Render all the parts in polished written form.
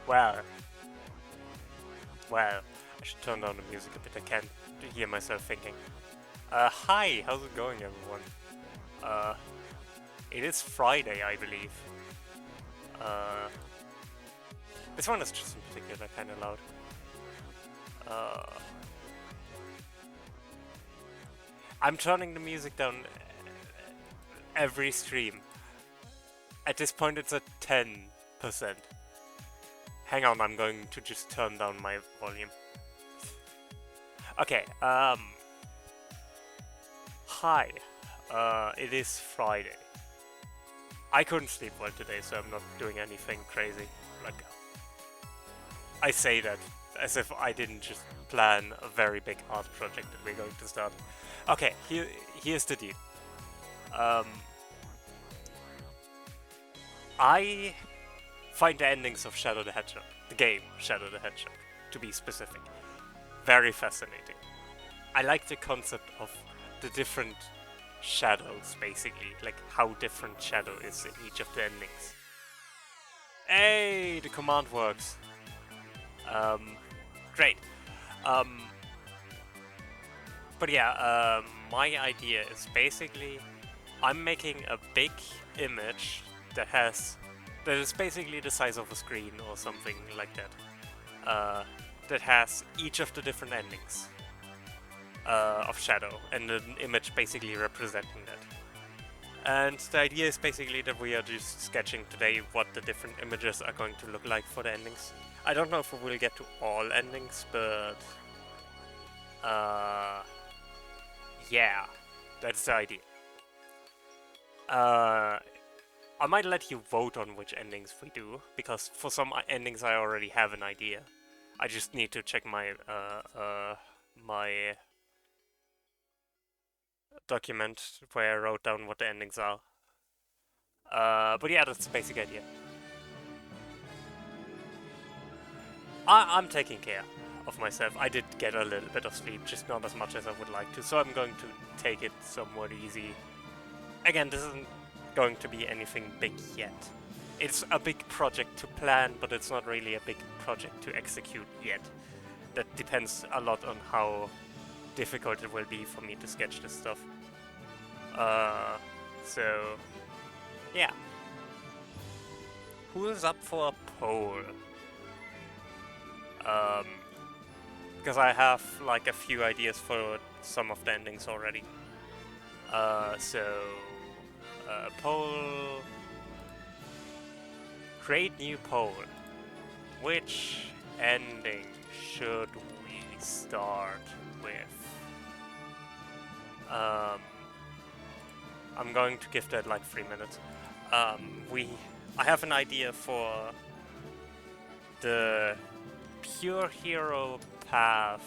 Well, well, I should turn down the music a bit. I can't hear myself thinking. Hi, how's it going, everyone? Uh, it is Friday, I believe. This one is just in particular kind of loud. I'm turning the music down every stream. At this point, it's at 10%. Hang on, I'm going to just turn down my volume. Okay, hi. It is Friday. I couldn't sleep well today, so I'm not doing anything crazy. Like, I say that as if I didn't just plan a very big art project that we're going to start. Okay, here's the deal. I find the endings of Shadow the Hedgehog, the game Shadow the Hedgehog, to be specific, very fascinating. I like the concept of the different shadows, basically, like how different shadow is in each of the endings. Hey, the command works. Great. But yeah, my idea is basically I'm making a big image that is basically the size of a screen or something like that. That has each of the different endings of Shadow, and an image basically representing that. And the idea is basically that we are just sketching today what the different images are going to look like for the endings. I don't know if we will get to all endings, but yeah, that's the idea. I might let you vote on which endings we do, because for some endings I already have an idea. I just need to check my my document where I wrote down what the endings are. But yeah, that's the basic idea. I'm taking care of myself. I did get a little bit of sleep, just not as much as I would like to, so I'm going to take it somewhat easy. Again, this isn't going to be anything big yet. It's a big project to plan, but it's not really a big project to execute yet. That depends a lot on how difficult it will be for me to sketch this stuff. So, yeah. Who is up for a poll? Because I have like a few ideas for some of the endings already. Poll. Create new poll. Which ending should we start with? I'm going to give that like 3 minutes. I have an idea for the Pure Hero Path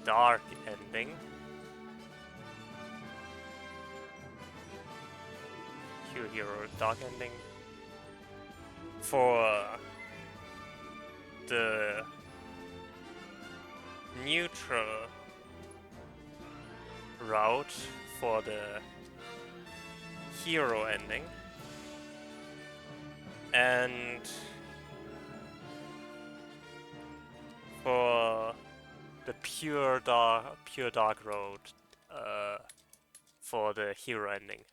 dark ending. Pure Hero dark ending. For the neutral route for the hero ending, and for the pure dark road for the hero ending.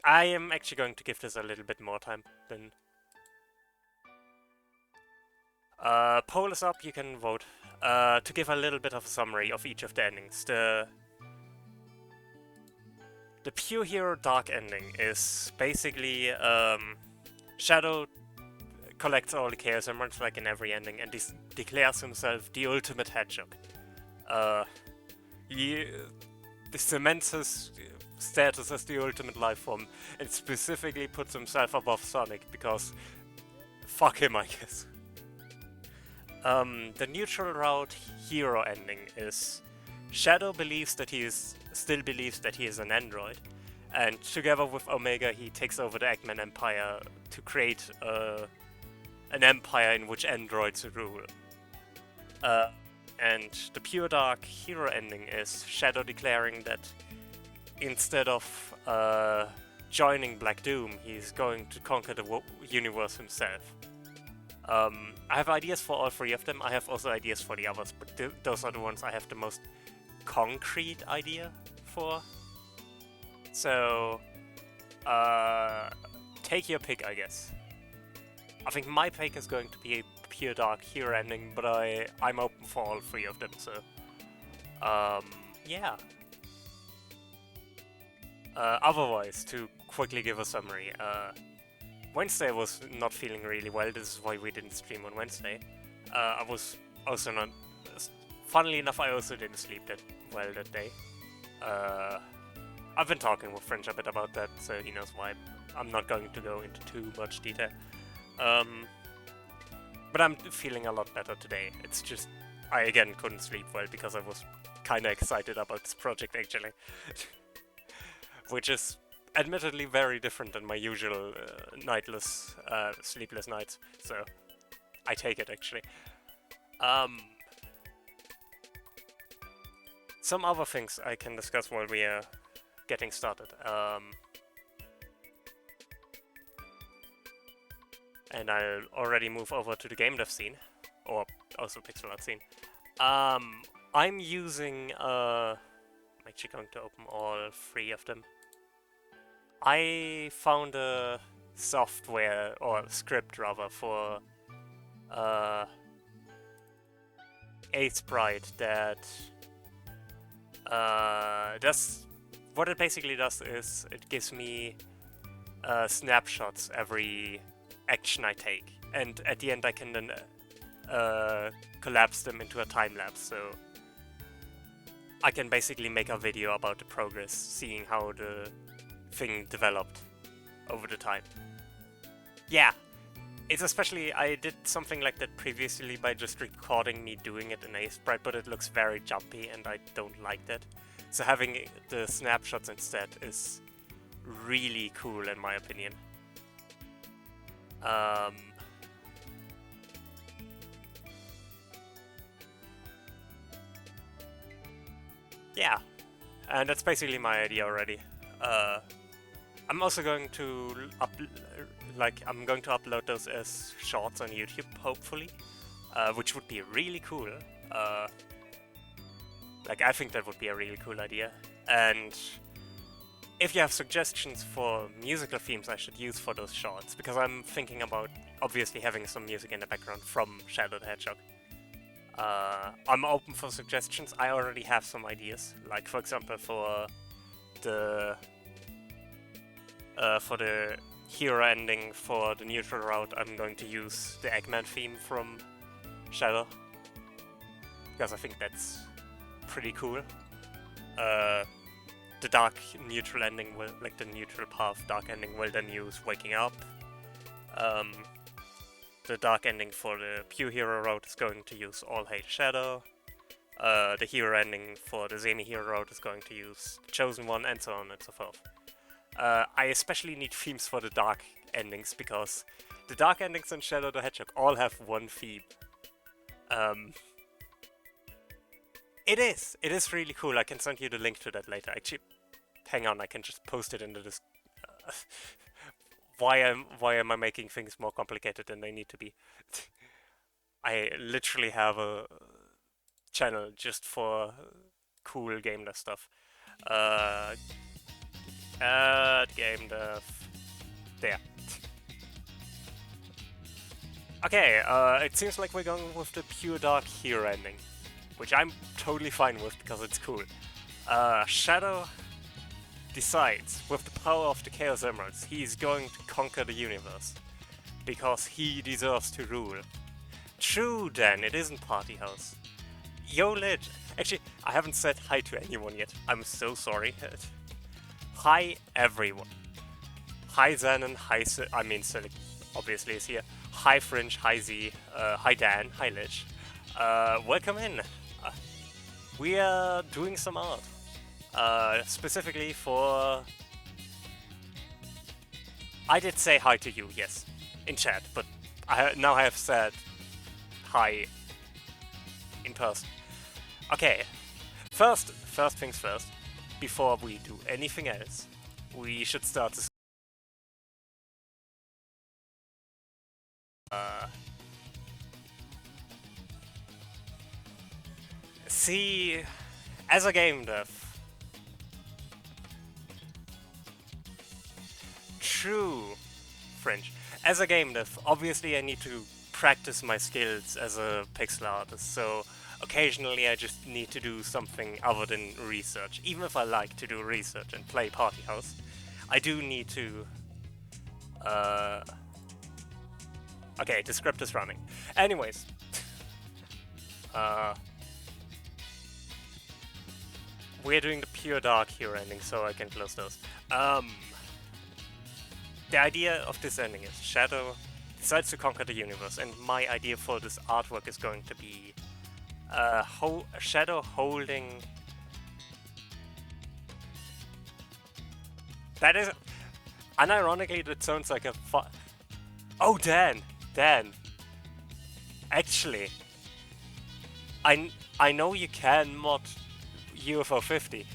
I am actually going to give this a little bit more time than. Poll is up, you can vote. To give a little bit of a summary of each of the endings. The Pure Hero Dark ending is basically Shadow collects all the Chaos Emeralds like in every ending and declares himself the ultimate hedgehog. He cements his status as the ultimate life form and specifically puts himself above Sonic because fuck him, I guess. The neutral route hero ending is Shadow still believes that he is an android, and together with Omega he takes over the Eggman Empire to create an empire in which androids rule. And the Pure Dark hero ending is Shadow declaring that instead of joining Black Doom, he's going to conquer the universe himself. I have ideas for all three of them. I have also ideas for the others, but those are the ones I have the most concrete idea for. So, take your pick, I guess. I think my pick is going to be a pure dark hero ending, but I'm open for all three of them, so... yeah. Otherwise, to quickly give a summary, Wednesday was not feeling really well. This is why we didn't stream on Wednesday. I was also not... Funnily enough, I also didn't sleep that well that day. I've been talking with French a bit about that, so he knows why. I'm not going to go into too much detail. But I'm feeling a lot better today. It's just... I again couldn't sleep well because I was kinda excited about this project actually. Which is admittedly very different than my usual nightless, sleepless nights, so I take it actually. Some other things I can discuss while we are getting started. And I'll already move over to the game dev scene, or also pixel art scene. I'm using, I'm actually going to open all three of them. I found a software, or script rather, for a sprite that does... What it basically does is it gives me snapshots every action I take, and at the end I can then collapse them into a time-lapse, so I can basically make a video about the progress, seeing how the thing developed over the time. Yeah, it's especially... I did something like that previously by just recording me doing it in a sprite, but it looks very jumpy and I don't like that. So having the snapshots instead is really cool in my opinion. Yeah, and that's basically my idea already. I'm also going to I'm going to upload those as shorts on YouTube, hopefully, which would be really cool. I think that would be a really cool idea. And if you have suggestions for musical themes I should use for those shorts, because I'm thinking about obviously having some music in the background from Shadow the Hedgehog. I'm open for suggestions. I already have some ideas, like for example for the hero ending for the neutral route, I'm going to use the Eggman theme from Shadow, because I think that's pretty cool. The dark neutral ending will, the neutral path dark ending will then use Waking Up. The dark ending for the pure hero route is going to use All Hail Shadow. The hero ending for the semi-hero route is going to use the Chosen One, and so on and so forth. I especially need themes for the dark endings, because the dark endings in Shadow the Hedgehog all have one theme. It is really cool. I can send you the link to that later. Actually, hang on, I can just post it into this. Why am I making things more complicated than they need to be? I literally have a channel just for cool game dev stuff. Game dev. There. Okay, it seems like we're going with the pure dark hero ending, which I'm totally fine with because it's cool. Shadow decides, with the power of the Chaos Emeralds, he's going to conquer the universe, because he deserves to rule. True then, it isn't Party House. Yo Lich! Actually, I haven't said hi to anyone yet. I'm so sorry. Hi everyone. Hi Xanon, hi Silik obviously is here. Hi Fringe, hi Z, hi Dan, hi Lich. Welcome in. We are doing some art. Specifically for... I did say hi to you, yes, in chat, but now I have said hi in person. Okay, first things first, before we do anything else, we should start this See, as a game dev, true, French. As a game dev, obviously I need to practice my skills as a pixel artist, so occasionally I just need to do something other than research. Even if I like to do research and play Party House, I do need to... Okay, the script is running. Anyways. We're doing the pure dark here ending, so I can close those. The idea of this ending is Shadow decides to conquer the universe, and my idea for this artwork is going to be Shadow holding... That is... Unironically, that sounds like a Oh, Dan! Actually, I know you can mod UFO 50,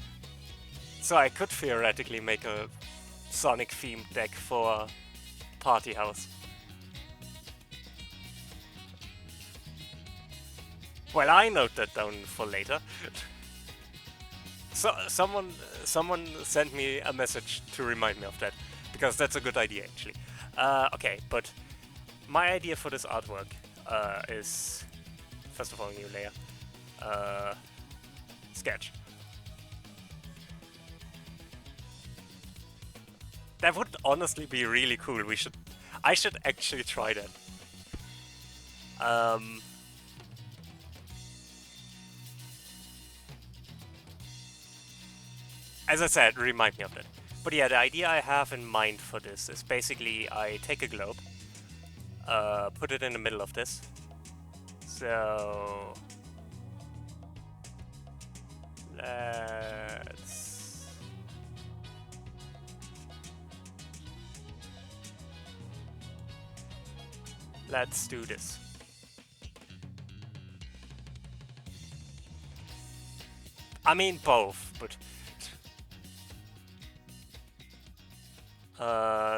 so I could theoretically make a Sonic-themed deck for Party House. Well, I note that down for later. So someone sent me a message to remind me of that, because that's a good idea actually. Okay, but my idea for this artwork is, first of all, new layer, sketch. That would honestly be really cool. I should actually try that. As I said, remind me of that. But yeah, the idea I have in mind for this is basically I take a globe, put it in the middle of this. So let's do this. I mean both, but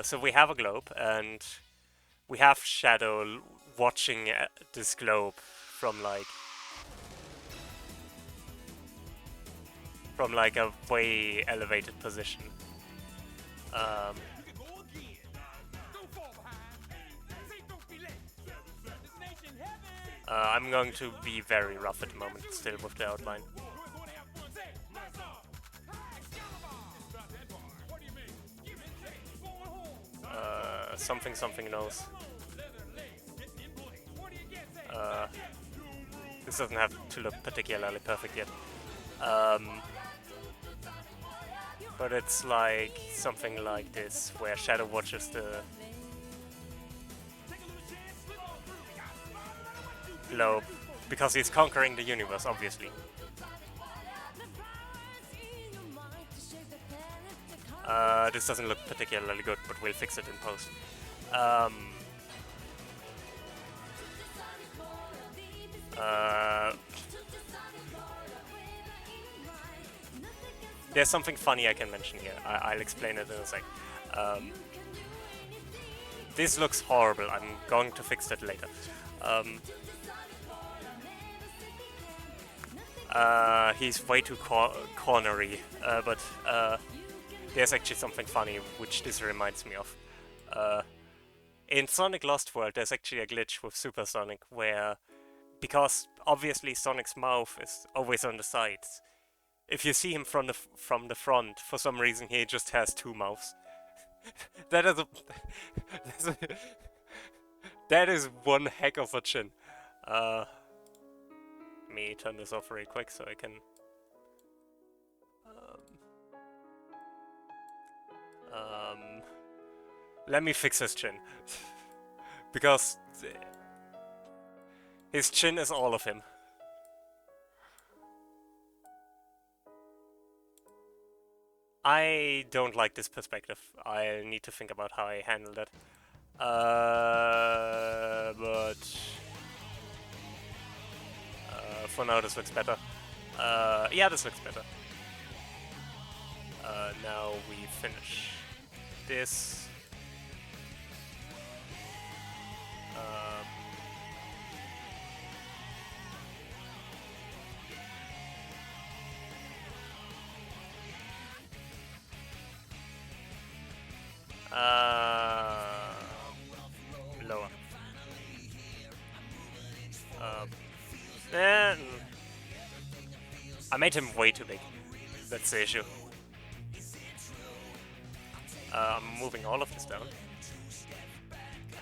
so we have a globe, and we have Shadow watching this globe from like a way elevated position. I'm going to be very rough at the moment still with the outline. Something knows. This doesn't have to look particularly perfect yet. But it's like something like this, where Shadow watches the globe, because he's conquering the universe, obviously. This doesn't look particularly good, but we'll fix it in post. There's something funny I can mention here. I'll explain it in a sec. This looks horrible. I'm going to fix that later. He's way too cornery, but there's actually something funny which this reminds me of. In Sonic Lost World, there's actually a glitch with Super Sonic where, because obviously Sonic's mouth is always on the sides, if you see him from the front, for some reason he just has two mouths. That is one heck of a chin. Let me turn this off really quick so I can... let me fix his chin. Because his chin is all of him. I don't like this perspective. I need to think about how I handle that. But for now this looks better. Yeah, this looks better. Now we finish this. Eh, I made him way too big. That's the issue. I'm moving all of this down.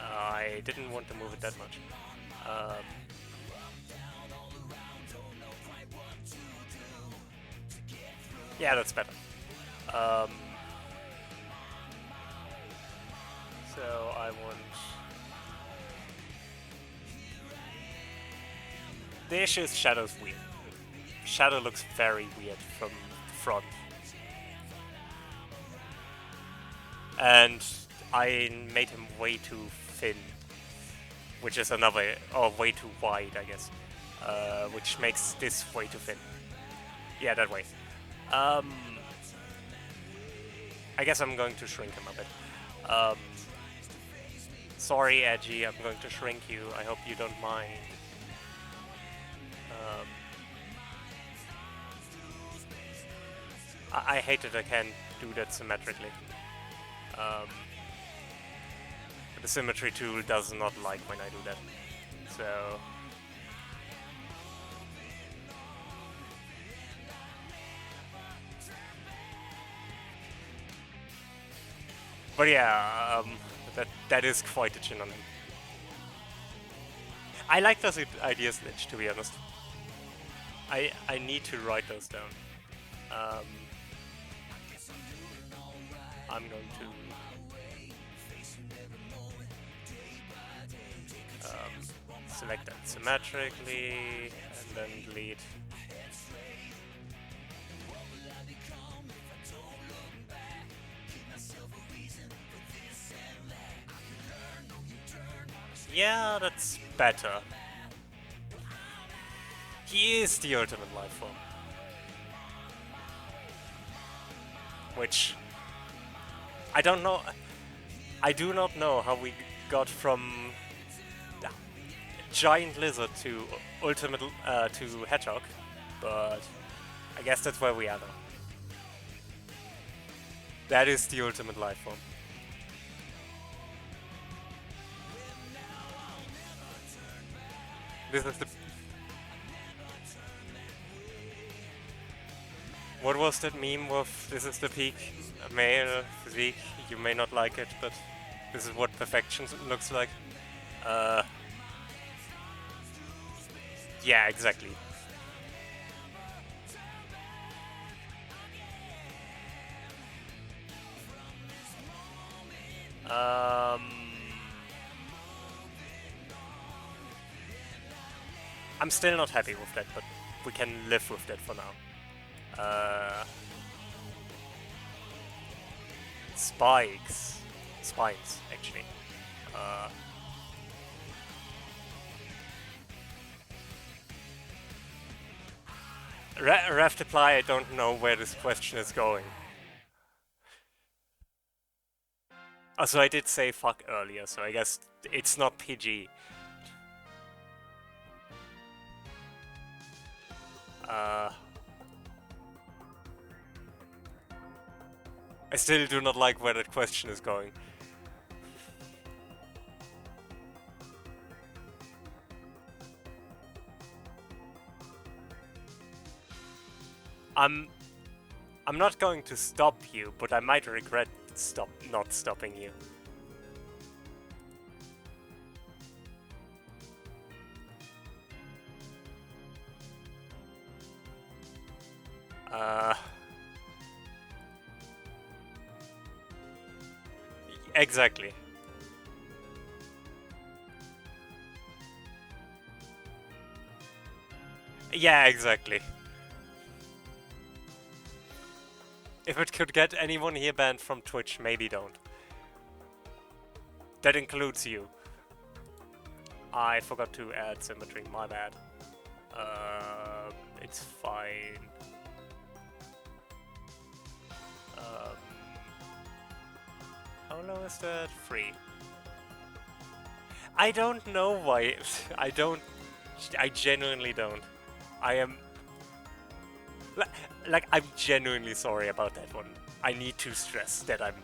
I didn't want to move it that much. Yeah, that's better. So I want... The issue is Shadow's weird. Shadow looks very weird from the front. And I made him way too thin. Which is another... or way too wide, I guess. Which makes this way too thin. Yeah, that way. I guess I'm going to shrink him a bit. Sorry, Edgy, I'm going to shrink you. I hope you don't mind. I hate that I can't do that symmetrically. The symmetry tool does not like when I do that. So... But yeah, that is quite a chin on him. I like those ideas, Lich, to be honest. I need to write those down. I'm going to select that symmetrically and then delete. Yeah, that's better. He is the ultimate life form. Which... I don't know... I do not know how we got from... giant lizard to ultimate... to hedgehog. But... I guess that's where we are now. That is the ultimate life form. This is the... What was that meme with this is the peak male physique? You may not like it, but this is what perfection looks like. Yeah, exactly. I'm still not happy with that, but we can live with that for now. Spikes. Spines, actually. Raftaply, I don't know where this question is going. Also, I did say fuck earlier, so I guess it's not PG. I still do not like where that question is going. I'm not going to stop you, but I might regret not stopping you. Exactly. Yeah, exactly. If it could get anyone here banned from Twitch, maybe don't. That includes you. I forgot to add symmetry, my bad. It's fine. How low is that? 3. I don't know why. I genuinely don't. I am... Like, I'm genuinely sorry about that one. I need to stress that I'm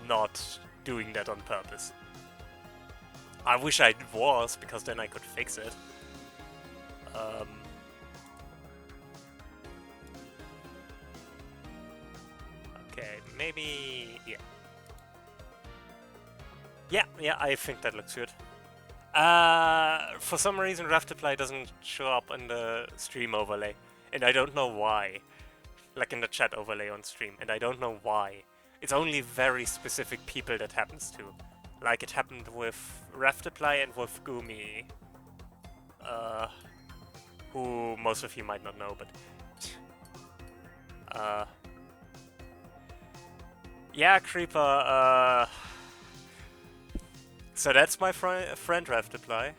not doing that on purpose. I wish I was, because then I could fix it. Um, okay, maybe... yeah. Yeah, I think that looks good. For some reason, Raftaply doesn't show up in the stream overlay, and I don't know why. Like in the chat overlay on stream, and I don't know why. It's only very specific people that happens to. Like it happened with Raftaply and with Gumi, who most of you might not know, but yeah, Creeper. So that's my friend Raftaply.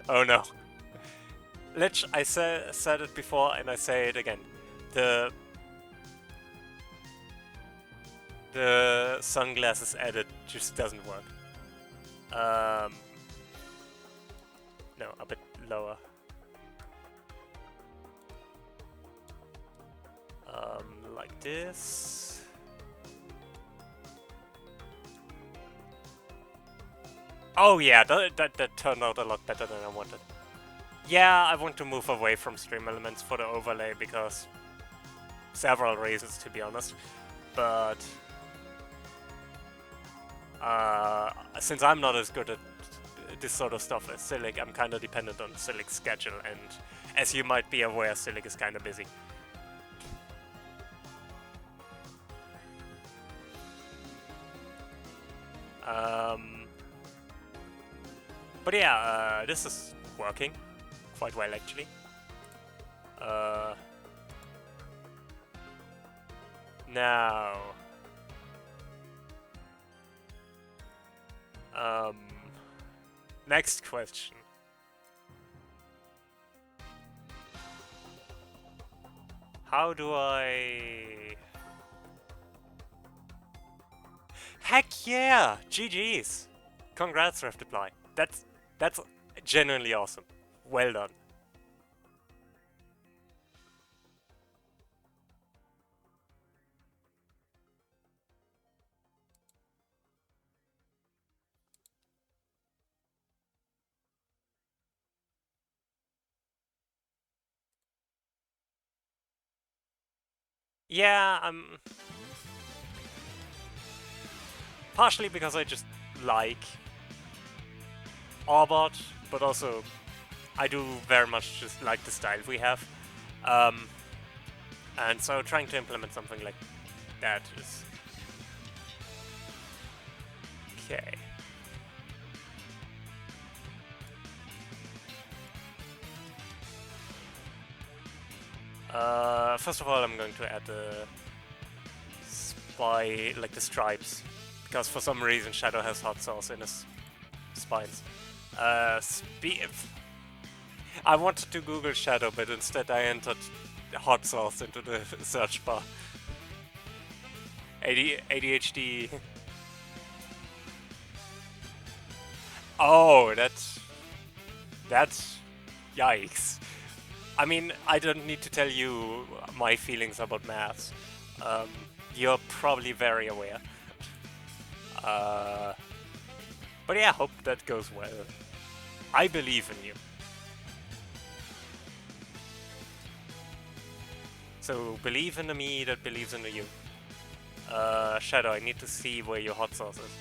Oh no. Lich, I said it before and I say it again. The sunglasses edit just doesn't work. No, a bit lower. Like this. Oh yeah, that turned out a lot better than I wanted. Yeah, I want to move away from stream elements for the overlay because several reasons, to be honest. But since I'm not as good at this sort of stuff as Silic, I'm kind of dependent on Silic's schedule, and as you might be aware, Silic is kind of busy. But yeah, this is working quite well actually. Now, next question. How do I... Heck yeah! GG's! Congrats, Raftaply. That's genuinely awesome. Well done. Yeah, partially because I just like Orbot, but also I do very much just like the style we have. And so trying to implement something like that is... okay. First of all, I'm going to add the like the stripes, because for some reason Shadow has hot sauce in his spines. I wanted to Google Shadow, but instead I entered hot sauce into the search bar. ADHD. Oh, that's yikes. I mean, I don't need to tell you my feelings about maths. You're probably very aware. But yeah, hope that goes well. I believe in you. So believe in the me that believes in the you. Shadow, I need to see where your hot sauce is.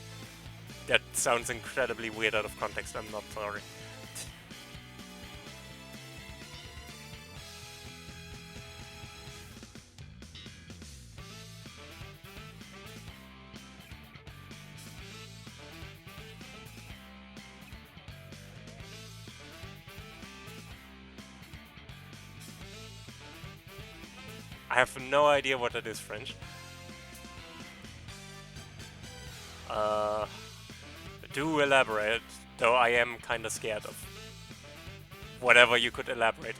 That sounds incredibly weird out of context, I'm not sorry. I have no idea what that is, French. Do elaborate, though I am kinda scared of whatever you could elaborate.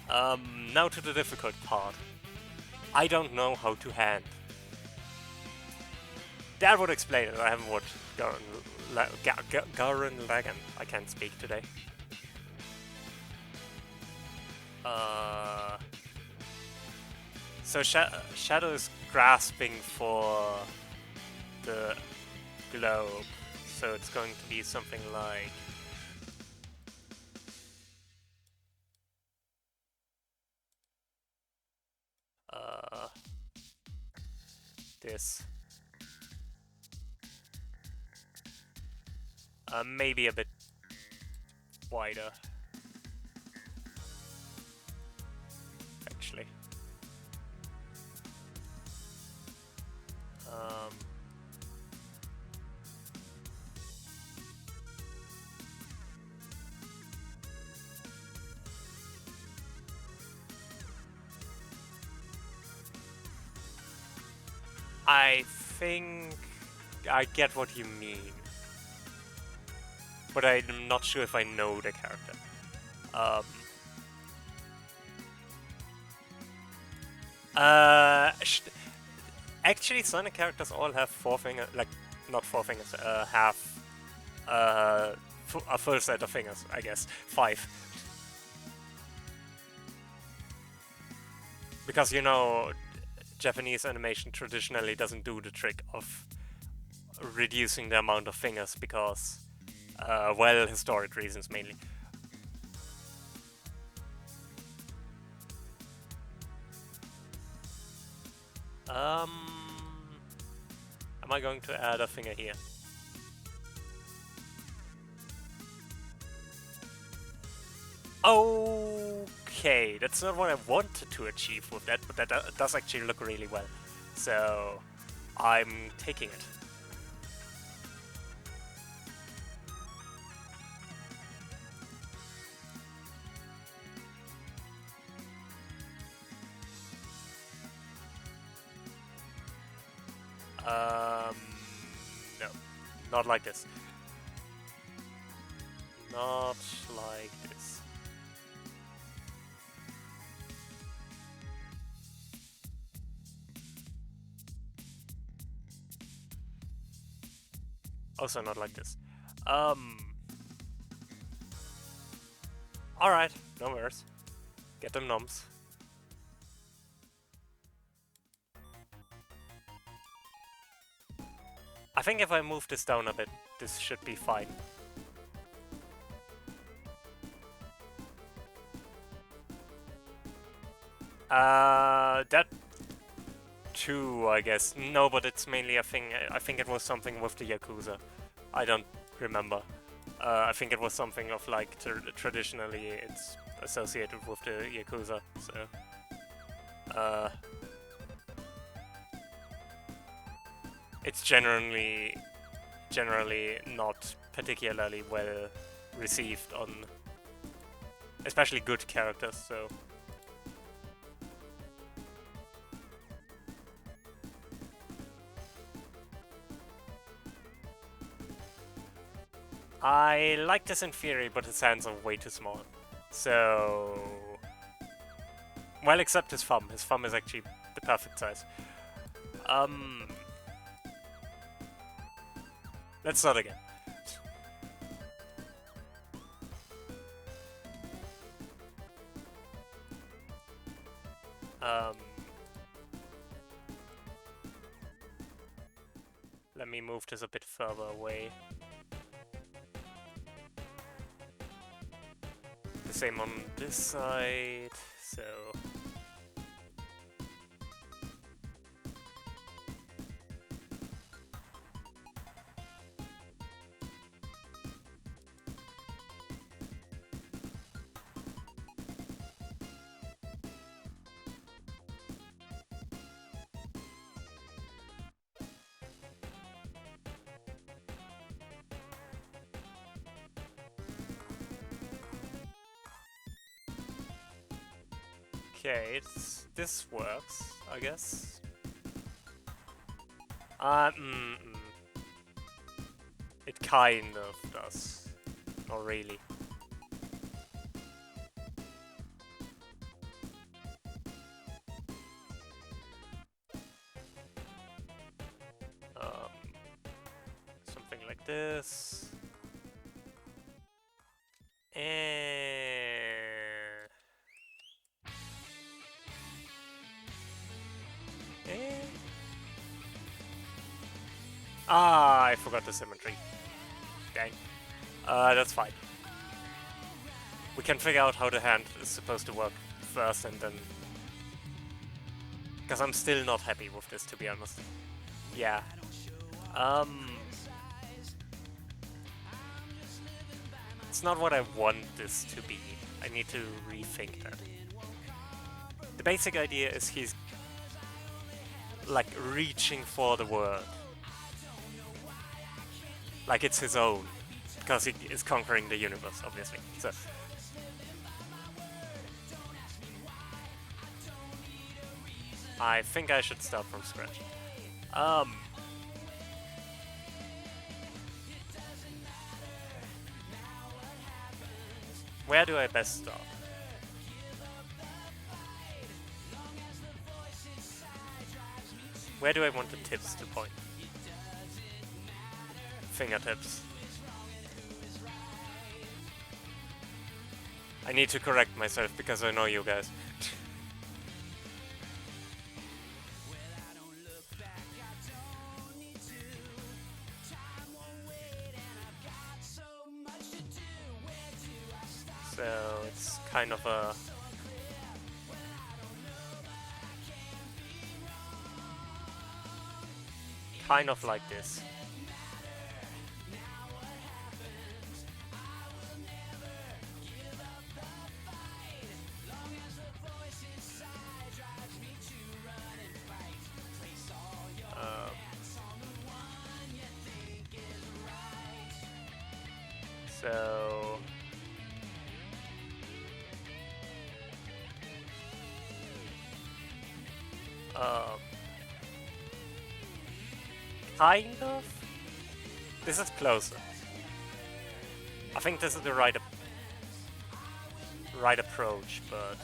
Now to the difficult part. I don't know how to hand. That would explain it. I haven't watched Gurren Lagann. I can't speak today. Uh, so Shadow is grasping for the globe, so it's going to be something like this. Maybe a bit wider, actually. I think I get what you mean, but I'm not sure if I know the character. Actually, Sonic characters all have four fingers, like, not four fingers, have a full set of fingers, I guess. 5. Because, you know, Japanese animation traditionally doesn't do the trick of reducing the amount of fingers because, well, historic reasons mainly. Am I going to add a finger here? Okay, that's not what I wanted to achieve with that, but that does actually look really well. So, I'm taking it. No, not like this. Not like this. Also not like this. Alright, no worries. Get them noms. I think if I move this down a bit, this should be fine. That too, I guess. No, but it's mainly a thing. I think it was something with the Yakuza. I don't remember. I think it was something of like traditionally it's associated with the Yakuza. So, it's generally not particularly well received on especially good characters. So. I like this in theory, but his hands are way too small. So... Well, except his thumb. His thumb is actually the perfect size. Let's start again. Let me move this a bit further away. The same on this side, so... Okay, this works, I guess. It kind of does. Not really. Something like this. And I forgot the symmetry. Dang. That's fine. We can figure out how the hand is supposed to work first and then... Because I'm still not happy with this, to be honest. Yeah. It's not what I want this to be. I need to rethink that. The basic idea is he's like reaching for the world. Like it's his own. Because he is conquering the universe, obviously. So I think I should start from scratch. Where do I best start? Where do I want the tips to point? Fingertips. I need to correct myself because I know you guys. So it's kind of a... kind of like this. So... kind of? This is closer. I think this is the right approach, but...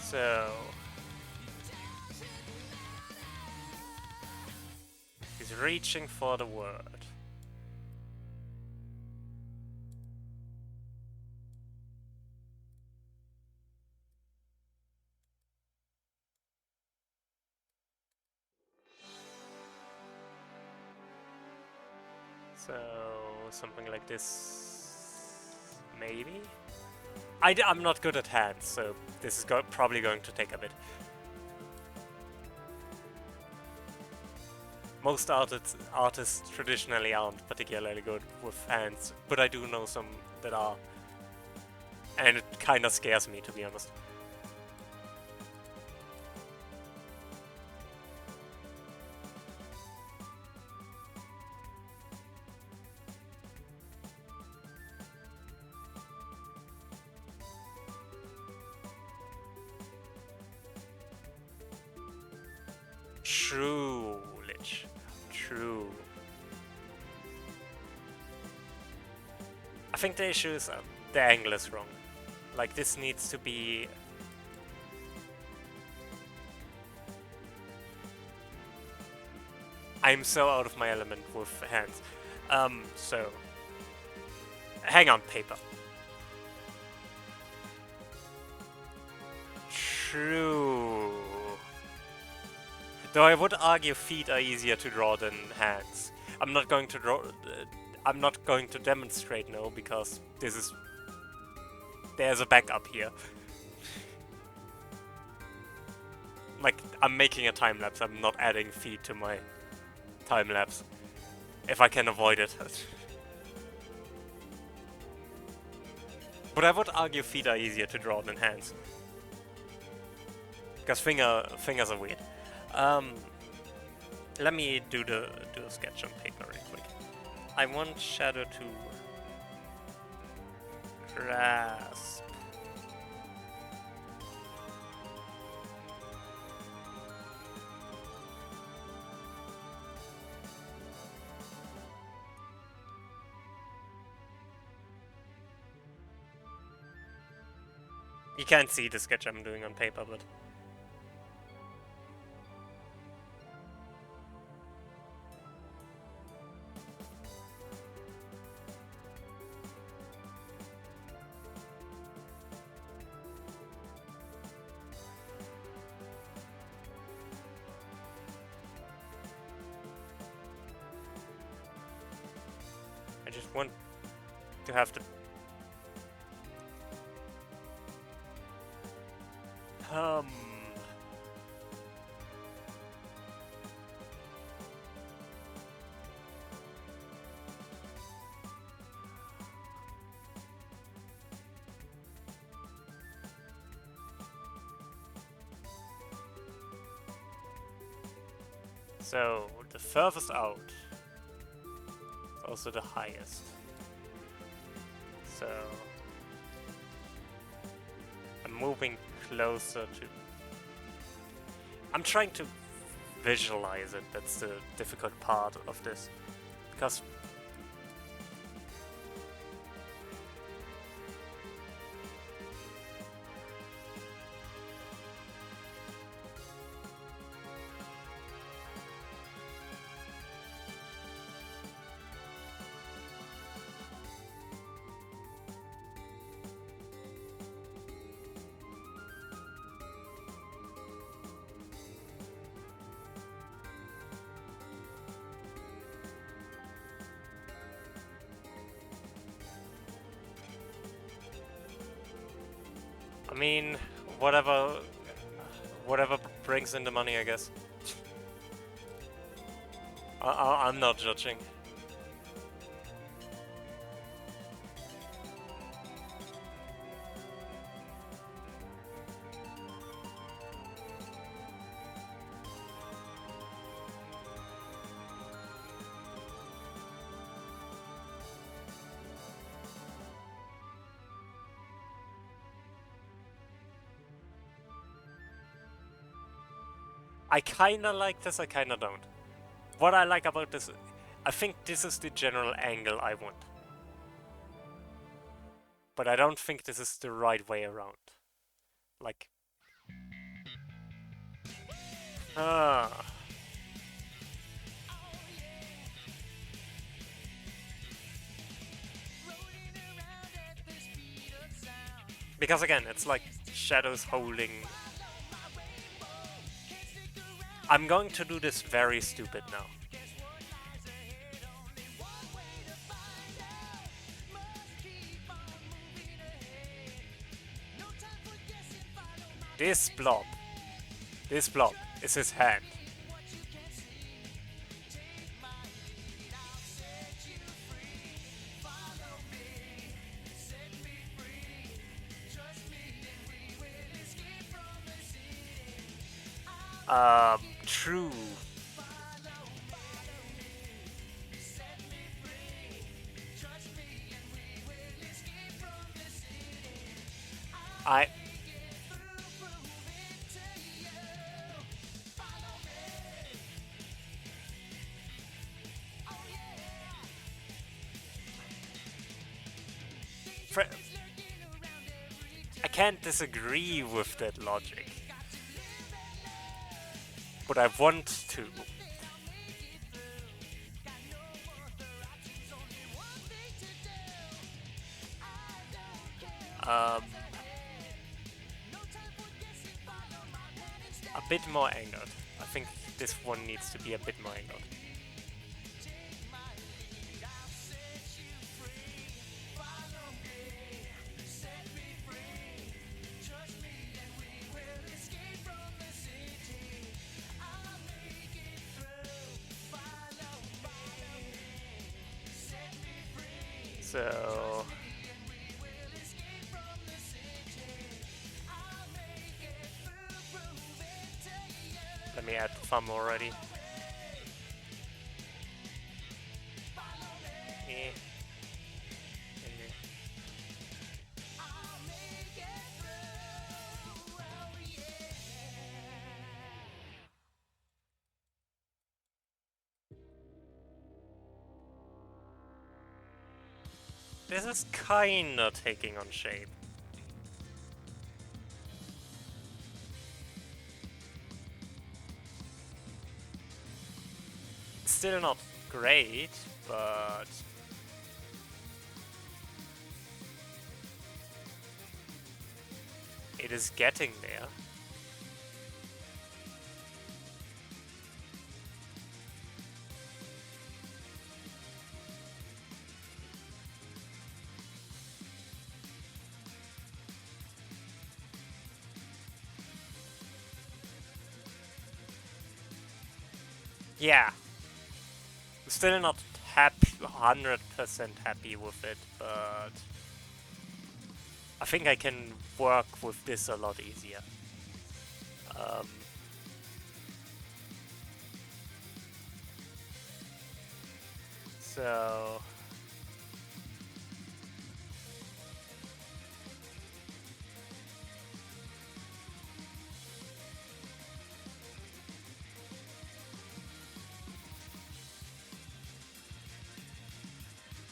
so... he's reaching for the word. So, something like this, maybe? I'm not good at hands, so this is probably going to take a bit. Most artists traditionally aren't particularly good with hands, but I do know some that are. And it kind of scares me, to be honest. True, Lich. True. I think the issue is the angle is wrong. Like, this needs to be... I'm so out of my element with hands. So... hang on, paper. True. Though I would argue feet are easier to draw than hands. I'm not going to draw... I'm not going to demonstrate now, because this is... there's a backup here. Like, I'm making a time-lapse, I'm not adding feet to my time-lapse. If I can avoid it. But I would argue feet are easier to draw than hands. Because fingers are weird. Let me do a sketch on paper real quick. I want Shadow to grasp. You can't see the sketch I'm doing on paper, but... want to have the... So, the furthest out is also the highest. So, I'm moving closer to... I'm trying to visualize it, that's the difficult part of this. Because... I mean, whatever brings in the money, I guess. I'm not judging. I kinda like this, I kinda don't. What I like about this, I think this is the general angle I want. But I don't think this is the right way around. Like... Because again, it's like shadows holding... I'm going to do this very stupid now. This blob is his hand. True. I can't disagree with that logic, but I want to. A bit more angled. I think this one needs to be a bit more angled. So... let me add thumb already. This is kinda taking on shape. Still not great, but... it is getting there. Yeah, still not happy, 100% happy with it, but I think I can work with this a lot easier. Um, so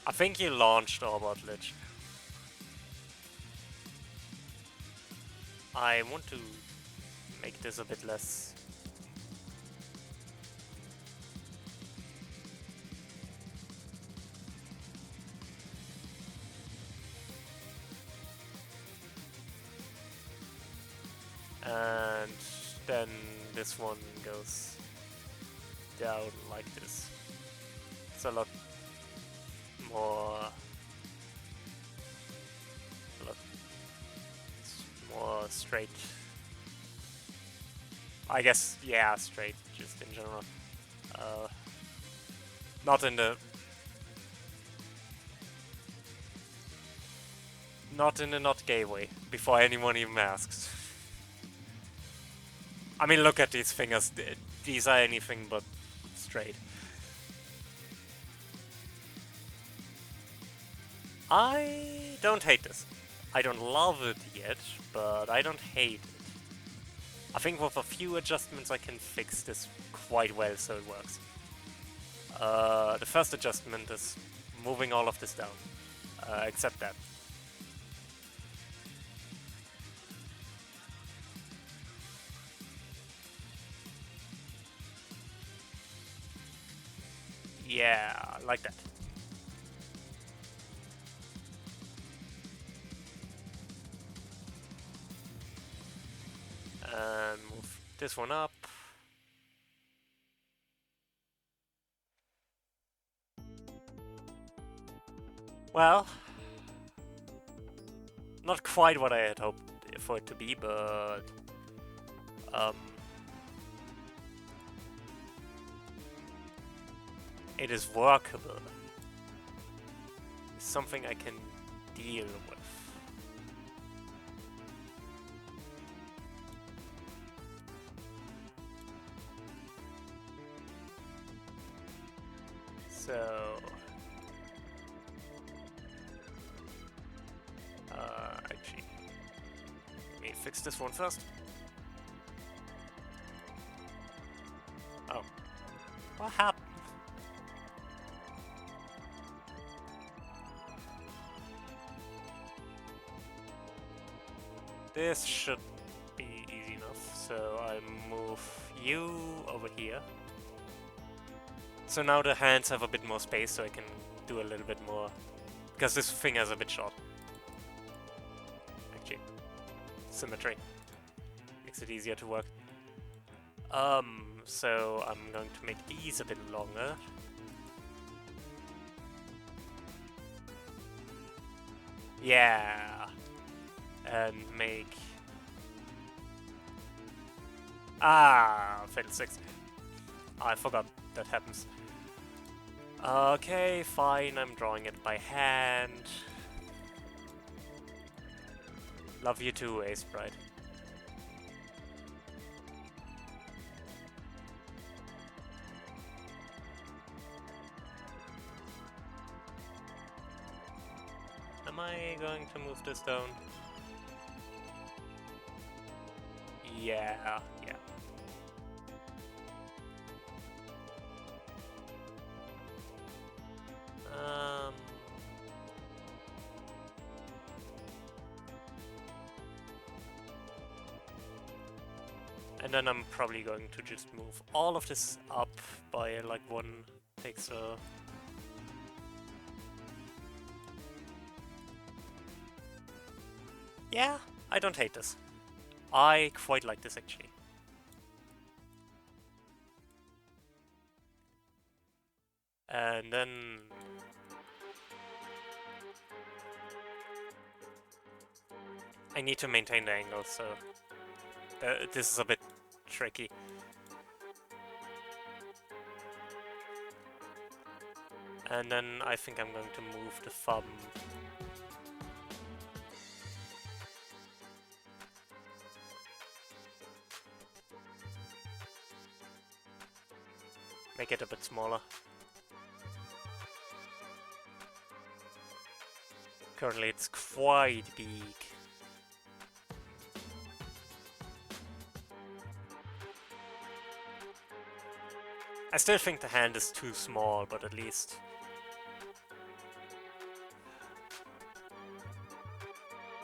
I think you launched Orbot Lich. I want to make this a bit less. And then this one goes down like this. It's a lot more, a lot more straight. I guess, yeah, straight, just in general. Not in the not gay way, before anyone even asks. I mean, look at these fingers. These are anything but straight. I don't hate this. I don't love it yet, but I don't hate it. I think with a few adjustments I can fix this quite well so it works. The first adjustment is moving all of this down, except that. Yeah, like that. And move this one up. Well, not quite what I had hoped for it to be, but it is workable. It's something I can deal with. So actually, let me fix this one first. Oh, what happened? This should be easy enough. So I move you over here. So now the hands have a bit more space, so I can do a little bit more. Because this finger is a bit short. Actually, symmetry makes it easier to work. So I'm going to make these a bit longer. Yeah. And make... Fatal 6. I forgot that happens. Okay, fine, I'm drawing it by hand. Love you too, Ace Bride. Am I going to move this down? Yeah. And then I'm probably going to just move all of this up by like one pixel. Yeah, I don't hate this. I quite like this actually. And then... I need to maintain the angle, so... this is a bit tricky. And then I think I'm going to move the thumb. Make it a bit smaller. Currently it's quite big. I still think the hand is too small, but at least...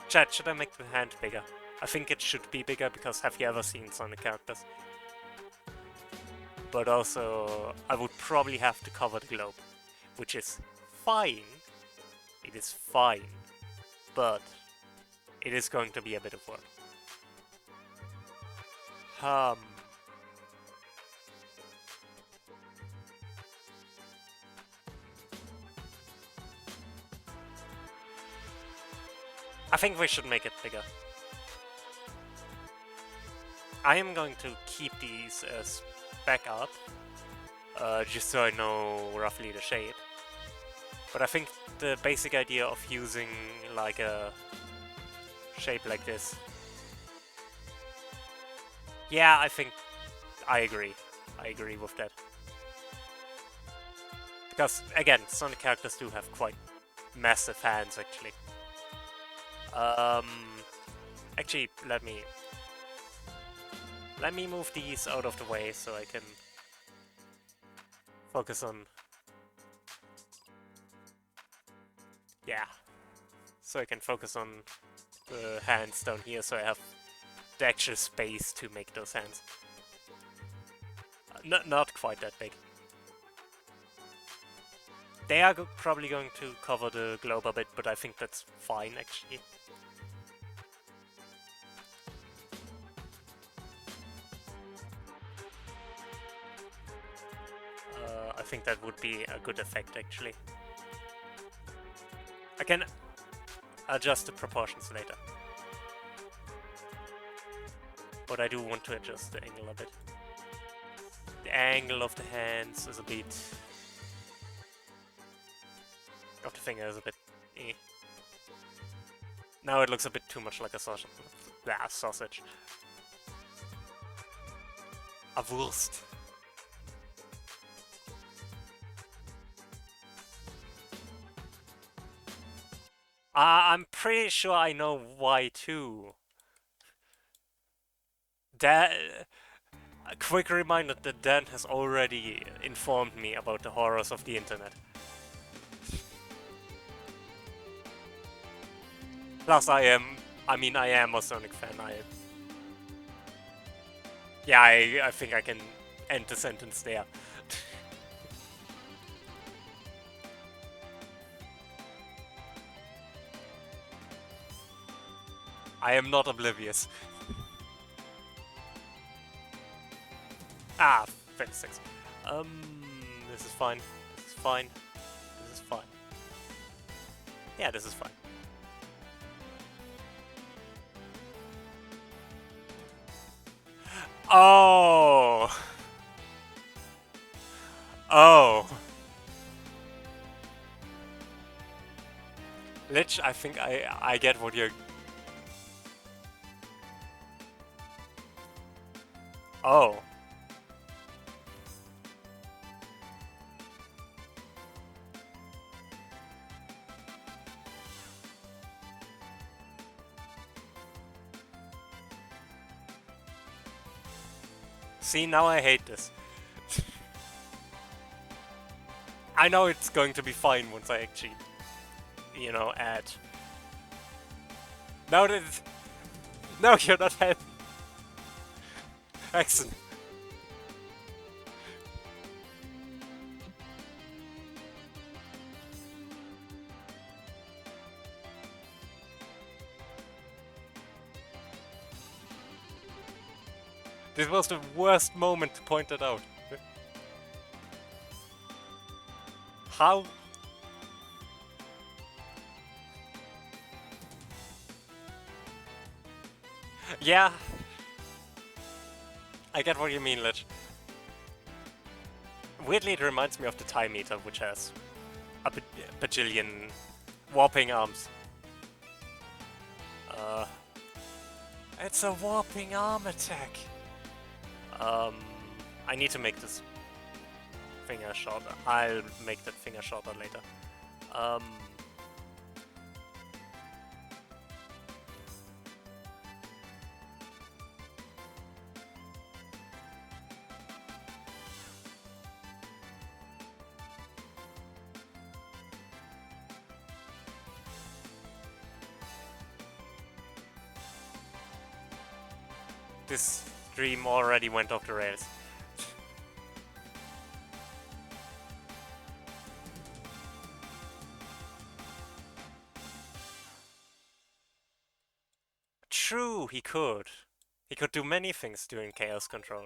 Chat, should I make the hand bigger? I think it should be bigger because have you ever seen Sonic characters? But also, I would probably have to cover the globe, which is fine. It is fine, but it is going to be a bit of work. I think we should make it bigger. I am going to keep these as backup, just so I know roughly the shape. But I think the basic idea of using like a shape like this... Yeah, I think I agree. I agree with that. Because, again, Sonic characters do have quite massive hands, actually. Actually, let me move these out of the way so I can focus on... Yeah. So I can focus on the hands down here, so I have the actual space to make those hands. Not quite that big. They are probably going to cover the globe a bit, but I think that's fine, actually. I think that would be a good effect, actually. I can adjust the proportions later. But I do want to adjust the angle a bit. The angle of the hands is a bit... of the finger is a bit... eh. Now it looks a bit too much like a sausage. Blah, sausage. A Wurst. I'm pretty sure I know why too. A quick reminder that Dan has already informed me about the horrors of the internet. Plus I am a Sonic fan. Yeah, I think I can end the sentence there. I am not oblivious. Ah, 56. This is fine. This is fine. This is fine. Yeah, this is fine. Oh! Oh! Lich, I think I get what you're... Oh. See, now I hate this. I know it's going to be fine once I actually, you know, add. No, no, you're not helping. Excellent. This was the worst moment to point it out. How? Yeah. I get what you mean, Lich. Weirdly, it reminds me of the time meter, which has a bajillion warping arms. It's a warping arm attack. I need to make this finger shorter. I'll make that finger shorter later. This stream already went off the rails. True, he could. He could do many things during Chaos Control.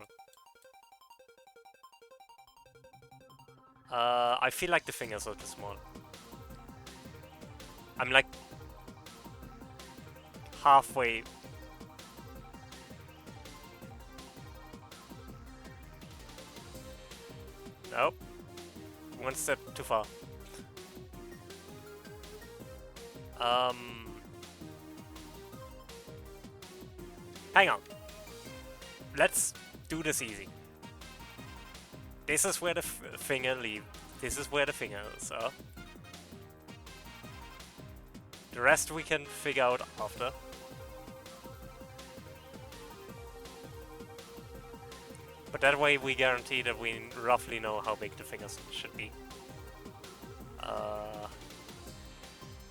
I feel like the fingers are too small. I'm like halfway. Nope. One step too far. Hang on. Let's do this easy. This is where the finger leaves. This is where the finger is. The rest we can figure out after. But that way we guarantee that we roughly know how big the fingers should be.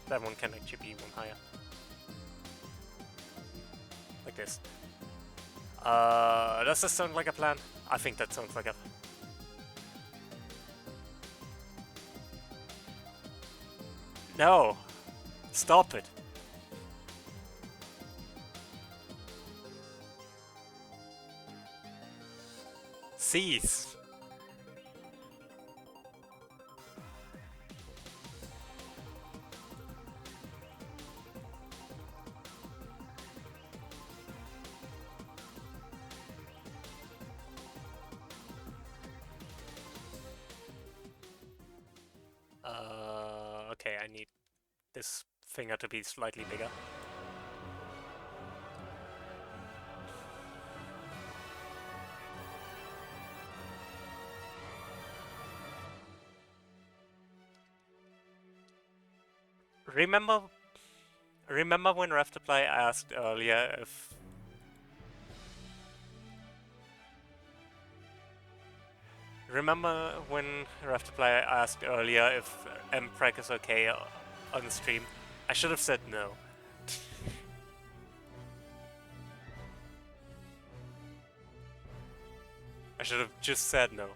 That one can actually be one higher. Like this. Does this sound like a plan? I think that sounds like a... No! Stop it! Cease! Okay, I need this finger to be slightly bigger. Remember when Raftaply asked earlier if... Remember when Raftaply asked earlier if MPreg is okay on the stream? I should have said no. I should have just said no.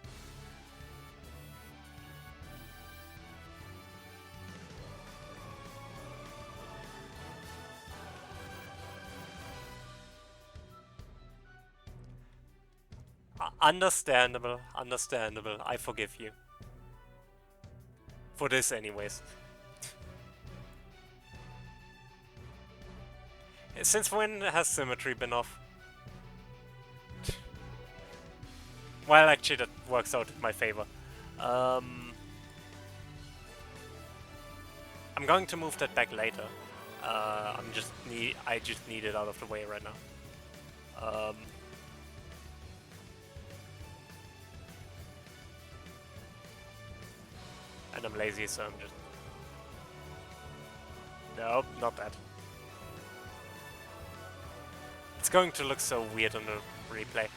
Understandable, understandable. I forgive you. For this anyways. Since when has symmetry been off? Well, actually that works out in my favor. I'm going to move that back later. I just need it out of the way right now. And I'm lazy, so I'm just... Nope, not that. It's going to look so weird on the replay.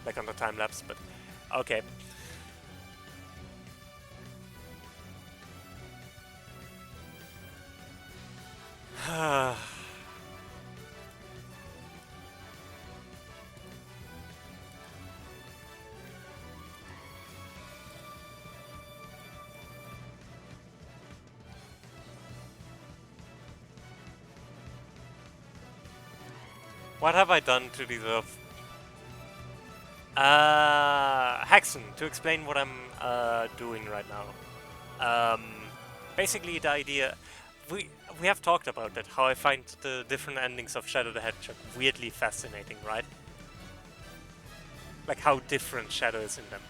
Like on the time-lapse, but... Okay. What have I done to deserve? Haxon, to explain what I'm doing right now. Basically the idea... We have talked about that, how I find the different endings of Shadow the Hedgehog weirdly fascinating, right? Like how different Shadow is in them.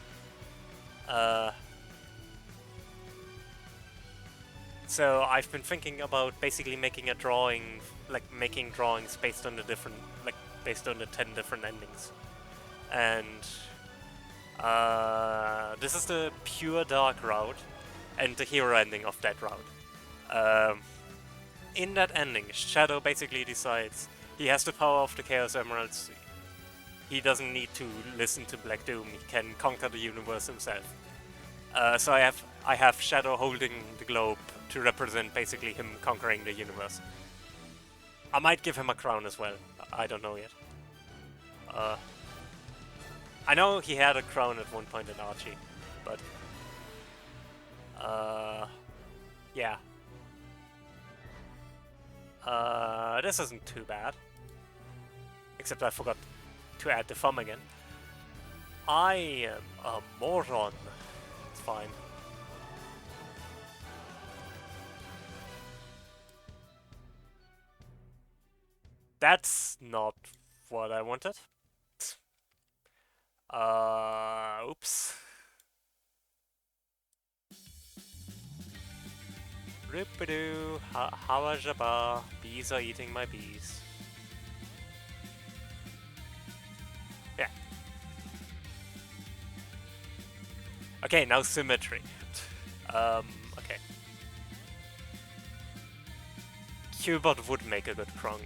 So I've been thinking about basically making a drawing, like making drawings based on the different, like based on the 10 different endings. And this is the pure dark route and the hero ending of that route. In that ending, Shadow basically decides he has the power of the Chaos Emeralds. He doesn't need to listen to Black Doom. He can conquer the universe himself. So I have Shadow holding the globe to represent basically him conquering the universe. I might give him a crown as well. I don't know yet. I know he had a crown at one point in Archie, but yeah. This isn't too bad. Except I forgot to add the thumb again. I am a moron. It's fine. That's not what I wanted. Oops. Rippadoo, Hawajaba, bees are eating my bees. Yeah. Okay, now symmetry. Okay. Cubot would make a good Krong.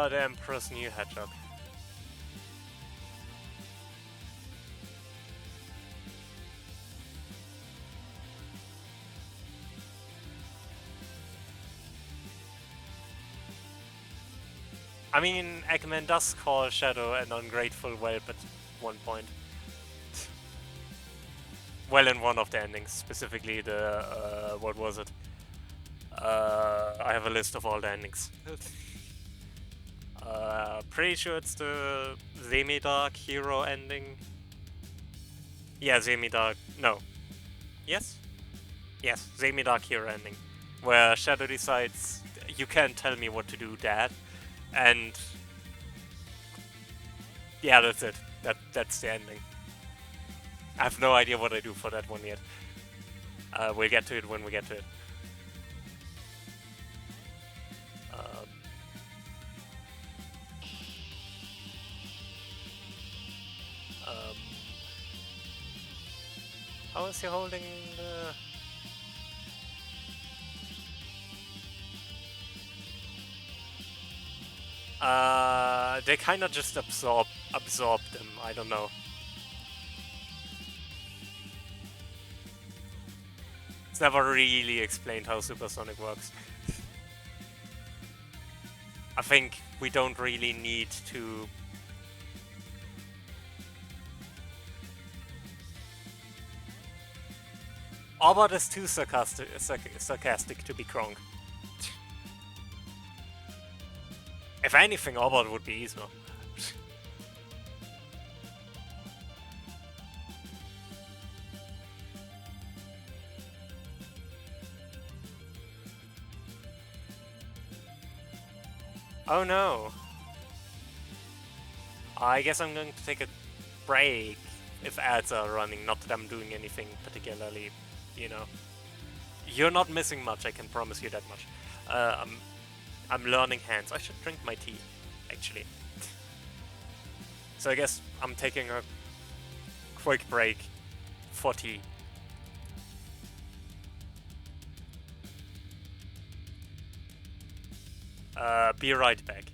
The Emperor's new hedgehog. I mean, Eggman does call Shadow an ungrateful whelp at one point. Well, in one of the endings, specifically the, what was it? I have a list of all the endings. Pretty sure it's the Semi-Dark hero ending. Yeah, Semi-Dark, no. Yes? Yes, Semi-Dark hero ending. Where Shadow decides, you can't tell me what to do, Dad. And yeah, that's it. That's the ending. I have no idea what I do for that one yet. We'll get to it when we get to it. How is he holding the... They kind of just absorb them. I don't know. It's never really explained how supersonic works. I think we don't really need to... Orbot is too sarcastic to be Krong. If anything, Orbot would be easier. Oh no. I guess I'm going to take a break if ads are running, not that I'm doing anything particularly, you know. You're not missing much, I can promise you that much. I'm learning hands. I should drink my tea, actually. So I guess I'm taking a quick break for tea. Be right back.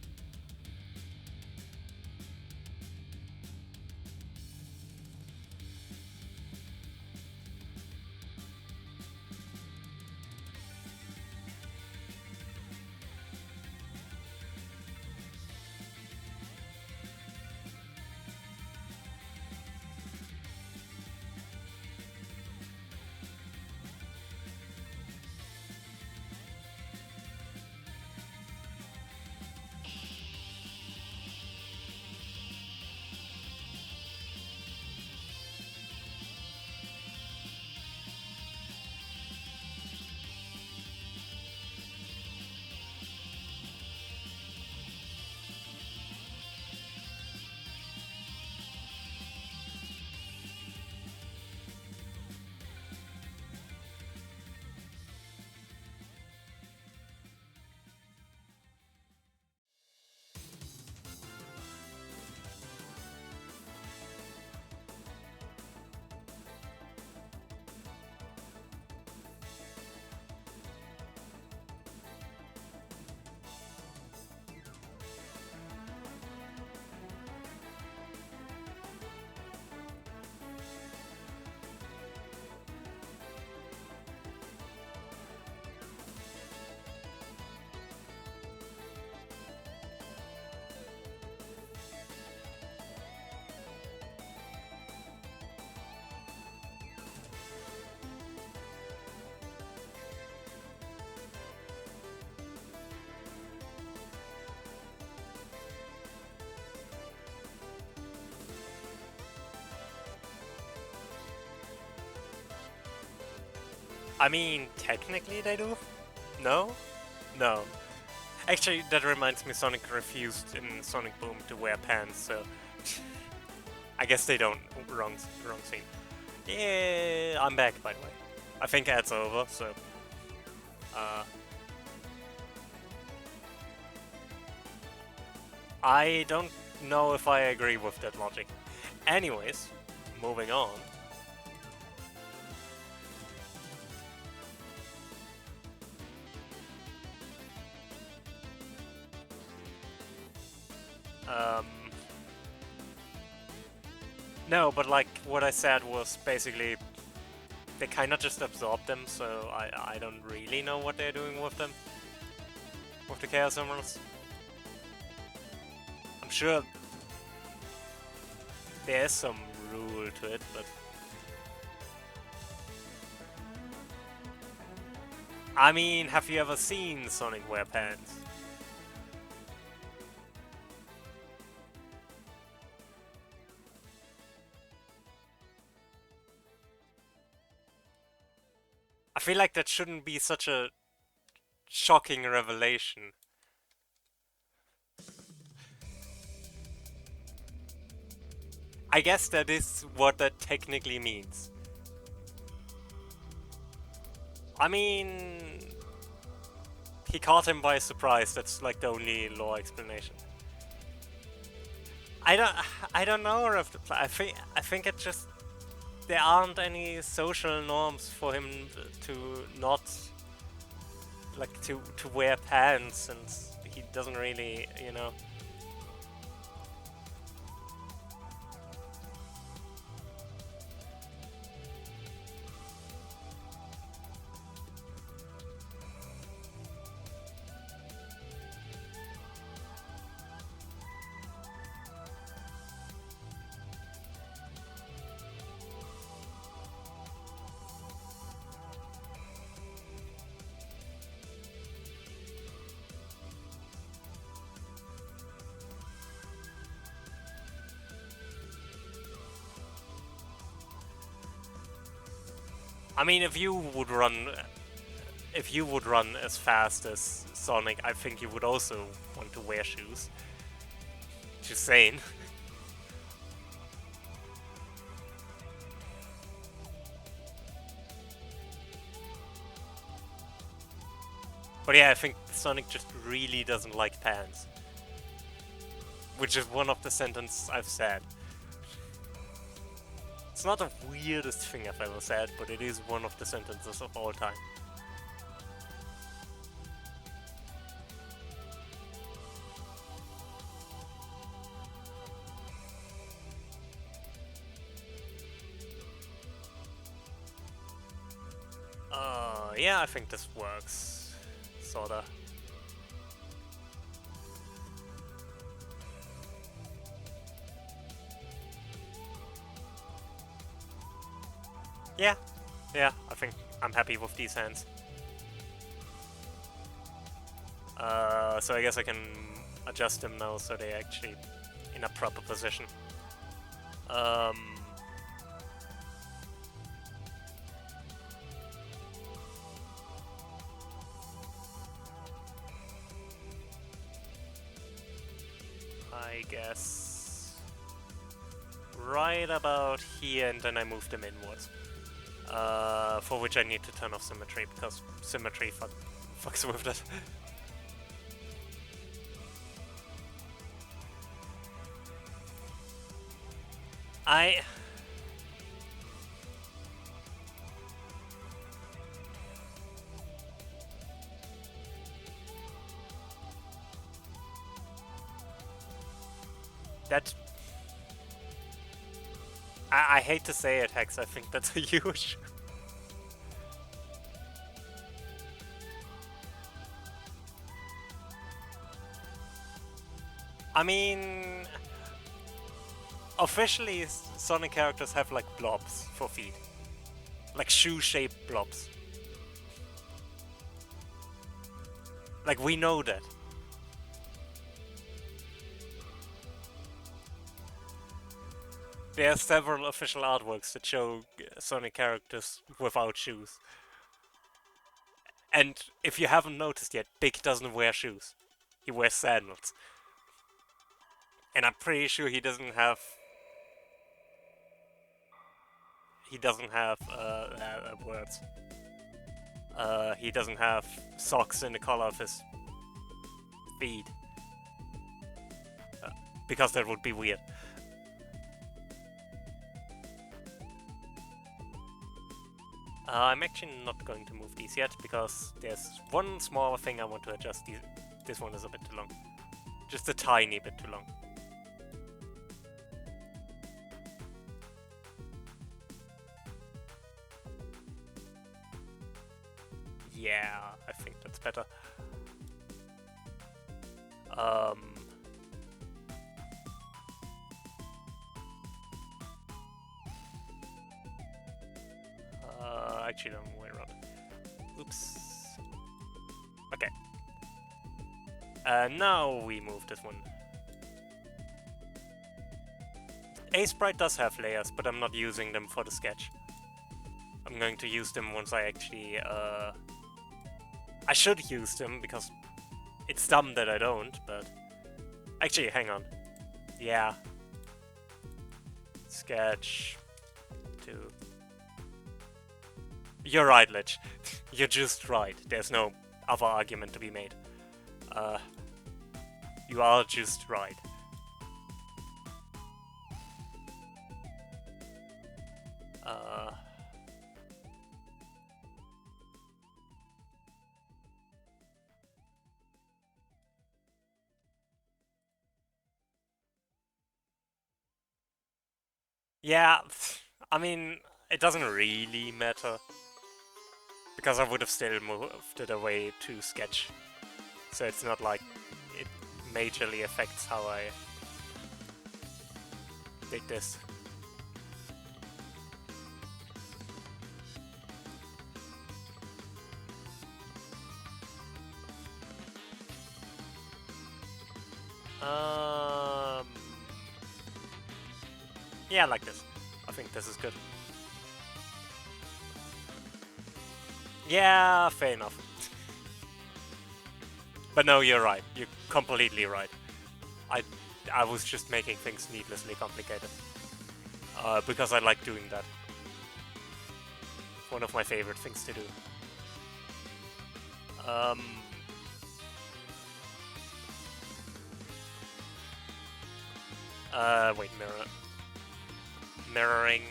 I mean, technically they do. No? No. Actually, that reminds me, Sonic refused in Sonic Boom to wear pants, so I guess they don't. Wrong scene. Yeah, I'm back, by the way. I think that's over, so... I don't know if I agree with that logic. Anyways, moving on. No, but like what I said was basically they kind of just absorb them, so I don't really know what they're doing with them. With the Chaos Emeralds. I'm sure there's some rule to it, but... I mean, have you ever seen Sonic wear pants? I feel like that shouldn't be such a shocking revelation. I guess that is what that technically means. I mean... He caught him by surprise, that's like the only lore explanation. I don't know, I think it just... There aren't any social norms for him to not... Like, to wear pants, and he doesn't really, you know... I mean, if you would run as fast as Sonic, I think you would also want to wear shoes. Just saying. But yeah, I think Sonic just really doesn't like pants. Which is one of the sentences I've said. It's not the weirdest thing I've ever said, but it is one of the sentences of all time. Yeah, I think this works. Sorta. Yeah, I think I'm happy with these hands. So I guess I can adjust them now so they're actually in a proper position. I guess right about here, and then I move them inwards. For which I need to turn off symmetry, because symmetry fucks with that. I hate to say it, Hex, I think that's a huge... I mean... Officially, Sonic characters have like blobs for feet. Like shoe-shaped blobs. Like, we know that. There are several official artworks that show Sonic characters without shoes. And if you haven't noticed yet, Big doesn't wear shoes. He wears sandals. And I'm pretty sure he doesn't have... words. He doesn't have socks in the color of his feet. Because that would be weird. I'm actually not going to move these yet, because there's one small thing I want to adjust. This one is a bit too long. Just a tiny bit too long. Yeah, I think that's better. Actually, the way around. Oops. Okay. Now we move this one. A-Sprite does have layers, but I'm not using them for the sketch. I'm going to use them once I actually, I should use them, because it's dumb that I don't, but... Actually, hang on. Yeah. Sketch... 2... You're right, Lich. You're just right. There's no other argument to be made. You are just right. Yeah, I mean, it doesn't really matter. Because I would have still moved it away to sketch. So it's not like it majorly affects how I did this. Yeah, I like this. I think this is good. Yeah, fair enough. But no, you're right. You're completely right. I was just making things needlessly complicated. Because I like doing that. One of my favorite things to do. Wait, mirroring.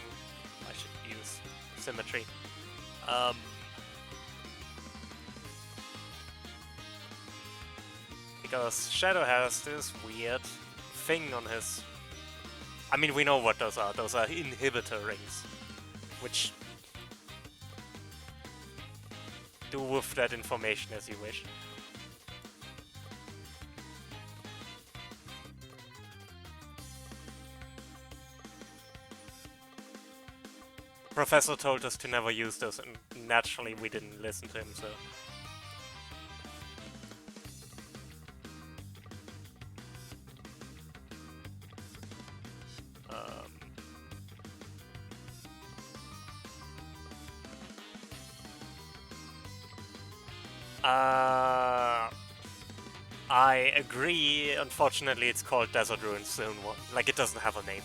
I should use symmetry. Because Shadow has this weird thing on his... I mean, we know what those are. Those are inhibitor rings. Which... do with that information as you wish. Professor told us to never use those, and naturally we didn't listen to him, so... I agree. Unfortunately, it's called Desert Ruins Zone 1. Like, it doesn't have a name.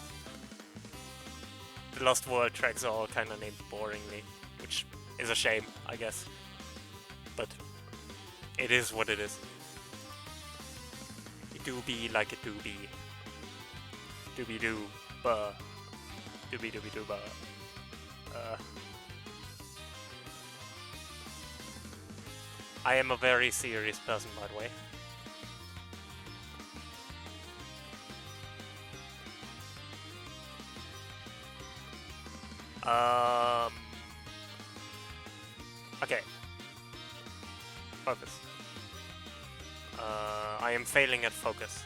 The Lost World tracks are all kind of named boringly, which is a shame, I guess. But it is what it is. It do be like it do be. Doobie doo, ba. Doobie doobie doo, ba. I am a very serious person, by the way. Okay. Focus. I am failing at focus.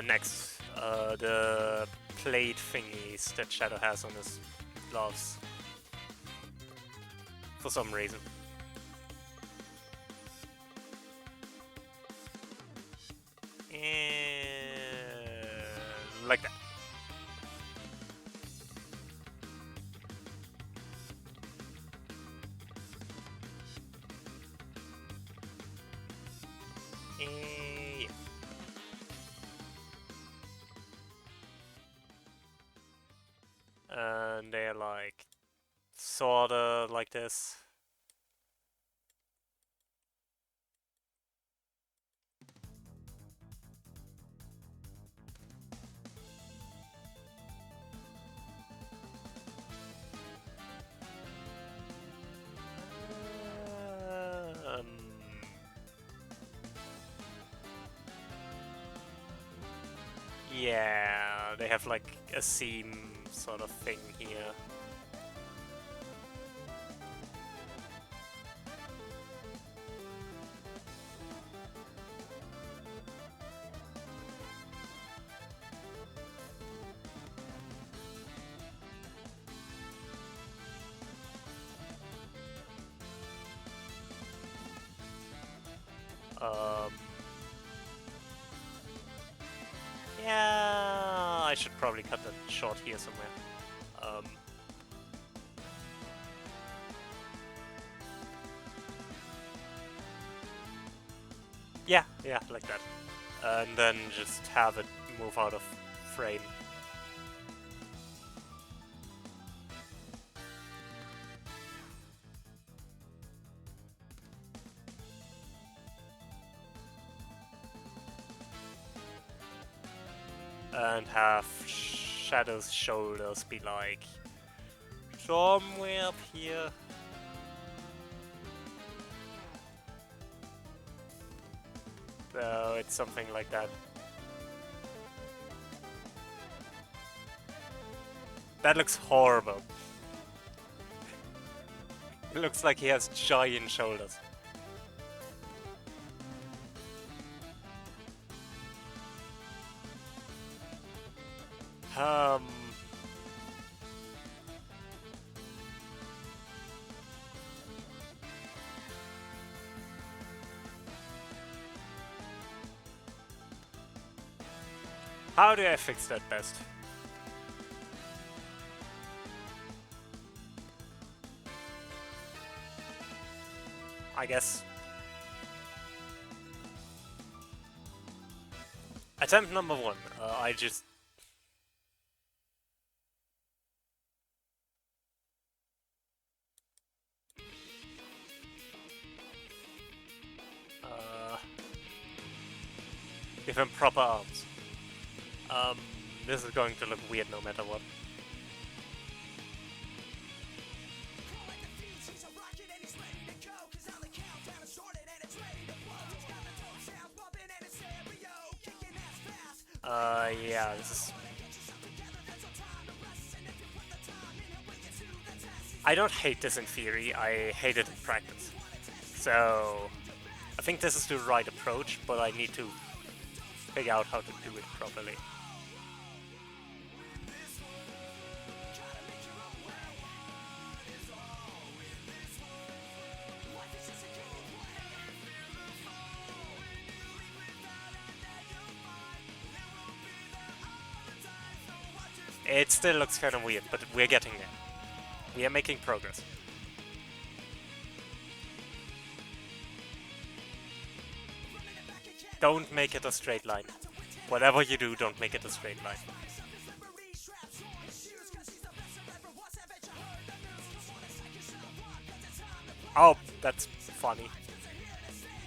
Next. The plate thingies that Shadow has on his gloves. For some reason. And like that. Yay! And they're like sorta like this. Um, yeah, they have like a seam sort of thing here. Yeah, I should probably cut that short here somewhere. Yeah, like that. And then just have it move out of frame. And have Shadow's shoulders be like somewhere up here. So it's something like that. That looks horrible. It looks like he has giant shoulders. How do I fix that best? I guess. Attempt number 1. I just... give him proper arms. This is going to look weird no matter what. Yeah, this is... I don't hate this in theory, I hate it in practice. So... I think this is the right approach, but I need to figure out how to do it properly. It still looks kind of weird, but we're getting there. We are making progress. Don't make it a straight line. Whatever you do, don't make it a straight line. Oh, that's funny.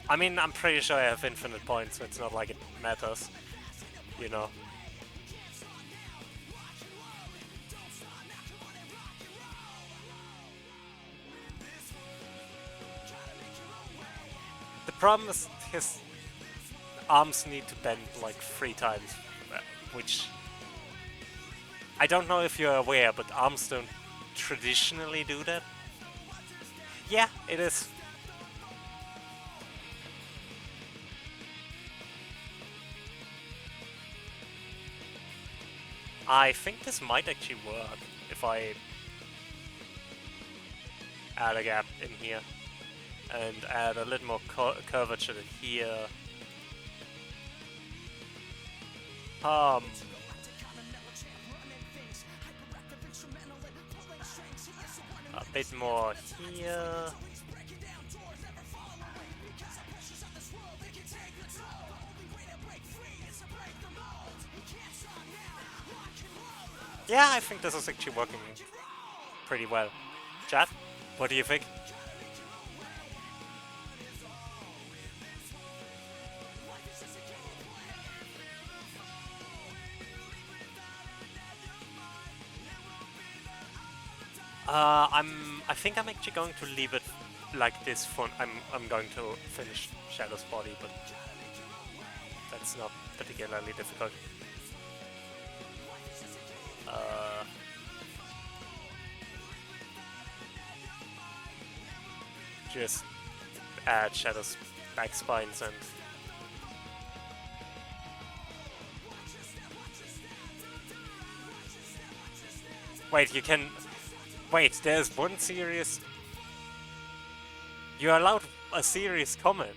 I mean, I'm pretty sure I have infinite points, so it's not like it matters. You know. The problem is his arms need to bend like 3 times, which... I don't know if you're aware, but arms don't traditionally do that. Yeah, it is. I think this might actually work if I add a gap in here and add a little more curvature here. A bit more here. Yeah, I think this is actually working pretty well. Chat, what do you think? I think I'm actually going to leave it like this for. I'm going to finish Shadow's body, but that's not particularly difficult. Just add Shadow's back spines and wait, you can wait, there's one serious. You're allowed a serious comment.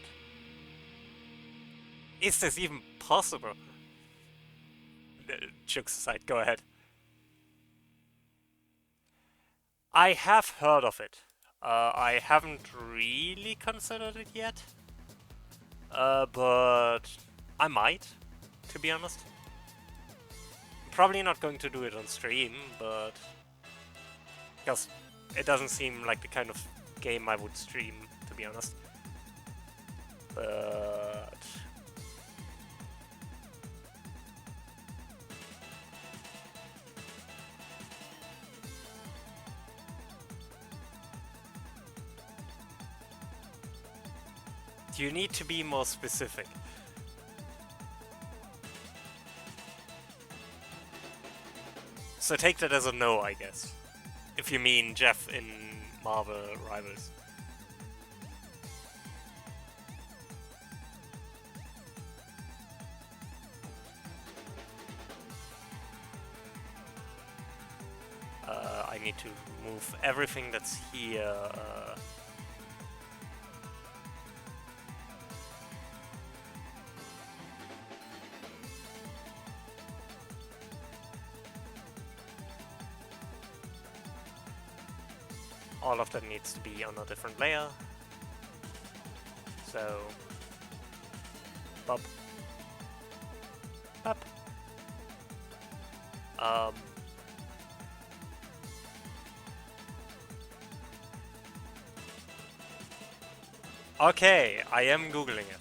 Is this even possible? Jokes aside, go ahead. I have heard of it. I haven't really considered it yet. But I might, to be honest. Probably not going to do it on stream, but because it doesn't seem like the kind of game I would stream, to be honest. But you need to be more specific. So take that as a no, I guess. If you mean Jeff in Marvel Rivals. I need to move everything that's here. All of that needs to be on a different layer. So, bop, bop. Okay, I am googling it.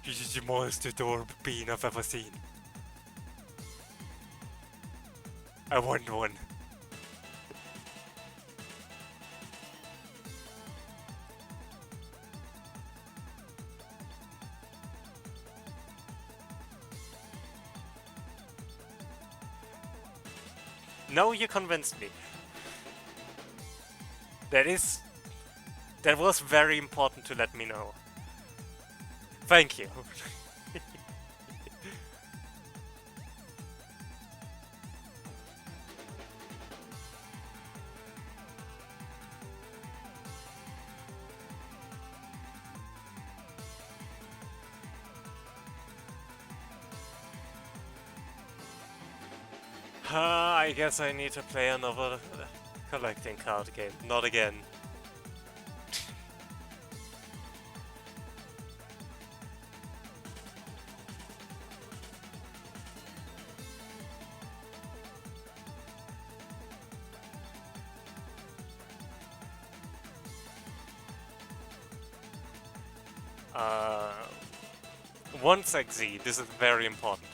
This is the most adorable bean I've ever seen. I want one. No, you convinced me. That was very important to let me know. Thank you. I guess I need to play another collecting card game. Not again. One sec Z, this is very important.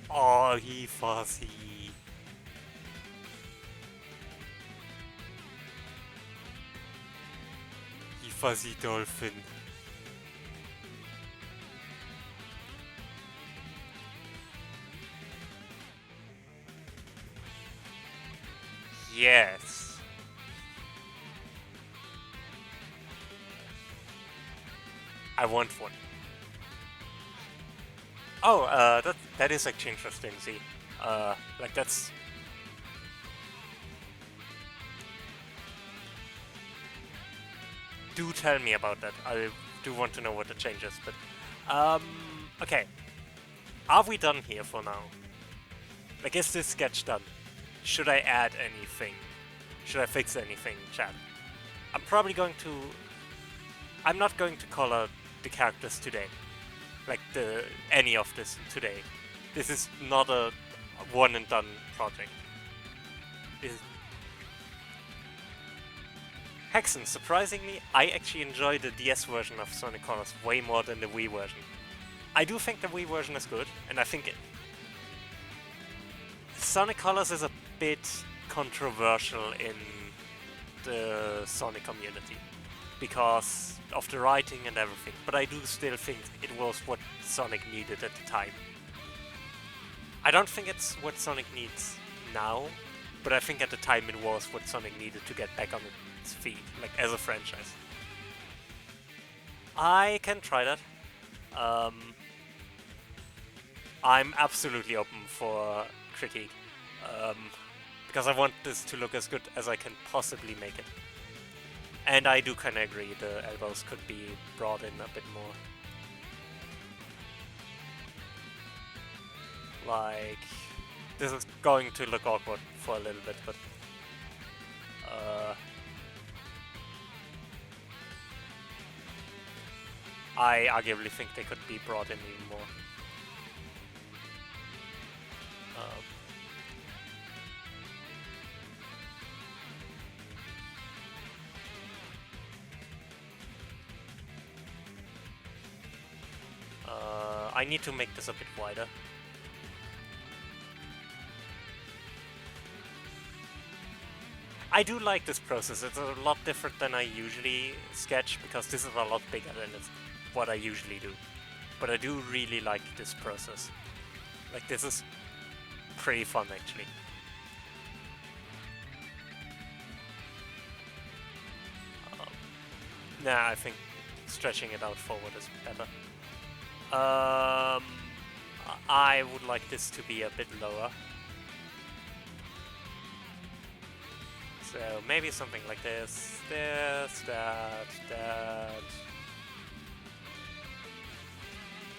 Oh, he fuzzy. He fuzzy dolphin. Yes. I want one. Oh, that is actually interesting, see. Like that's... Do tell me about that. I do want to know what the change is, but... okay. Are we done here for now? Like, is this sketch done? Should I add anything? Should I fix anything, chat? I'm probably going to... I'm not going to color the characters today. Like, any of this today. This is not a one and done project. Hexen, surprisingly, I actually enjoy the DS version of Sonic Colors way more than the Wii version. I do think the Wii version is good, and I think Sonic Colors is a bit controversial in the Sonic community because of the writing and everything, but I do still think it was what Sonic needed at the time. I don't think it's what Sonic needs now, but I think at the time it was what Sonic needed to get back on its feet, like as a franchise. I can try that. I'm absolutely open for critique, because I want this to look as good as I can possibly make it. And I do kind of agree, the elbows could be brought in a bit more. Like, this is going to look awkward for a little bit, but... I arguably think they could be brought in even more. I need to make this a bit wider. I do like this process. It's a lot different than I usually sketch because this is a lot bigger than what I usually do. But I do really like this process. Like, this is pretty fun, actually. Nah, I think stretching it out forward is better. I would like this to be a bit lower. So maybe something like this, that.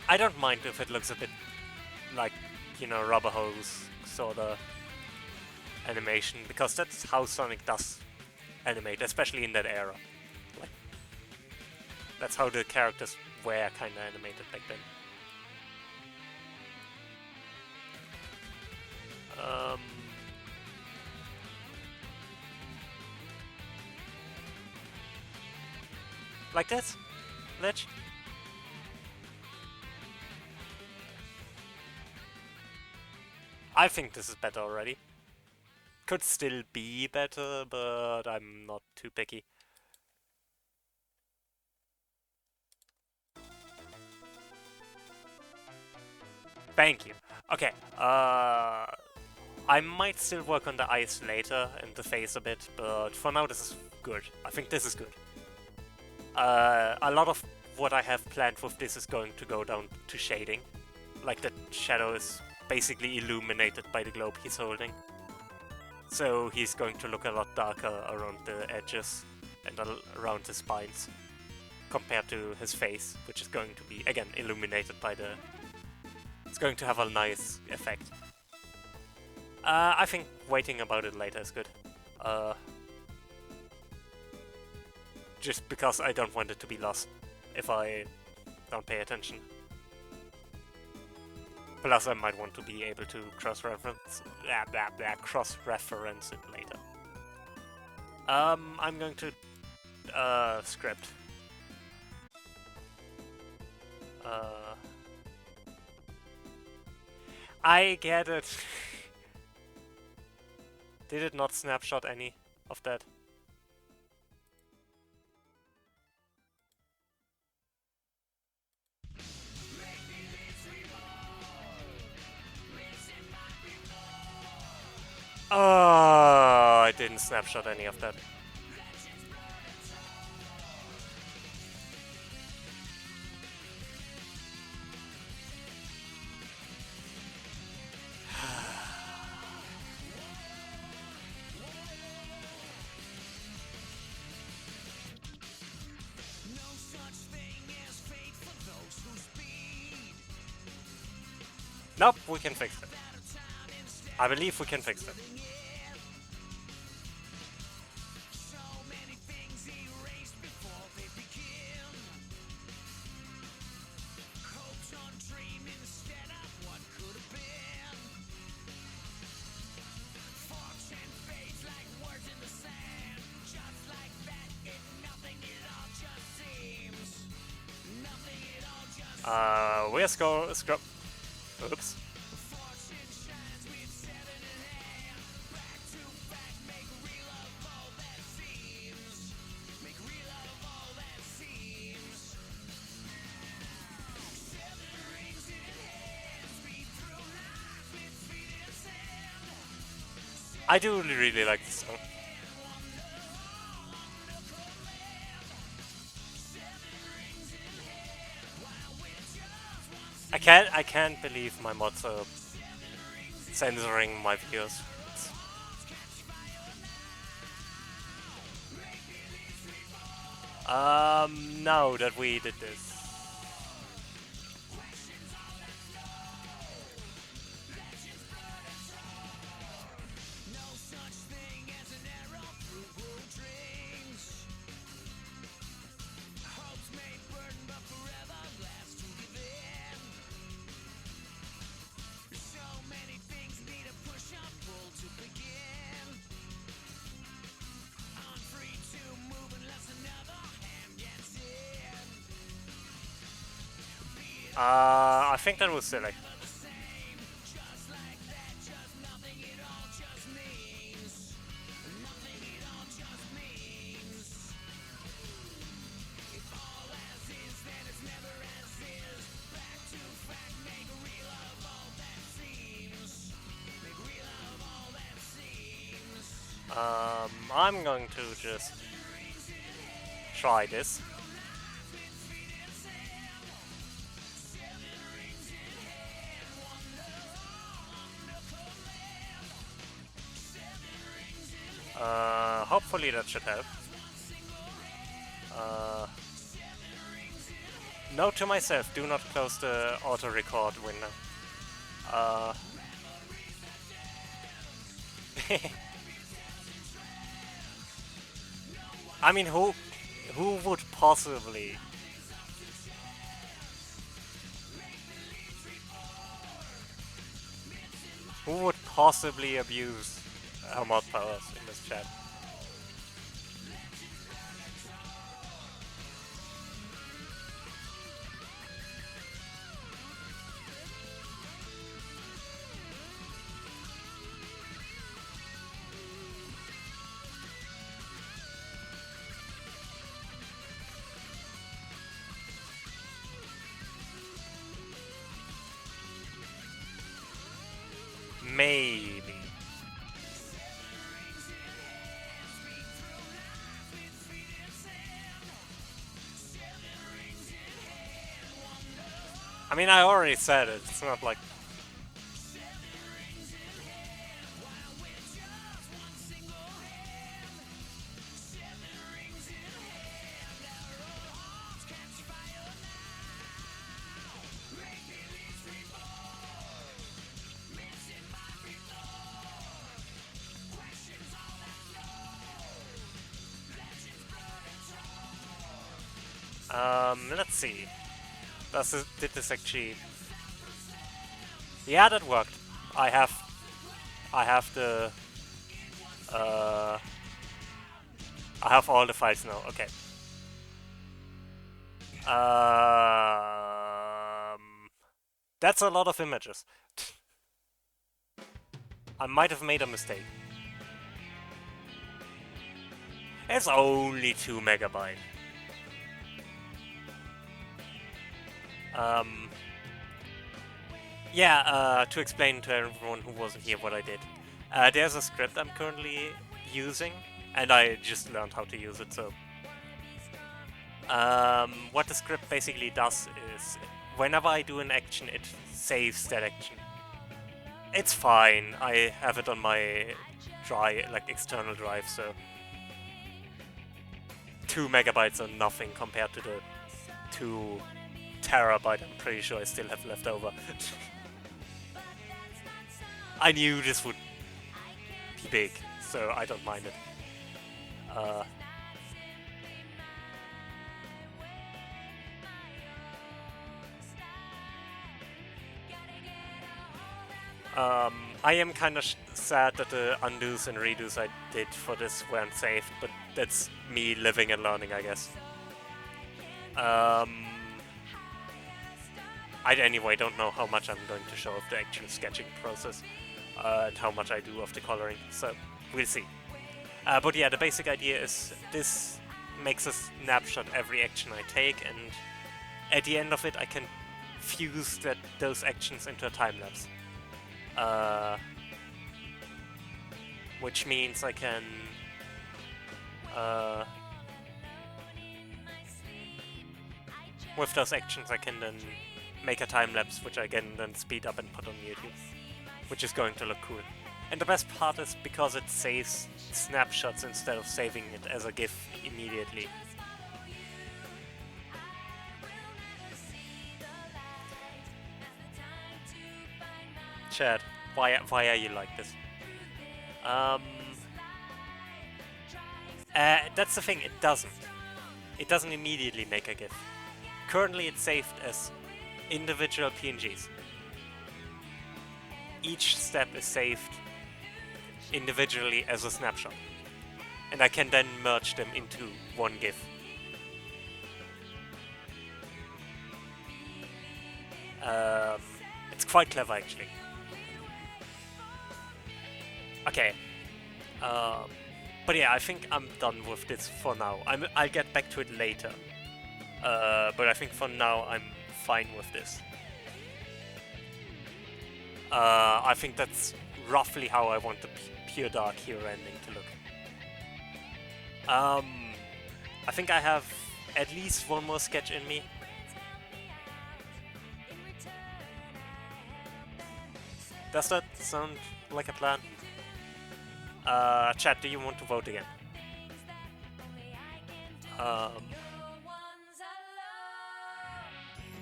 I don't mind if it looks a bit like, you know, rubber hose sort of animation, because that's how Sonic does animate, especially in that era. Like, that's how the characters were kind of animated back then. Like this? Ledge? I think this is better already. Could still be better, but I'm not too picky. Thank you. Okay, I might still work on the eyes later and the face a bit, but for now this is good. I think this is good. A lot of what I have planned with this is going to go down to shading. Like, the shadow is basically illuminated by the globe he's holding. So he's going to look a lot darker around the edges and around the spines compared to his face, which is going to be, again, illuminated by the... It's going to have a nice effect. I think waiting about it later is good. Just because I don't want it to be lost if I don't pay attention. Plus, I might want to be able to cross-reference it later. I'm going to script. I get it. Did it not snapshot any of that? Oh, I didn't snapshot any of that. Nope, we can fix it. I believe we can fix it. We're scrub. Oops. I do really like this song. I can't believe my mods are censoring my videos. Now that we did this. I think that was silly. I'm going to just try this. Hopefully that should help. Note to myself, do not close the auto-record window. I mean, who would possibly... Who would possibly abuse mod powers in this chat? Maybe. I mean, I already said it. It's not like... let's see. Did this actually... Yeah, that worked. I have the... I have all the files now, okay. That's a lot of images. I might have made a mistake. It's only 2 megabytes. Yeah, to explain to everyone who wasn't here what I did. There's a script I'm currently using, and I just learned how to use it, so... what the script basically does is, whenever I do an action, it saves that action. It's fine, I have it on my drive, like external drive, so... 2 megabytes are nothing compared to the 2 terabyte I'm pretty sure I still have left over. I knew this would be big, so I don't mind it. I am kind of sad that the undos and redos I did for this weren't saved, but that's me living and learning, I guess. I anyway don't know how much I'm going to show of the actual sketching process and how much I do of the coloring, so we'll see. But yeah, the basic idea is this makes a snapshot every action I take, and at the end of it I can fuse those actions into a time-lapse. Which means I can with those actions I can then make a time-lapse which I can then speed up and put on YouTube, which is going to look cool. And the best part is because it saves snapshots instead of saving it as a GIF immediately. Chad, why are you like this? That's the thing, it doesn't. It doesn't immediately make a GIF. Currently it's saved as individual PNGs. Each step is saved individually as a snapshot. And I can then merge them into one GIF. It's quite clever actually. Okay. But yeah, I think I'm done with this for now. I'll get back to it later. But I think for now I'm fine with this. I think that's roughly how I want the pure dark hero ending to look. I think I have at least one more sketch in me. Does that sound like a plan? Chat, do you want to vote again?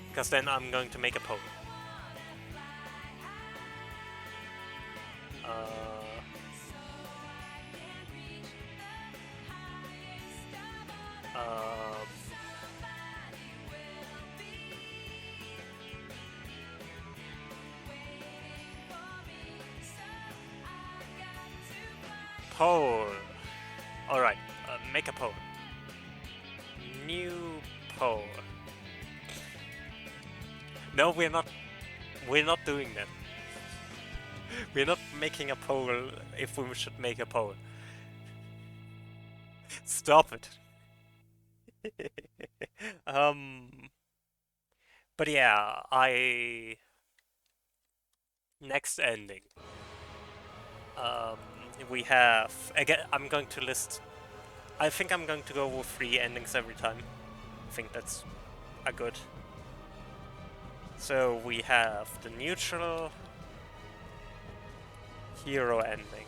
Because then I'm going to make a poll. Poll. Alright, make a poll. New poll. No, we're not doing that. We're not making a poll if we should make a poll. Stop it. But yeah, next ending. We have, again, I'm going to list, I think I'm going to go with 3 endings every time. I think that's a good. So we have the neutral hero ending.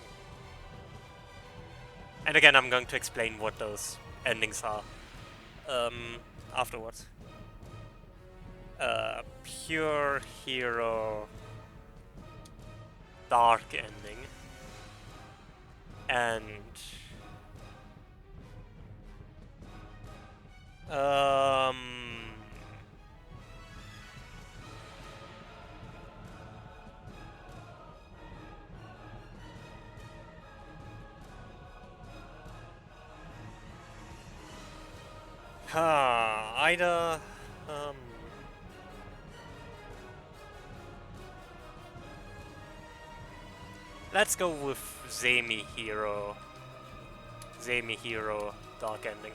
And again, I'm going to explain what those endings are afterwards. Pure hero dark ending. And either let's go with Zemi Hero dark ending.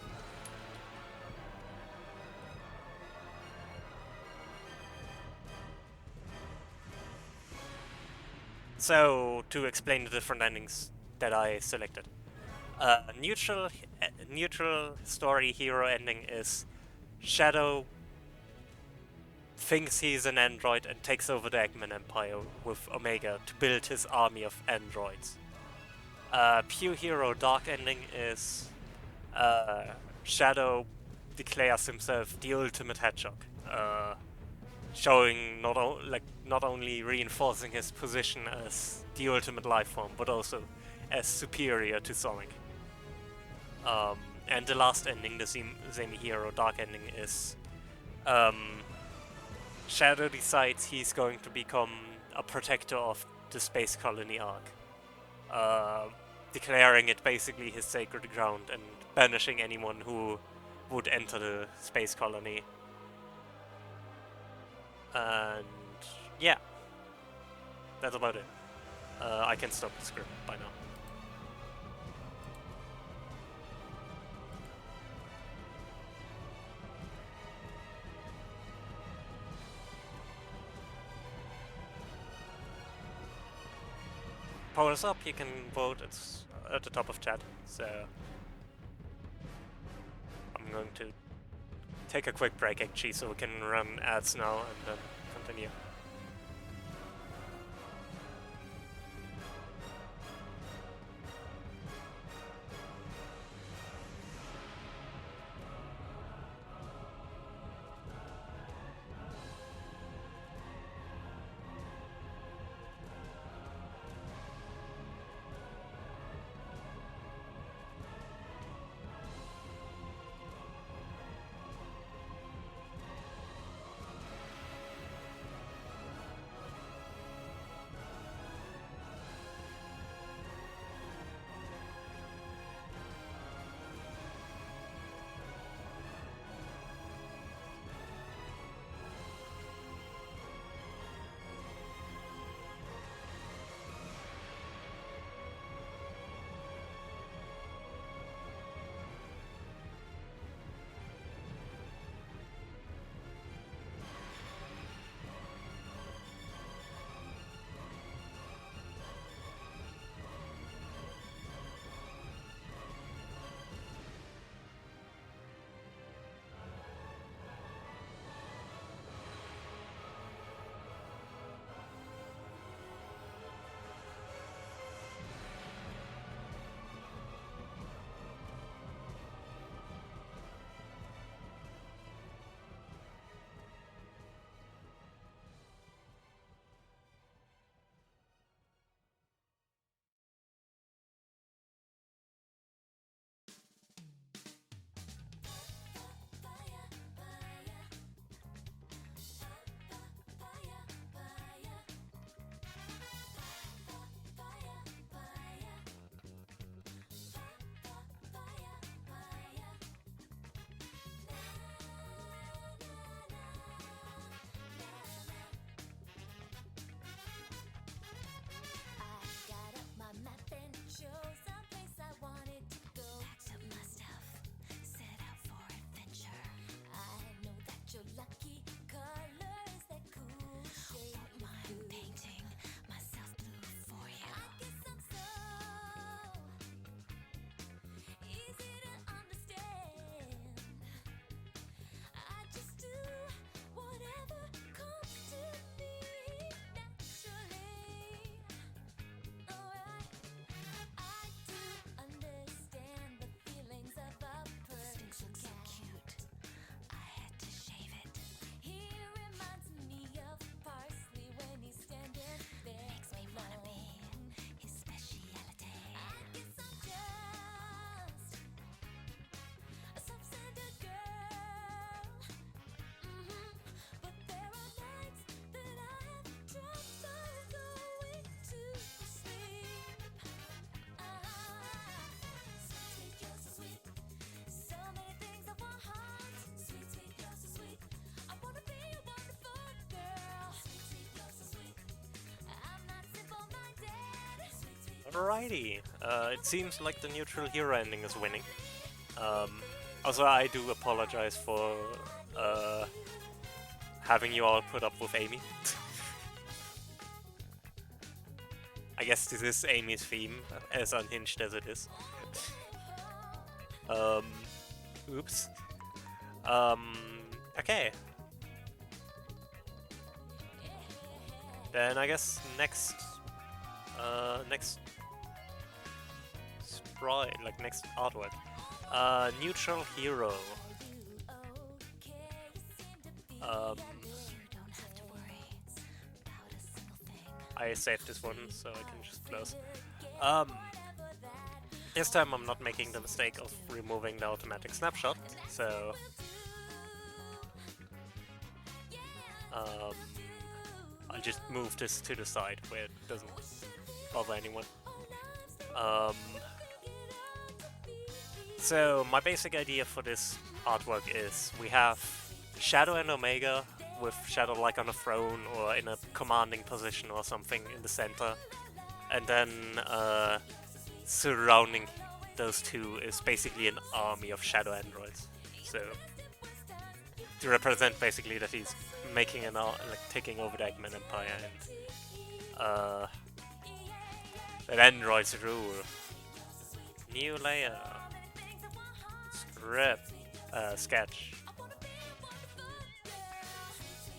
So, to explain the different endings that I selected. Neutral story hero ending is Shadow thinks he's an android and takes over the Eggman Empire with Omega to build his army of androids. Pure hero dark ending is Shadow declares himself the ultimate hedgehog. showing not only reinforcing his position as the ultimate life form, but also as superior to Sonic. And the last ending, the semi-hero dark ending, is Shadow decides he's going to become a protector of the space colony Ark, declaring it basically his sacred ground and banishing anyone who would enter the space colony. And yeah, that's about it. I can stop the script by now. Powers up, you can vote, it's at the top of chat, so I'm going to take a quick break actually so we can run ads now and then continue. Alrighty, it seems like the neutral hero ending is winning. Also, I do apologize for having you all put up with Amy. I guess this is Amy's theme, as unhinged as it is. Oops. Okay. Then I guess next sprite, like next artwork. Neutral hero. I saved this one, so I can just close. This time I'm not making the mistake of removing the automatic snapshot, so I'll just move this to the side where it doesn't bother anyone. So my basic idea for this artwork is we have Shadow and Omega, with Shadow like on a throne or in a commanding position or something in the center, and then surrounding those two is basically an army of Shadow androids. So to represent basically that he's making an taking over the Eggman Empire, and that androids rule. New layer. Script. Sketch.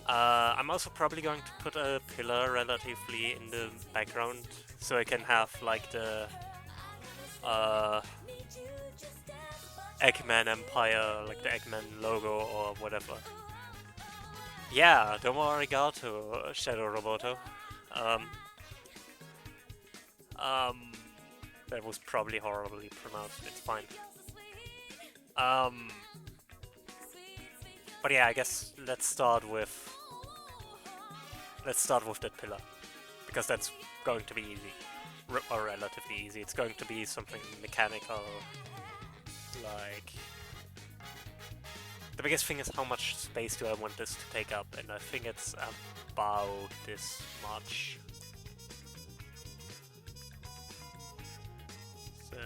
I'm also probably going to put a pillar relatively in the background, so I can have like the Eggman Empire, like the Eggman logo or whatever. Yeah, domo arigato, Shadow Roboto. That was probably horribly pronounced, it's fine. But yeah, I guess let's start with that pillar, because that's going to be easy, or relatively easy. It's going to be something mechanical, like... The biggest thing is how much space do I want this to take up, and I think it's about this much. So...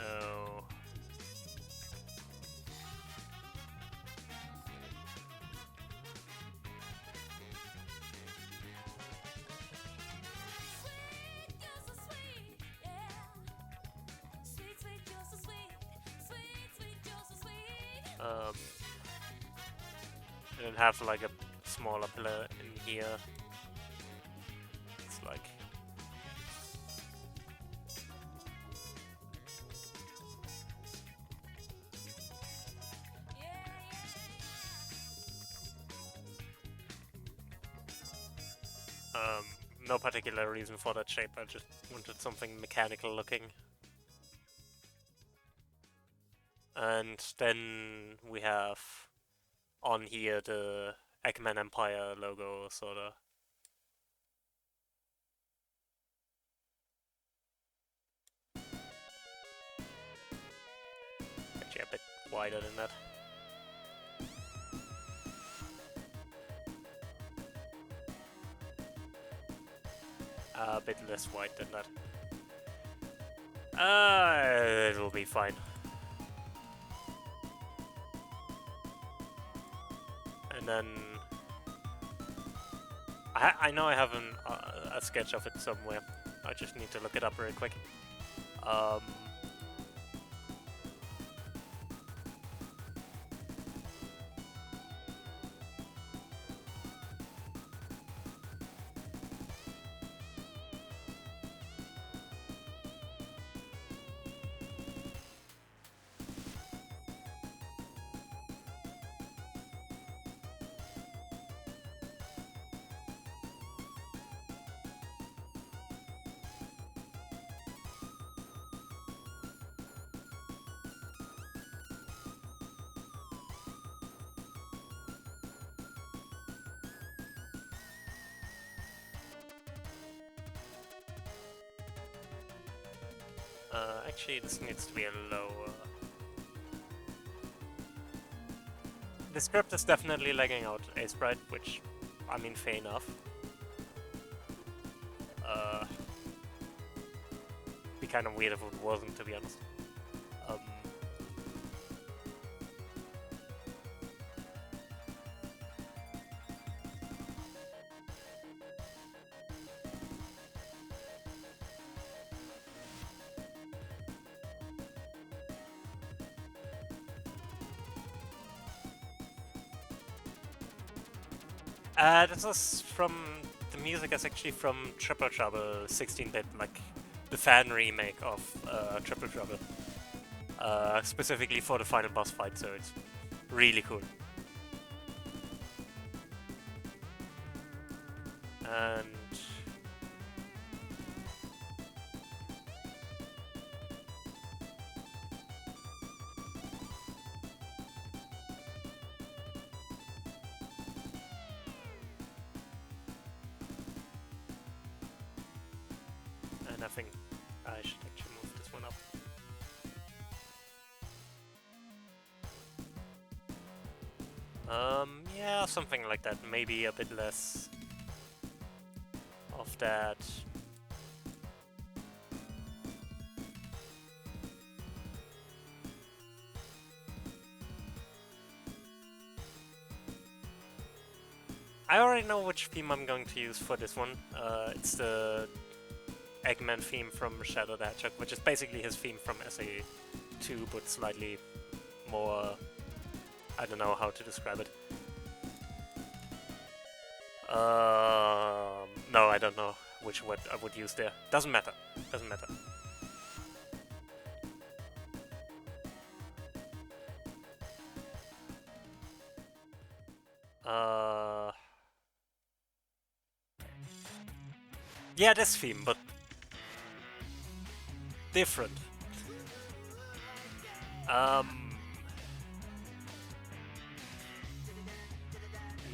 and then have like a smaller pillar in here. It's like... no particular reason for that shape, I just wanted something mechanical looking. And then we have on here the Eggman Empire logo, sorta. Actually a bit wider than that. A bit less wide than that. It'll be fine. And then I know I have a sketch of it somewhere. I just need to look it up real quick. Actually, this needs to be a lower. The script is definitely lagging out a sprite, which, I mean, fair enough. Be kind of weird if it wasn't, to be honest. This is from... The music is actually from Triple Trouble 16-bit, like the fan remake of Triple Trouble. Specifically for the final boss fight, so it's really cool. And... I think I should actually move this one up. Yeah, something like that. Maybe a bit less of that. I already know which theme I'm going to use for this one. It's the Eggman theme from Shadow the Hedgehog, which is basically his theme from SA2, but slightly more... I don't know how to describe it. No, I don't know which word I would use there. Doesn't matter. Doesn't matter. Yeah, this theme, but different.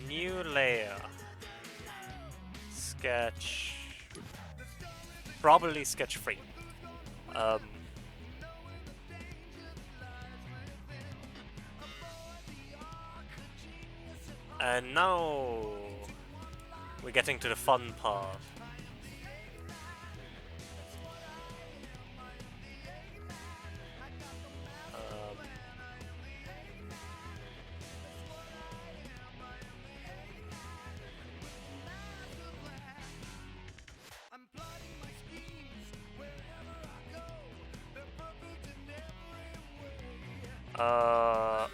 New layer. Sketch. Probably sketch 3. And now we're getting to the fun part.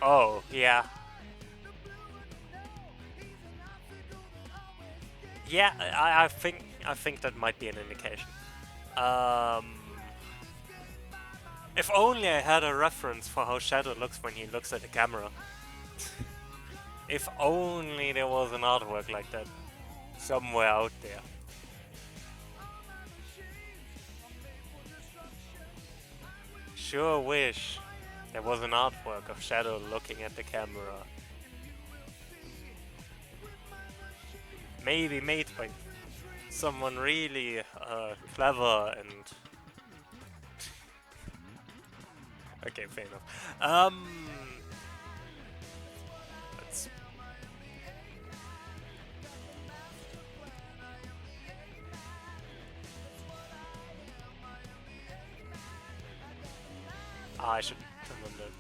Oh, yeah. Yeah, I think that might be an indication. If only I had a reference for how Shadow looks when he looks at the camera. If only there was an artwork like that somewhere out there. Sure wish there was an artwork of Shadow looking at the camera. Maybe made by someone really clever and... Okay, fair enough. Let's... I should turn on that.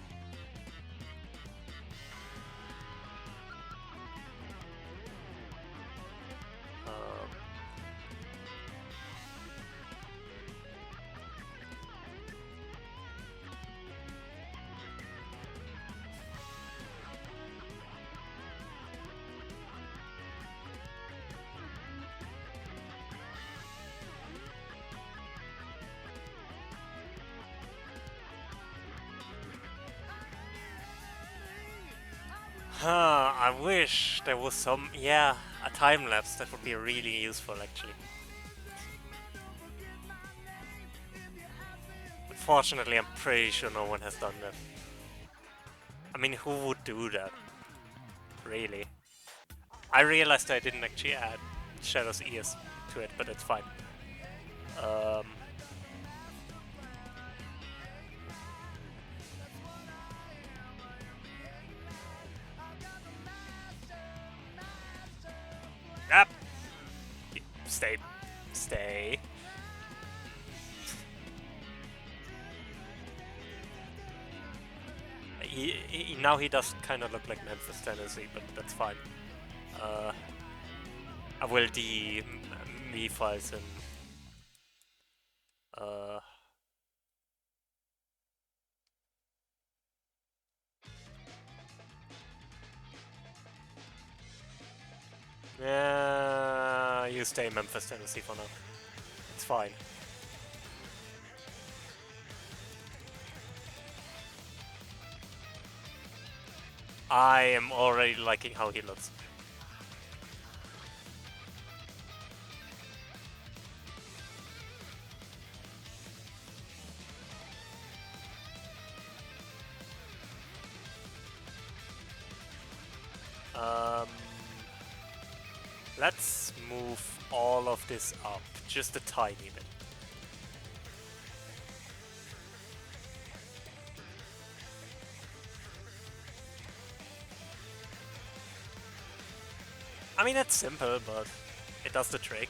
I wish there was some, yeah, a time lapse that would be really useful actually. Unfortunately, I'm pretty sure no one has done that. I mean, who would do that? Really? I realized I didn't actually add Shadow's ears to it, but it's fine. Up! Stay. Stay. Now he does kind of look like Memphis, Tennessee, but that's fine. I will V-files him. Yeah, you stay Memphis, Tennessee for now. It's fine. I am already liking how he looks. Let's move all of this up just a tiny bit. I mean, it's simple, but it does the trick.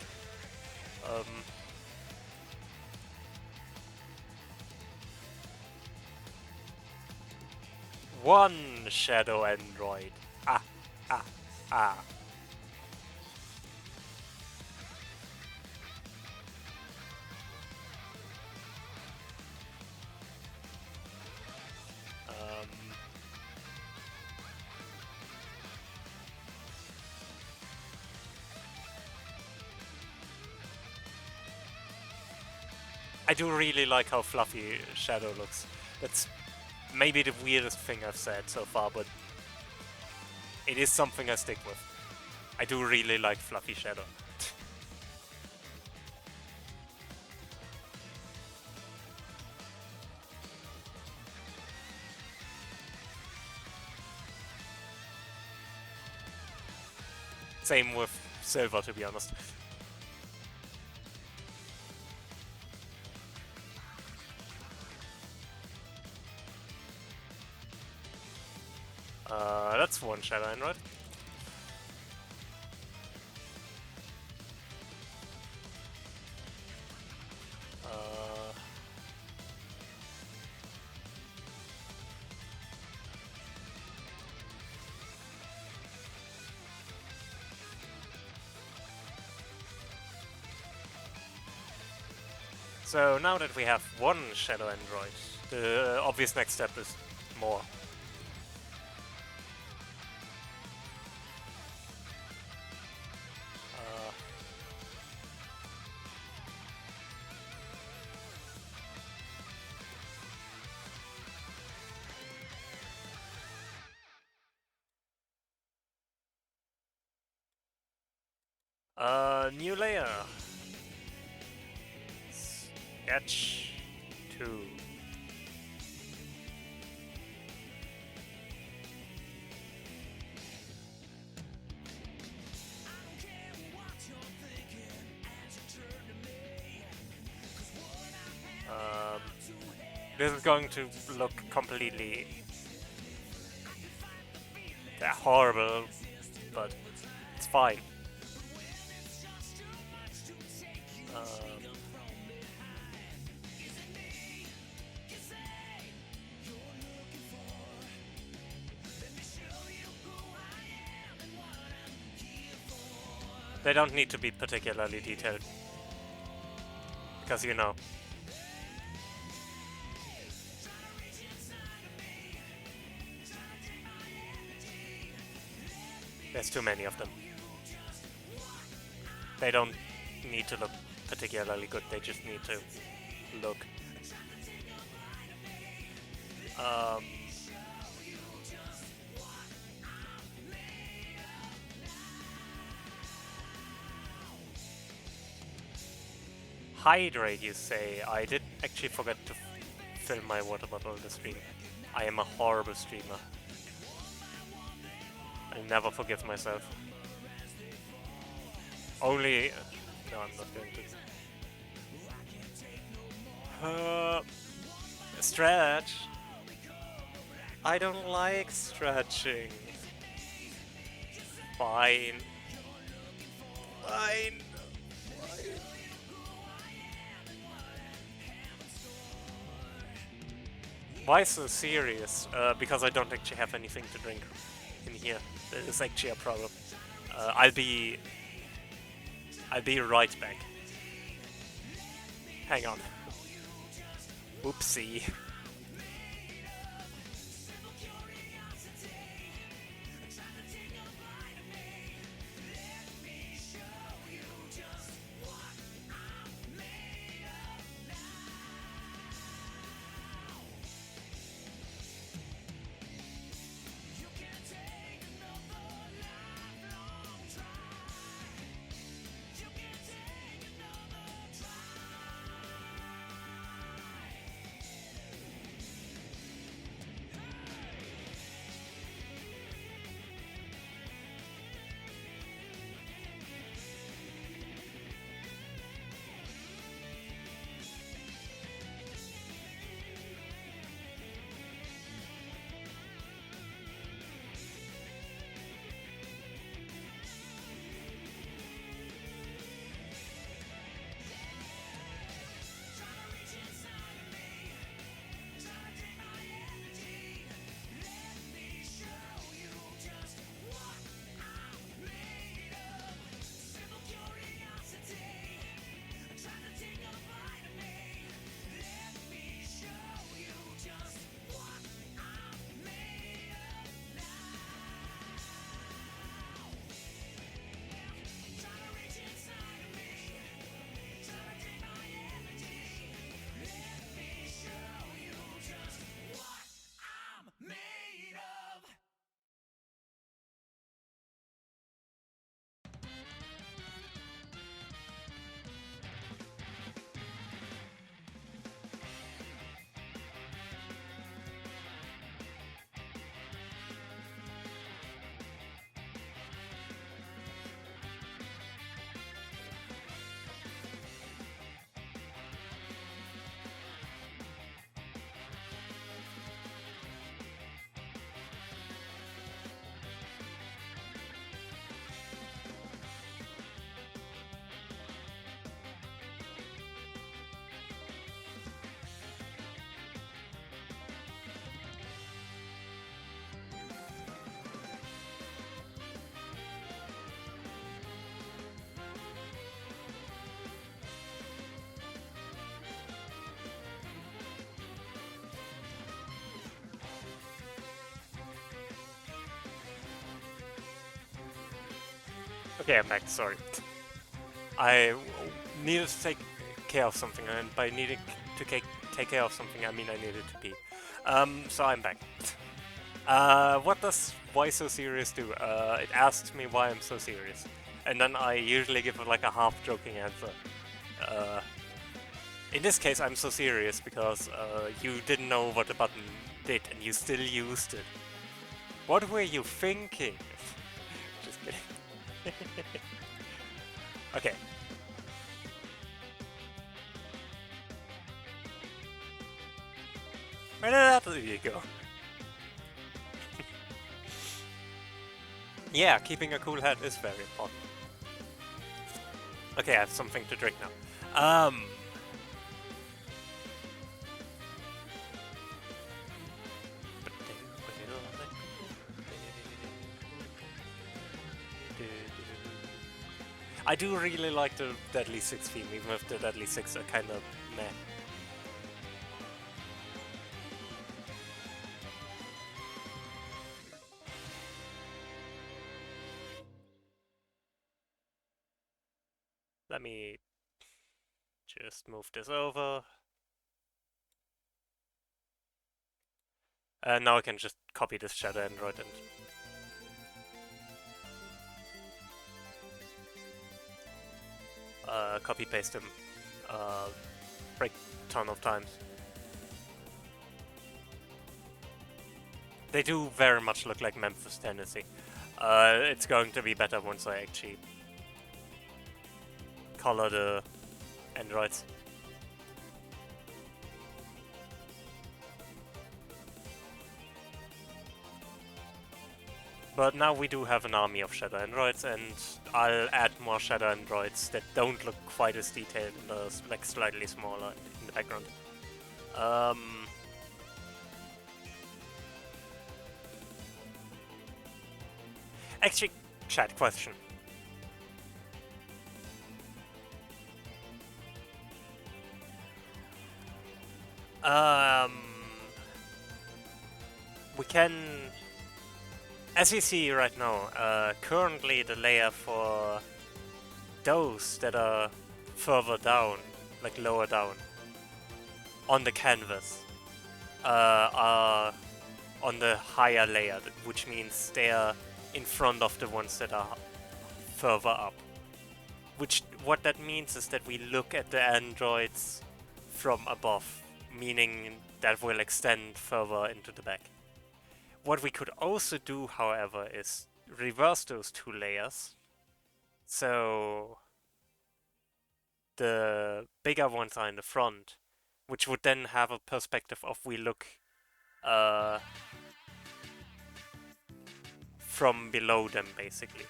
One shadow android. Ah, ah, ah. I do really like how fluffy Shadow looks. That's maybe the weirdest thing I've said so far, but it is something I stick with. I do really like fluffy Shadow. Same with Silver, to be honest. That's one Shadow Android. So now that we have one Shadow Android, the obvious next step is more. New layer. Sketch 2. This is going to look completely horrible, but it's fine. They don't need to be particularly detailed, because you know. There's too many of them. They don't need to look particularly good, they just need to look. Hydrate, you say? I did actually forget to fill my water bottle in the stream. I am a horrible streamer. I never forgive myself. Only... no, I'm not going to. Stretch. I don't like stretching. Fine. Fine. Why so serious? Because I don't actually have anything to drink in here. That is actually a problem. I'll be right back. Hang on. Oopsie. Okay, I'm back, sorry. I needed to take care of something, and by needing to take care of something, I mean I needed to pee. So I'm back. What does Why So Serious do? It asks me why I'm so serious. And then I usually give it like a half-joking answer. Uh, in this case, I'm so serious because you didn't know what the button did and you still used it. What were you thinking? Just kidding. Okay. Where did that go? Yeah, keeping a cool head is very important. Okay, I have something to drink now. I do really like the Deadly Six theme, even if the Deadly Six are kind of meh. Let me just move this over. Now I can just copy this Shadow Android and copy paste him break ton of times. They do very much look like Memphis, Tennessee. It's going to be better once I actually color the androids. But now we do have an army of Shadow Androids, and I'll add more Shadow Androids that don't look quite as detailed and are like slightly smaller in the background. Actually, chat question. We can, as you see right now, currently the layer for those that are further down, like lower down, on the canvas, are on the higher layer, which means they are in front of the ones that are further up. What that means is that we look at the androids from above, meaning that will extend further into the back. What we could also do, however, is reverse those two layers. So the bigger ones are in the front, which would then have a perspective of we look from below them, basically.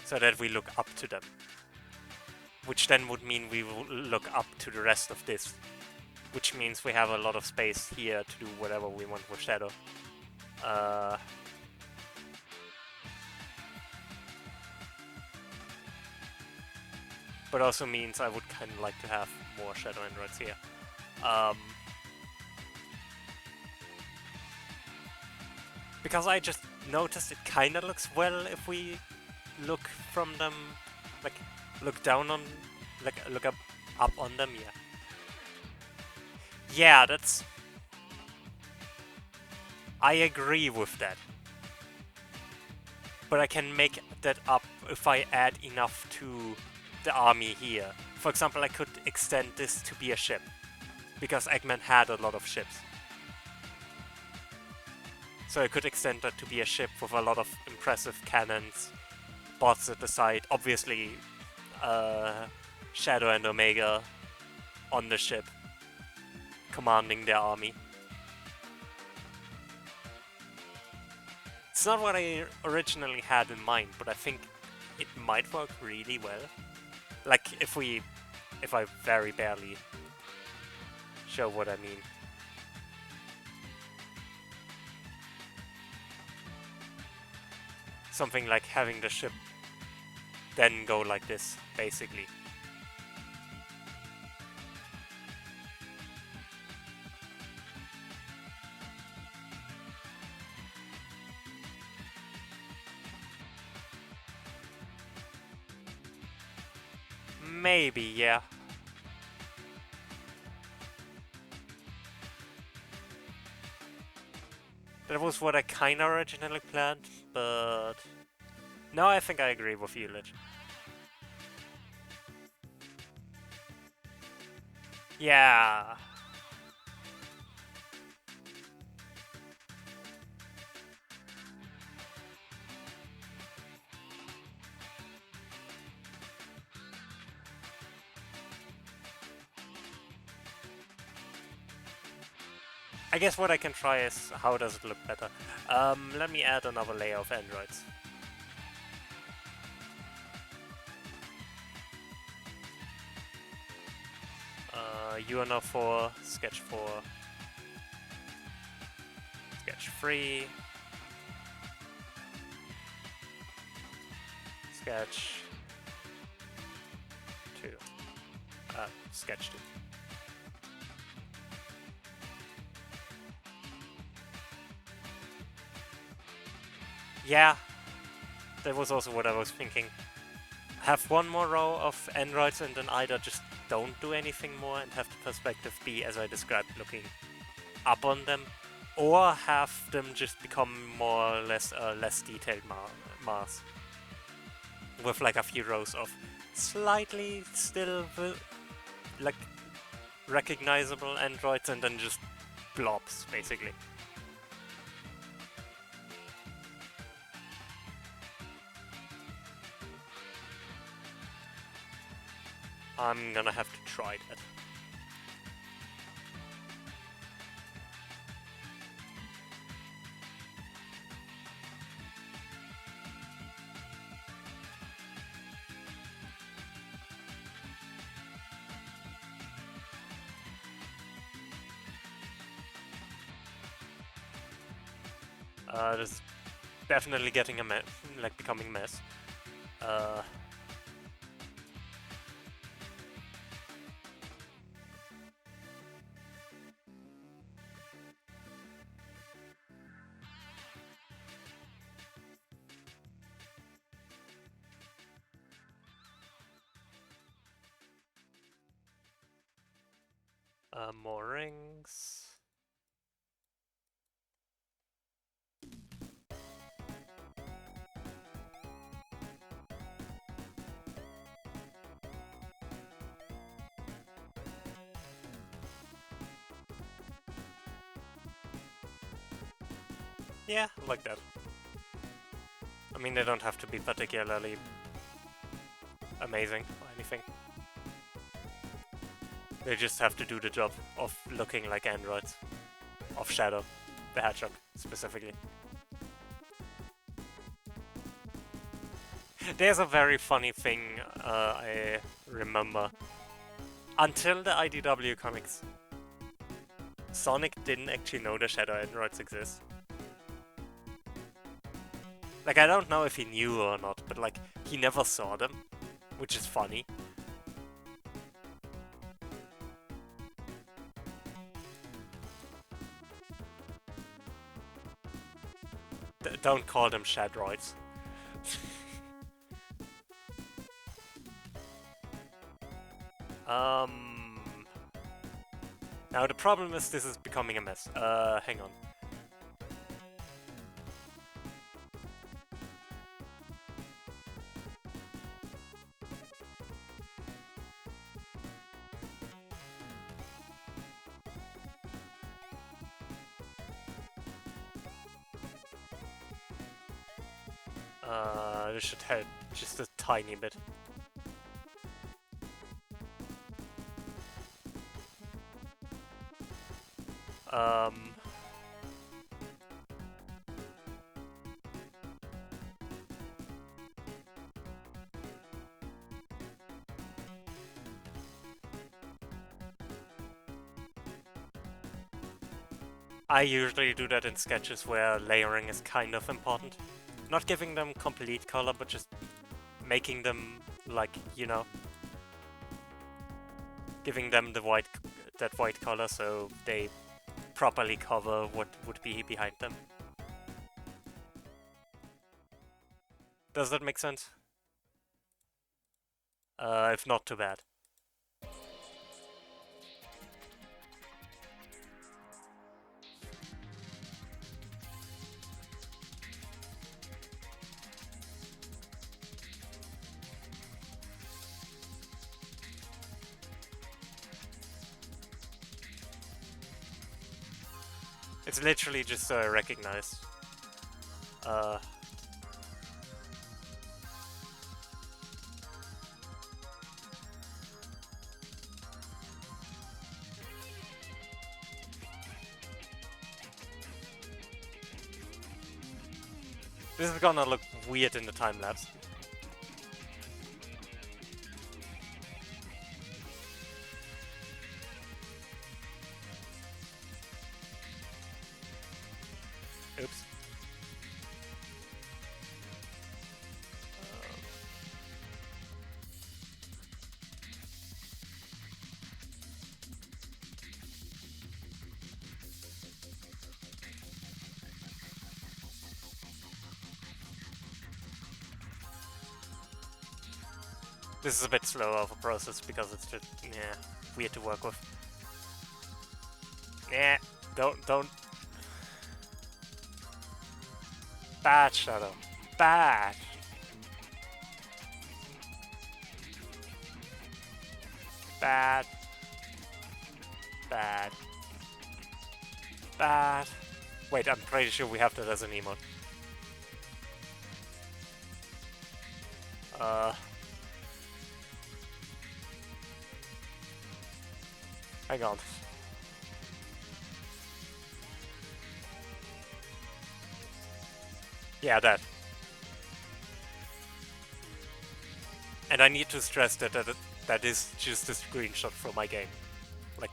So that we look up to them. Which then would mean we will look up to the rest of this. Which means we have a lot of space here to do whatever we want with Shadow. But also means I would kind of like to have more Shadow Androids here. Because I just noticed it kind of looks well if we look from them, like look down on, like look up on them, yeah. Yeah, that's... I agree with that. But I can make that up if I add enough to the army here. For example, I could extend this to be a ship. Because Eggman had a lot of ships. So I could extend that to be a ship with a lot of impressive cannons, bots at the side. Obviously, Shadow and Omega on the ship, commanding their army. It's not what I originally had in mind, but I think it might work really well. Like, if I very barely show what I mean. Something like having the ship then go like this, basically. Maybe, yeah. That was what I kinda originally planned, but... No, I think I agree with you, Lich. Yeah. I guess what I can try is how does it look better. Let me add another layer of androids. UNO 4, Sketch 4, Sketch 3, Sketch 2, Sketch 2. Yeah, that was also what I was thinking. Have one more row of androids and then either just don't do anything more and have the perspective be, as I described, looking up on them, or have them just become more or less less detailed mass. With like a few rows of slightly still like recognizable androids and then just blobs, basically. I'm gonna have to try that. This is definitely getting a mess, like becoming mess. More rings. Yeah, like that. I mean, they don't have to be particularly amazing or anything. They just have to do the job of looking like androids. Of Shadow, the Hedgehog, specifically. There's a very funny thing I remember. Until the IDW comics, Sonic didn't actually know the Shadow androids exist. Like, I don't know if he knew or not, but like, he never saw them, which is funny. Don't call them Shadroids. Now the problem is this is becoming a mess. Hang on. This should help just a tiny bit. I usually do that in sketches where layering is kind of important. Not giving them complete color, but just making them, like, you know, giving them that white color so they properly cover what would be behind them. Does that make sense? if not too bad. It's literally just so I recognize. This is gonna look weird in the time lapse. Oops. This is a bit slower of a process because it's just, yeah, weird to work with. Yeah, don't. Bad, Shadow. Bad. Bad. Bad. Bad. Wait, I'm pretty sure we have that as an emote. Hang on. Yeah, that. And I need to stress that that is just a screenshot from my game. Like,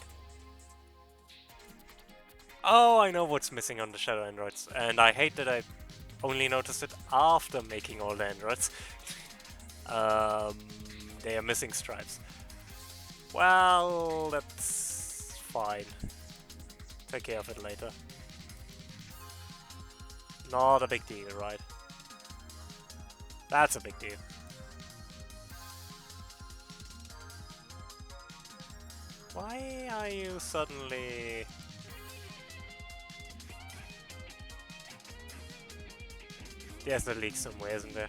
oh, I know what's missing on the Shadow androids, and I hate that I only noticed it after making all the androids. They are missing stripes. Well, that's fine. Take care of it later. Not a big deal, right? That's a big deal. Why are you suddenly... There's a leak somewhere, isn't there?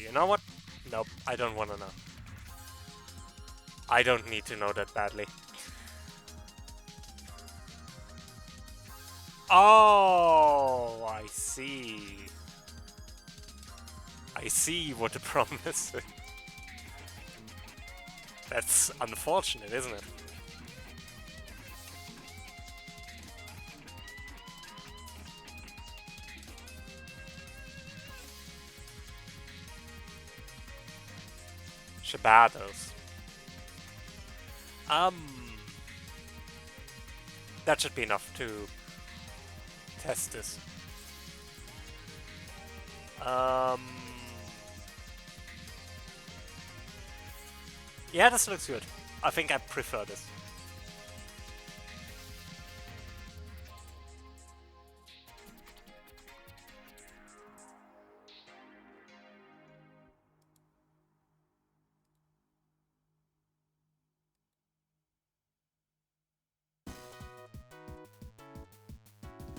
You know what? Nope, I don't want to know. I don't need to know that badly. Oh, I see. I see what the problem is. That's unfortunate, isn't it? Shabados. That should be enough to test this. Yeah, this looks good. I think I prefer this.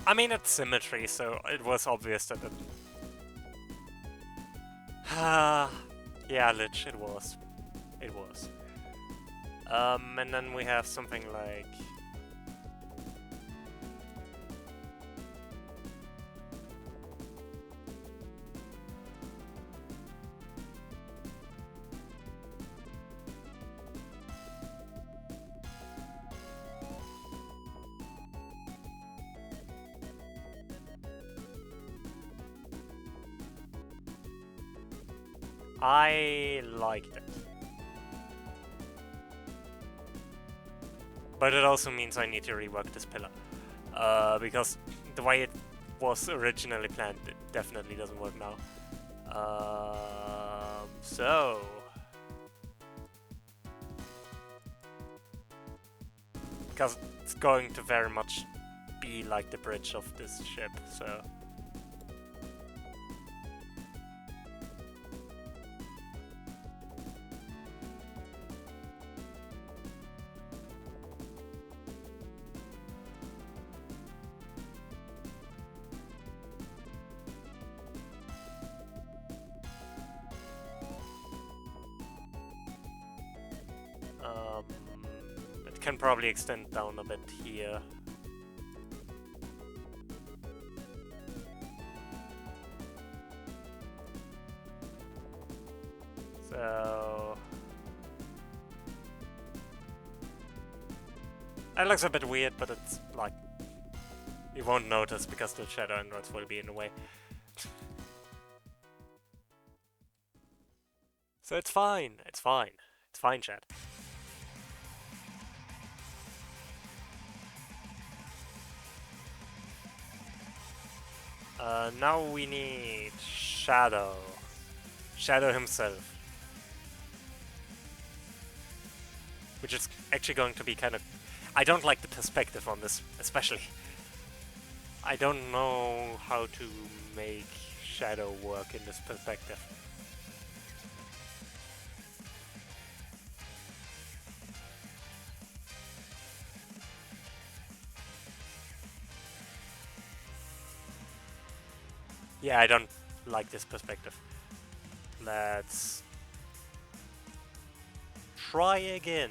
I mean, it's symmetry, so it was obvious that it... yeah, Lich, it was. It was. And then we have something like... I liked it. But it also means I need to rework this pillar. Because the way it was originally planned, it definitely doesn't work now. So... Because it's going to very much be like the bridge of this ship, so... It can probably extend down a bit here. So... It looks a bit weird, but it's like... You won't notice because the shadow androids will be in the way. So it's fine, it's fine. It's fine, chat. Now we need Shadow. Shadow himself. Which is actually going to be kind of... I don't like the perspective on this, especially. I don't know how to make Shadow work in this perspective. Yeah, I don't like this perspective. Let's try again.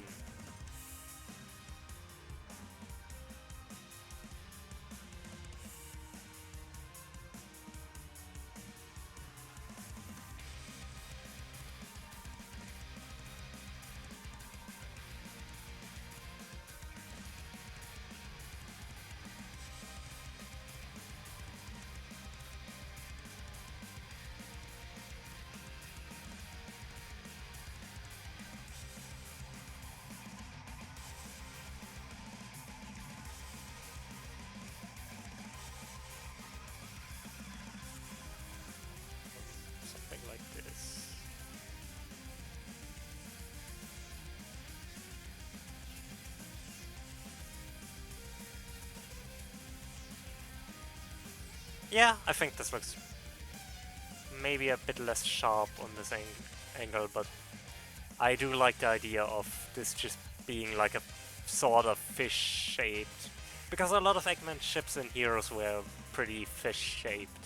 Something like this. Yeah, I think this looks maybe a bit less sharp on this angle, but I do like the idea of this just being like a sort of fish-shaped, because a lot of Eggman ships and Heroes were pretty fish-shaped,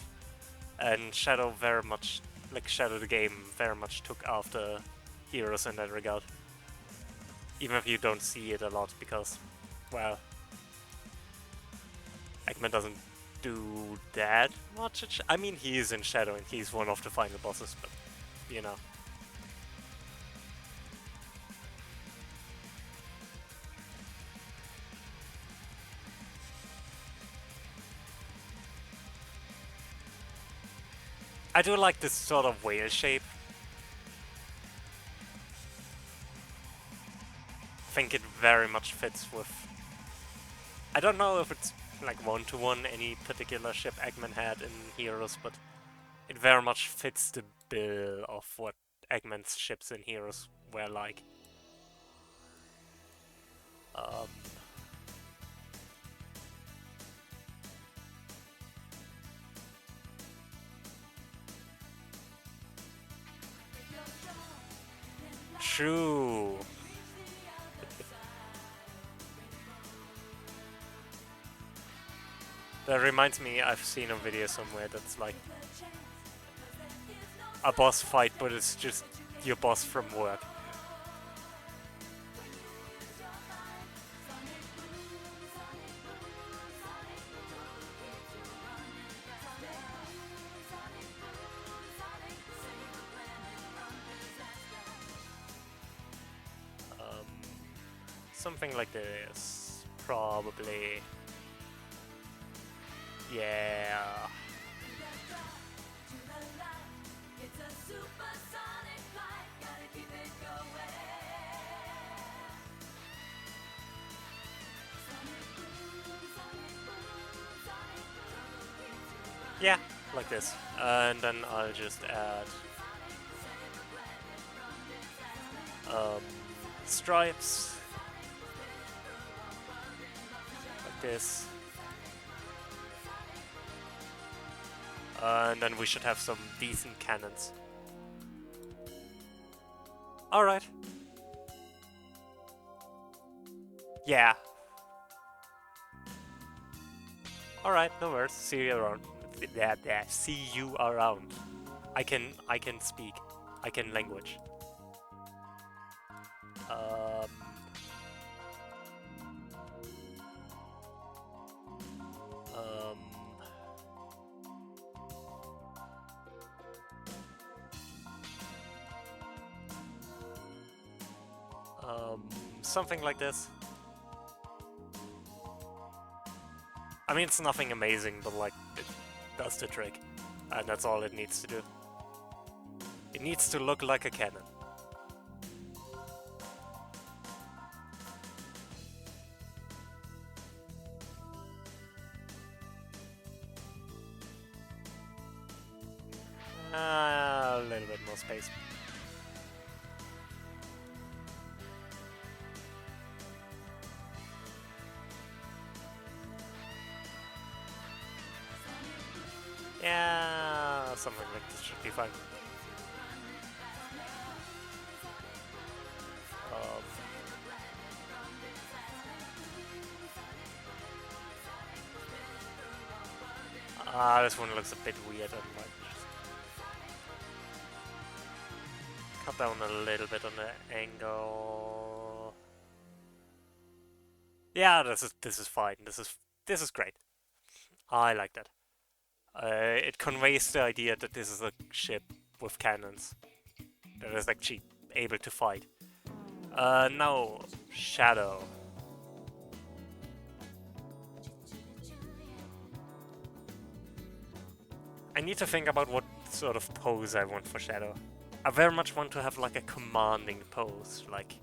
and Shadow very much, like Shadow the game, very much took after Heroes in that regard. Even if you don't see it a lot, because, well, Eggman doesn't do that much. I mean, he is in Shadow and he's one of the final bosses, but, you know. I do like this sort of whale shape. I think it very much fits with... I don't know if it's like one-to-one any particular ship Eggman had in Heroes, but it very much fits the bill of what Eggman's ships in Heroes were like. True. That reminds me, I've seen a video somewhere that's like a boss fight, but it's just your boss from work. Something like this, probably. Yeah. Yeah, like this. And then I'll just add um, stripes, like this. And then we should have some decent cannons. Alright. Yeah. Alright, no worries. See you around. See you around. I can speak. I can language. Um, um, something like this. I mean, it's nothing amazing, but like, it does the trick. And that's all it needs to do. It needs to look like a cannon. A little bit more space. Yeah, something like this should be fine. This one looks a bit weird. I might just cut down a little bit on the angle. Yeah, this is fine. This is great. I like that. It conveys the idea that this is a ship with cannons that is actually able to fight. Now, Shadow. I need to think about what sort of pose I want for Shadow. I very much want to have like a commanding pose, like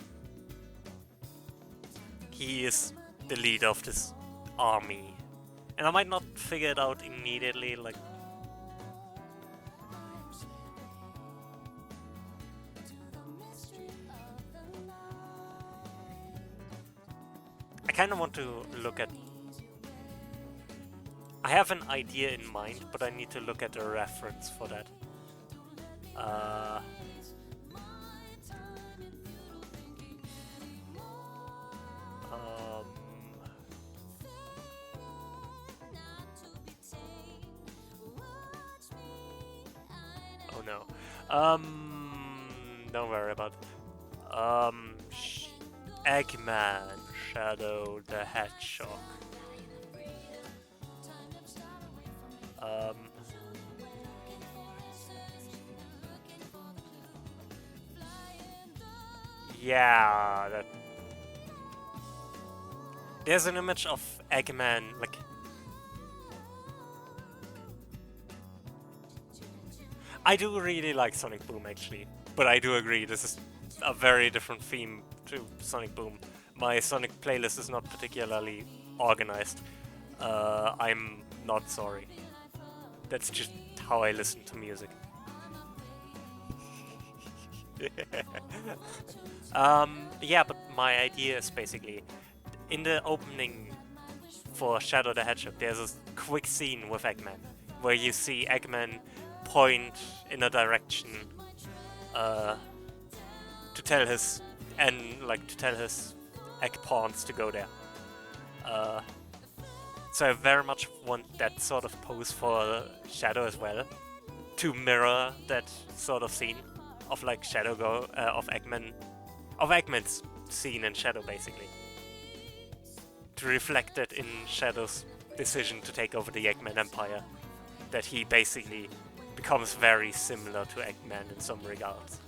he is the leader of this army. And I might not figure it out immediately, like I kind of want to look at... I have an idea in mind, but I need to look at a reference for that. Oh no. Don't worry about it. Eggman, Shadow the Hedgehog. Yeah, that... There's an image of Eggman, like... I do really like Sonic Boom, actually. But I do agree, this is a very different theme to Sonic Boom. My Sonic playlist is not particularly organized. I'm not sorry. That's just how I listen to music. Yeah, but my idea is basically, in the opening for Shadow the Hedgehog, there's a quick scene with Eggman, where you see Eggman point in a direction to tell his egg pawns to go there. So I very much want that sort of pose for Shadow as well, to mirror that sort of scene of like Shadow of Eggman's scene in Shadow, basically, to reflect that in Shadow's decision to take over the Eggman Empire, that he basically becomes very similar to Eggman in some regards.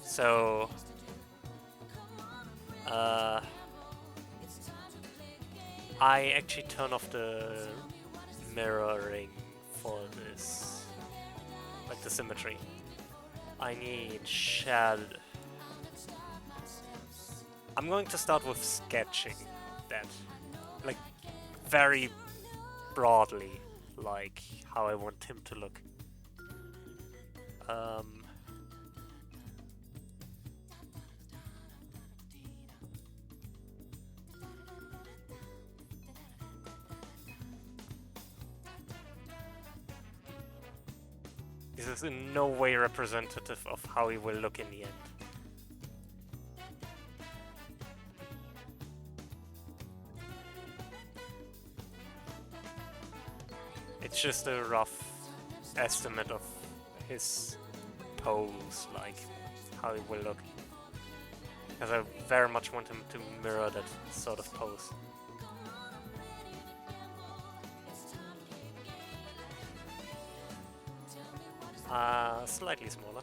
So I actually turn off the mirroring for this, like the symmetry. I need shadow. I'm going to start with sketching that, like very broadly like how I want him to look. This is in no way representative of how he will look in the end. It's just a rough estimate of his pose, like how he will look. Because I very much want him to mirror that sort of pose. Slightly smaller.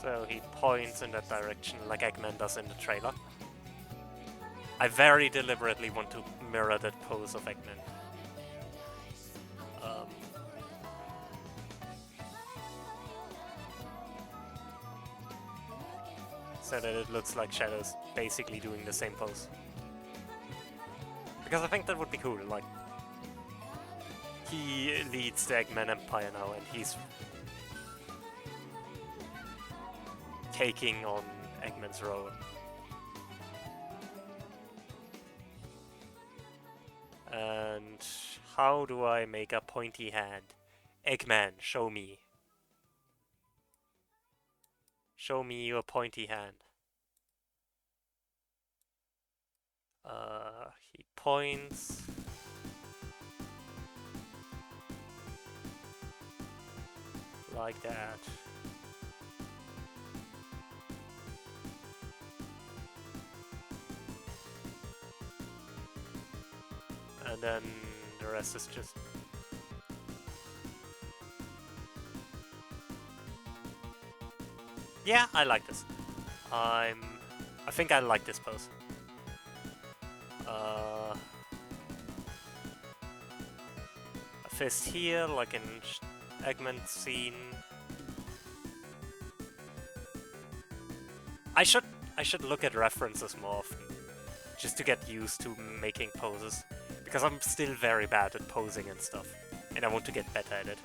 So he points in that direction like Eggman does in the trailer. I very deliberately want to mirror that pose of Eggman. So that it looks like Shadow's basically doing the same pose. Because I think that would be cool, like... He leads the Eggman Empire now and he's... taking on Eggman's role. And how do I make a pointy hand? Eggman, show me. Show me your pointy hand. He points. Like that. And then the rest is just... Yeah, I like this. I think I like this pose. A fist here, like in Eggman's scene. I should look at references more often, just to get used to making poses. Because I'm still very bad at posing and stuff, and I want to get better at it.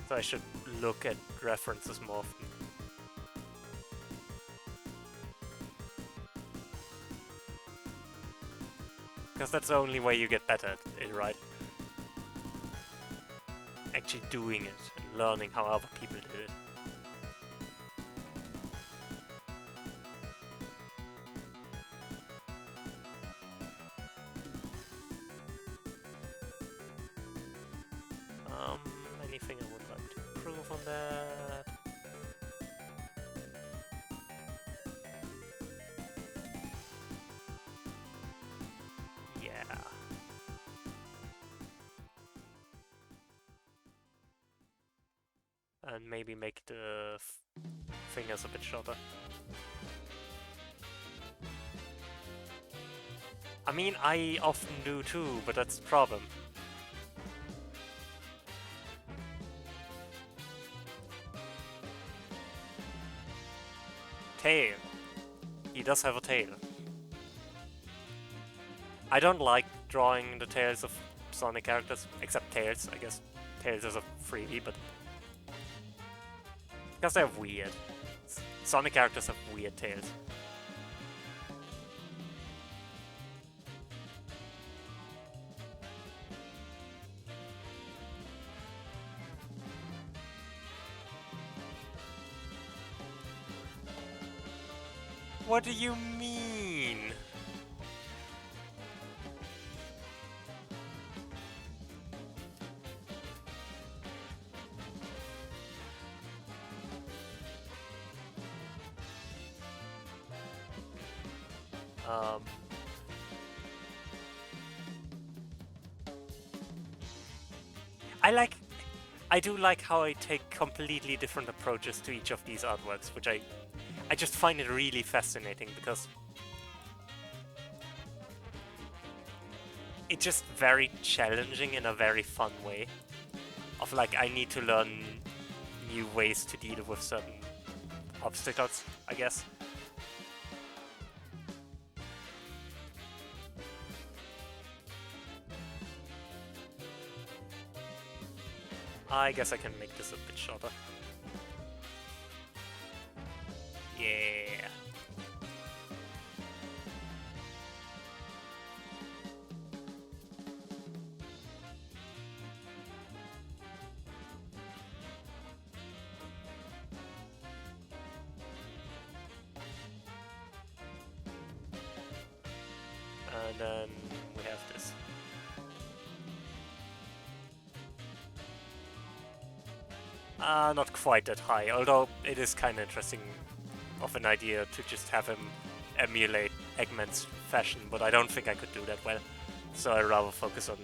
So I should look at references more often. Because that's the only way you get better at it, right? Actually doing it and learning how other people do it. Anything I would like to improve on that? Yeah. And maybe make the fingers a bit shorter. I mean, I often do too, but that's the problem. Tail. He does have a tail. I don't like drawing the tails of Sonic characters, except Tails, I guess. Tails is a freebie, but... Because they're weird. Sonic characters have weird tails. What do you mean? I like... I do like how I take completely different approaches to each of these artworks, which I just find it really fascinating because it's just very challenging in a very fun way. Of like, I need to learn new ways to deal with certain obstacles, I guess. I guess I can make this a bit shorter. Yeah. And then we have this. Not quite that high, although it is kind of interesting of an idea to just have him emulate Eggman's fashion, but I don't think I could do that well. So I'd rather focus on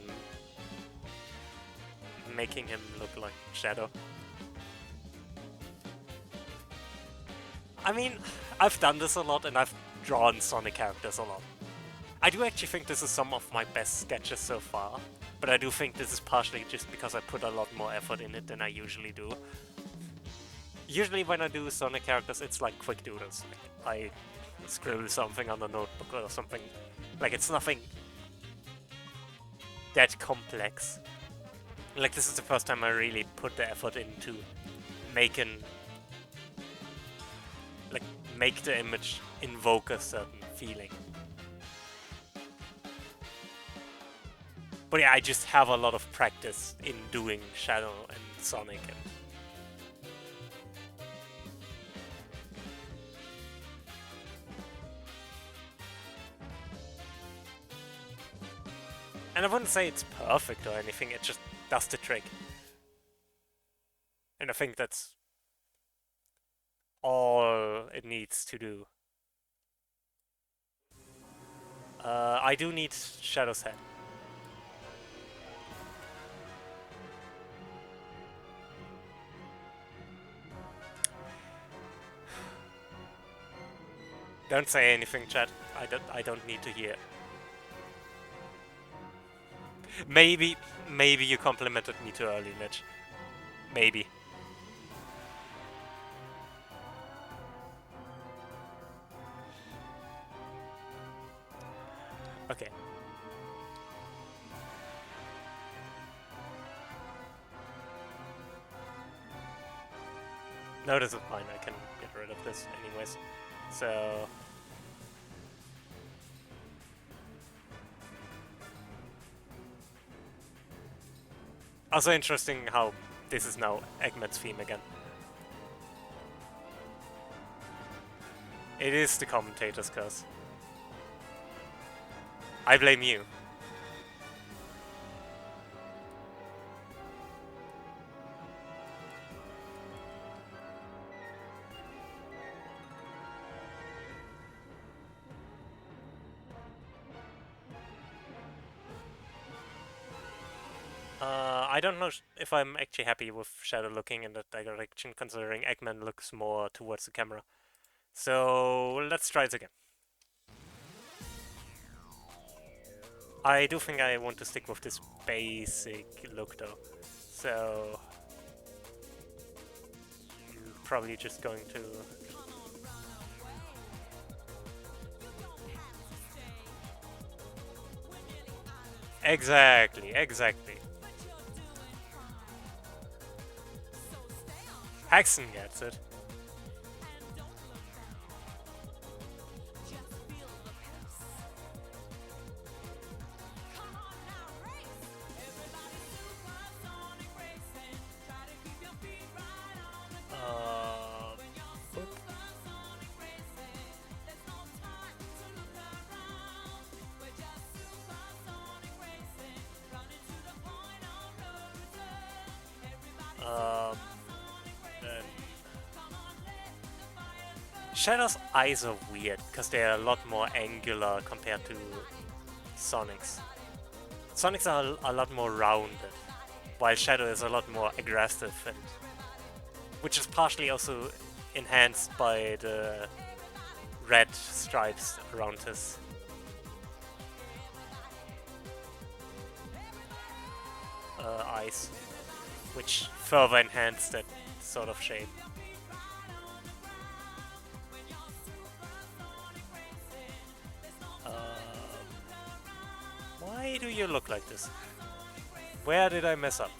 making him look like Shadow. I mean, I've done this a lot and I've drawn Sonic characters a lot. I do actually think this is some of my best sketches so far, but I do think this is partially just because I put a lot more effort in it than I usually do. Usually when I do Sonic characters, it's like quick doodles. Like I scribble something on a notebook or something. Like, it's nothing that complex. Like, this is the first time I really put the effort into making... like, make the image invoke a certain feeling. But yeah, I just have a lot of practice in doing Shadow and Sonic and I wouldn't say it's perfect or anything, it just does the trick. And I think that's all it needs to do. I do need Shadow's head. Don't say anything, chat. I don't need to hear. Maybe you complimented me too early, Mitch. Maybe. Okay. No, this is fine. I can get rid of this anyways. So... also interesting how this is now Eggman's theme again. It is the commentator's curse. I blame you. I don't know if I'm actually happy with Shadow looking in that direction, considering Eggman looks more towards the camera. So let's try it again. I do think I want to stick with this basic look though. So I'm probably just going to... Exactly. Hexen gets it. Shadow's eyes are weird, because they're a lot more angular compared to Sonic's. Sonic's are a lot more rounded. while Shadow is a lot more aggressive, and which is partially also enhanced by the red stripes around his eyes, which further enhance that sort of shape. Why do you look like this? Where did I mess up?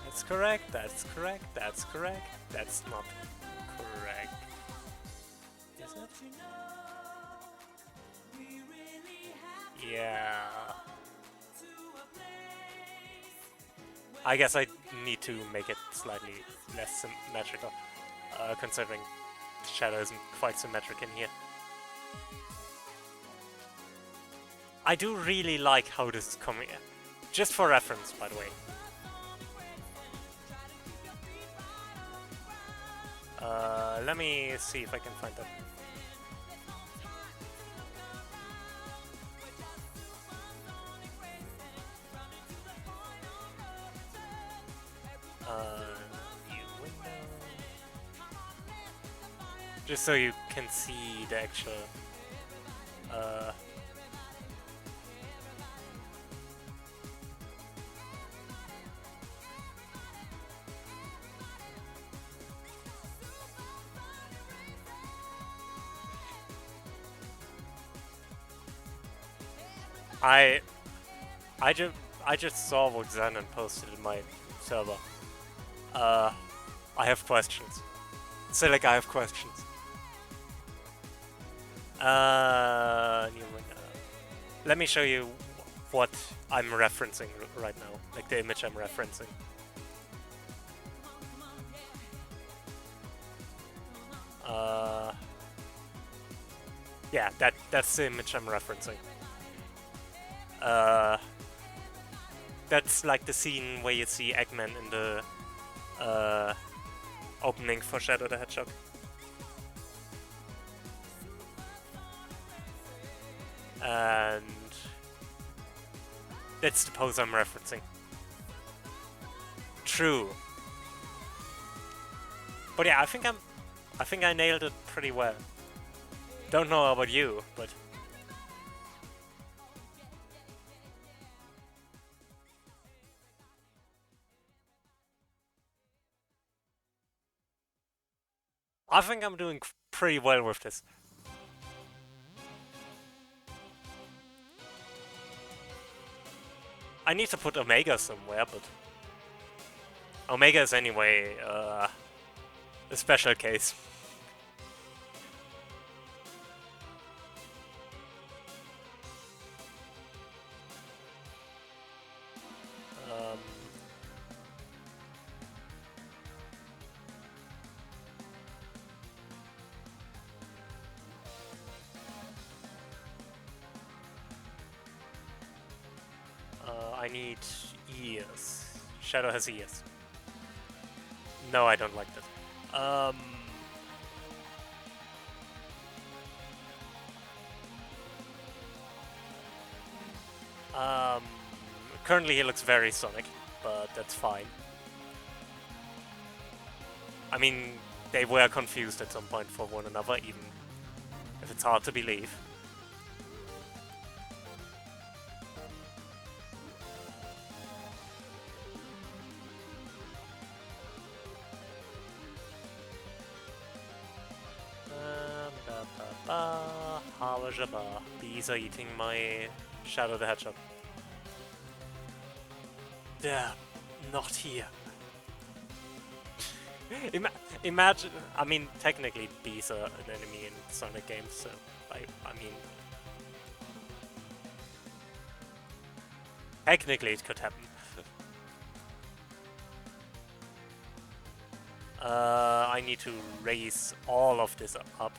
That's correct, that's correct, that's correct, that's not correct. Is it? Yeah. I guess I need to make it slightly less symmetrical, considering the shadow isn't quite symmetric in here. I do really like how this is coming in. Just for reference, by the way. Let me see if I can find that. New window. Just so you can see the actual I just saw what Xanon posted in my server. I have questions. So like I have questions. Let me show you what I'm referencing right now, like the image I'm referencing. Yeah, that's the image I'm referencing. That's like the scene where you see Eggman in the opening for Shadow the Hedgehog. And that's the pose I'm referencing. True. But yeah, I think I nailed it pretty well. Don't know about you, but I think I'm doing pretty well with this. I need to put Omega somewhere, but Omega is anyway a special case. I need ears. Shadow has ears. No, I don't like that. Currently he looks very Sonic, but that's fine. I mean, they were confused at some point for one another, even if it's hard to believe. Bees are eating my Shadow the Hedgehog. They're not here. Imagine, I mean, technically bees are an enemy in Sonic games, so I mean, technically it could happen. I need to raise all of this up.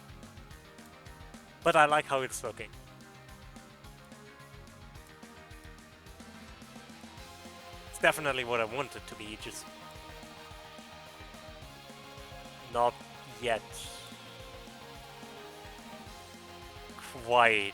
But I like how it's looking. It's definitely what I want it to be, just not yet quite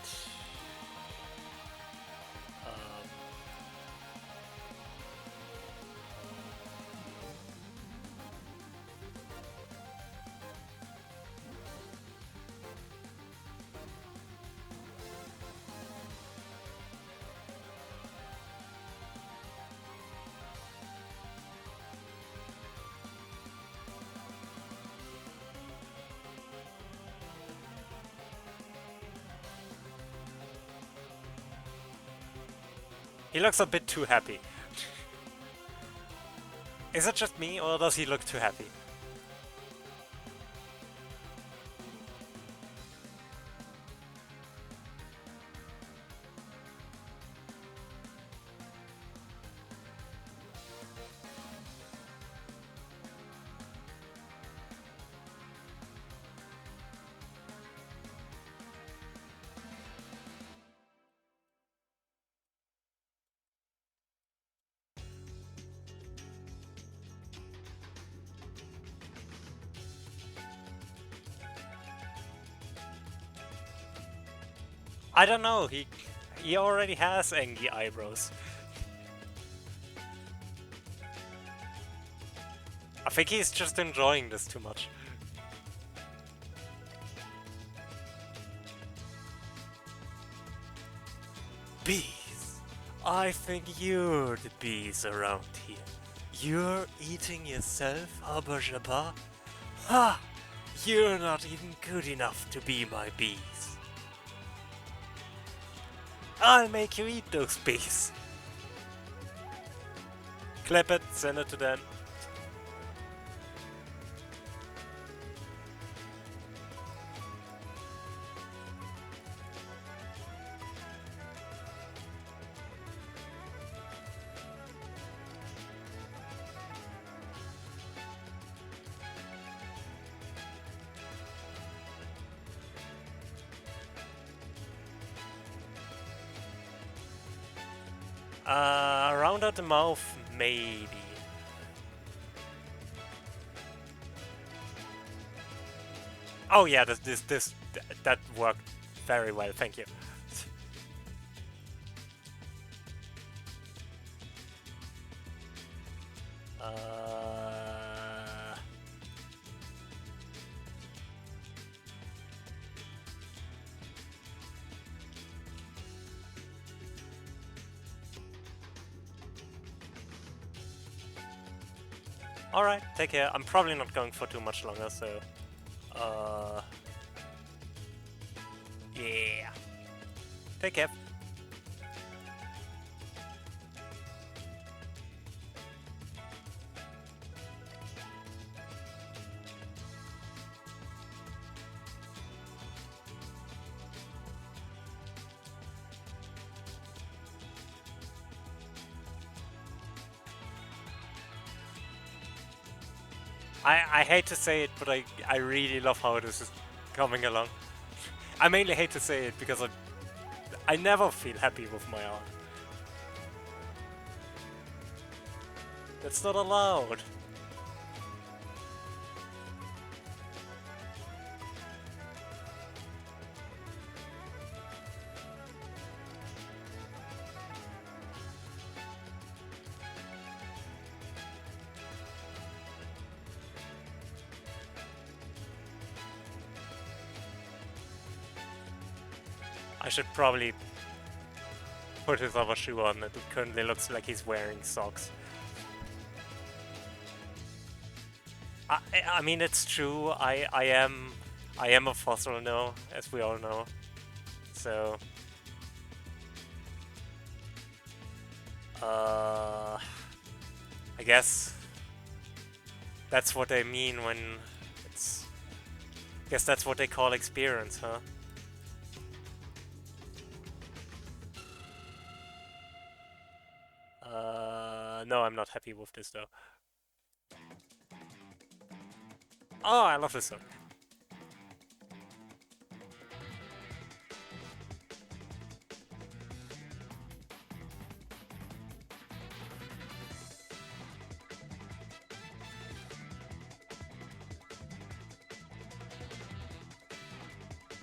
He looks a bit too happy. Is it just me, or does he look too happy? I don't know, he already has angry eyebrows. I think he's just enjoying this too much. Bees. I think you're the bees around here. You're eating yourself, Abba Jabba? Ha! You're not even good enough to be my bees. I'll make you eat those bees. Clip it, send it to them. Around at the mouth, maybe. Oh yeah, that worked very well. Thank you. Alright, take care. I'm probably not going for too much longer, so... yeah. Take care. I hate to say it, but I really love how this is coming along. I mainly hate to say it because I never feel happy with my art. That's not allowed. I should probably put his other shoe on. It currently looks like he's wearing socks. I mean, it's true. I am a fossil now, as we all know. So I guess that's what they mean when it's. I guess that's what they call experience, huh? No, I'm not happy with this though. Oh, I love this song.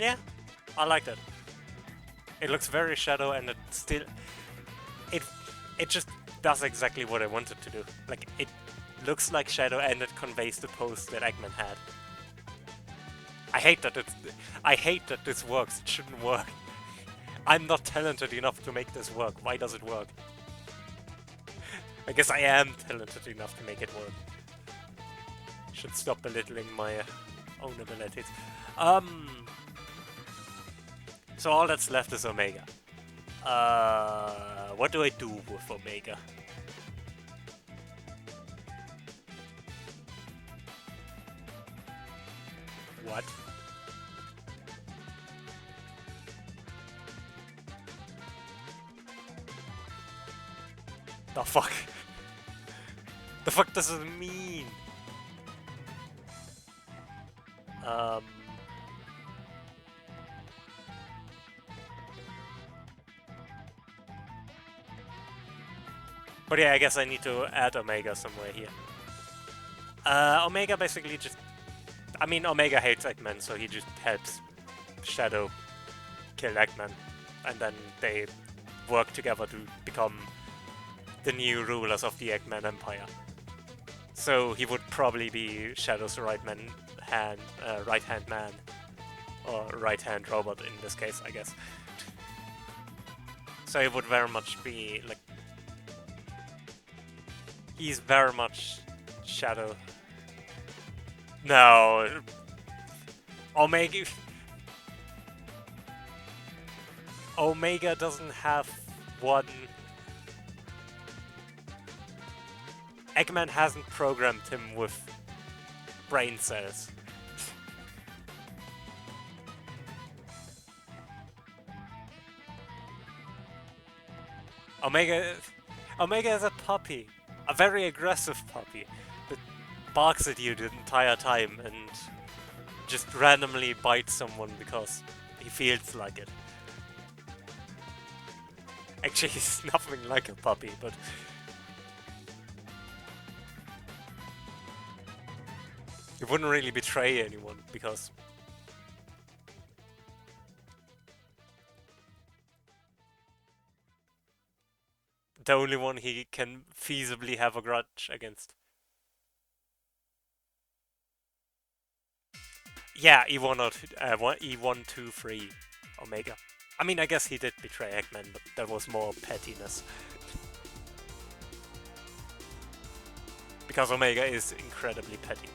Yeah, I like that. It looks very shadow, and it still it just does exactly what I wanted to do. Like, it looks like shadow, and it conveys the pose that Eggman had. I hate that this works. It shouldn't work. I'm not talented enough to make this work. Why does it work? I guess I am talented enough to make it work. Should stop belittling my own abilities. So all that's left is Omega. What do I do with Omega? What? The fuck? The fuck does it mean? But yeah, I guess I need to add Omega somewhere here. Omega basically just... I mean, Omega hates Eggman, so he just helps Shadow kill Eggman. And then they work together to become the new rulers of the Eggman Empire. So he would probably be Shadow's right-hand man. Or right-hand robot in this case, I guess. So it would very much be like... He's very much Shadow. No. Omega... Omega doesn't have one... Eggman hasn't programmed him with brain cells. Omega is a puppy. A very aggressive puppy that barks at you the entire time and just randomly bites someone because he feels like it. Actually, he's nothing like a puppy, but... he wouldn't really betray anyone because... the only one he can feasibly have a grudge against. Yeah, E123 Omega. I mean, I guess he did betray Eggman, but that was more pettiness. Because Omega is incredibly petty.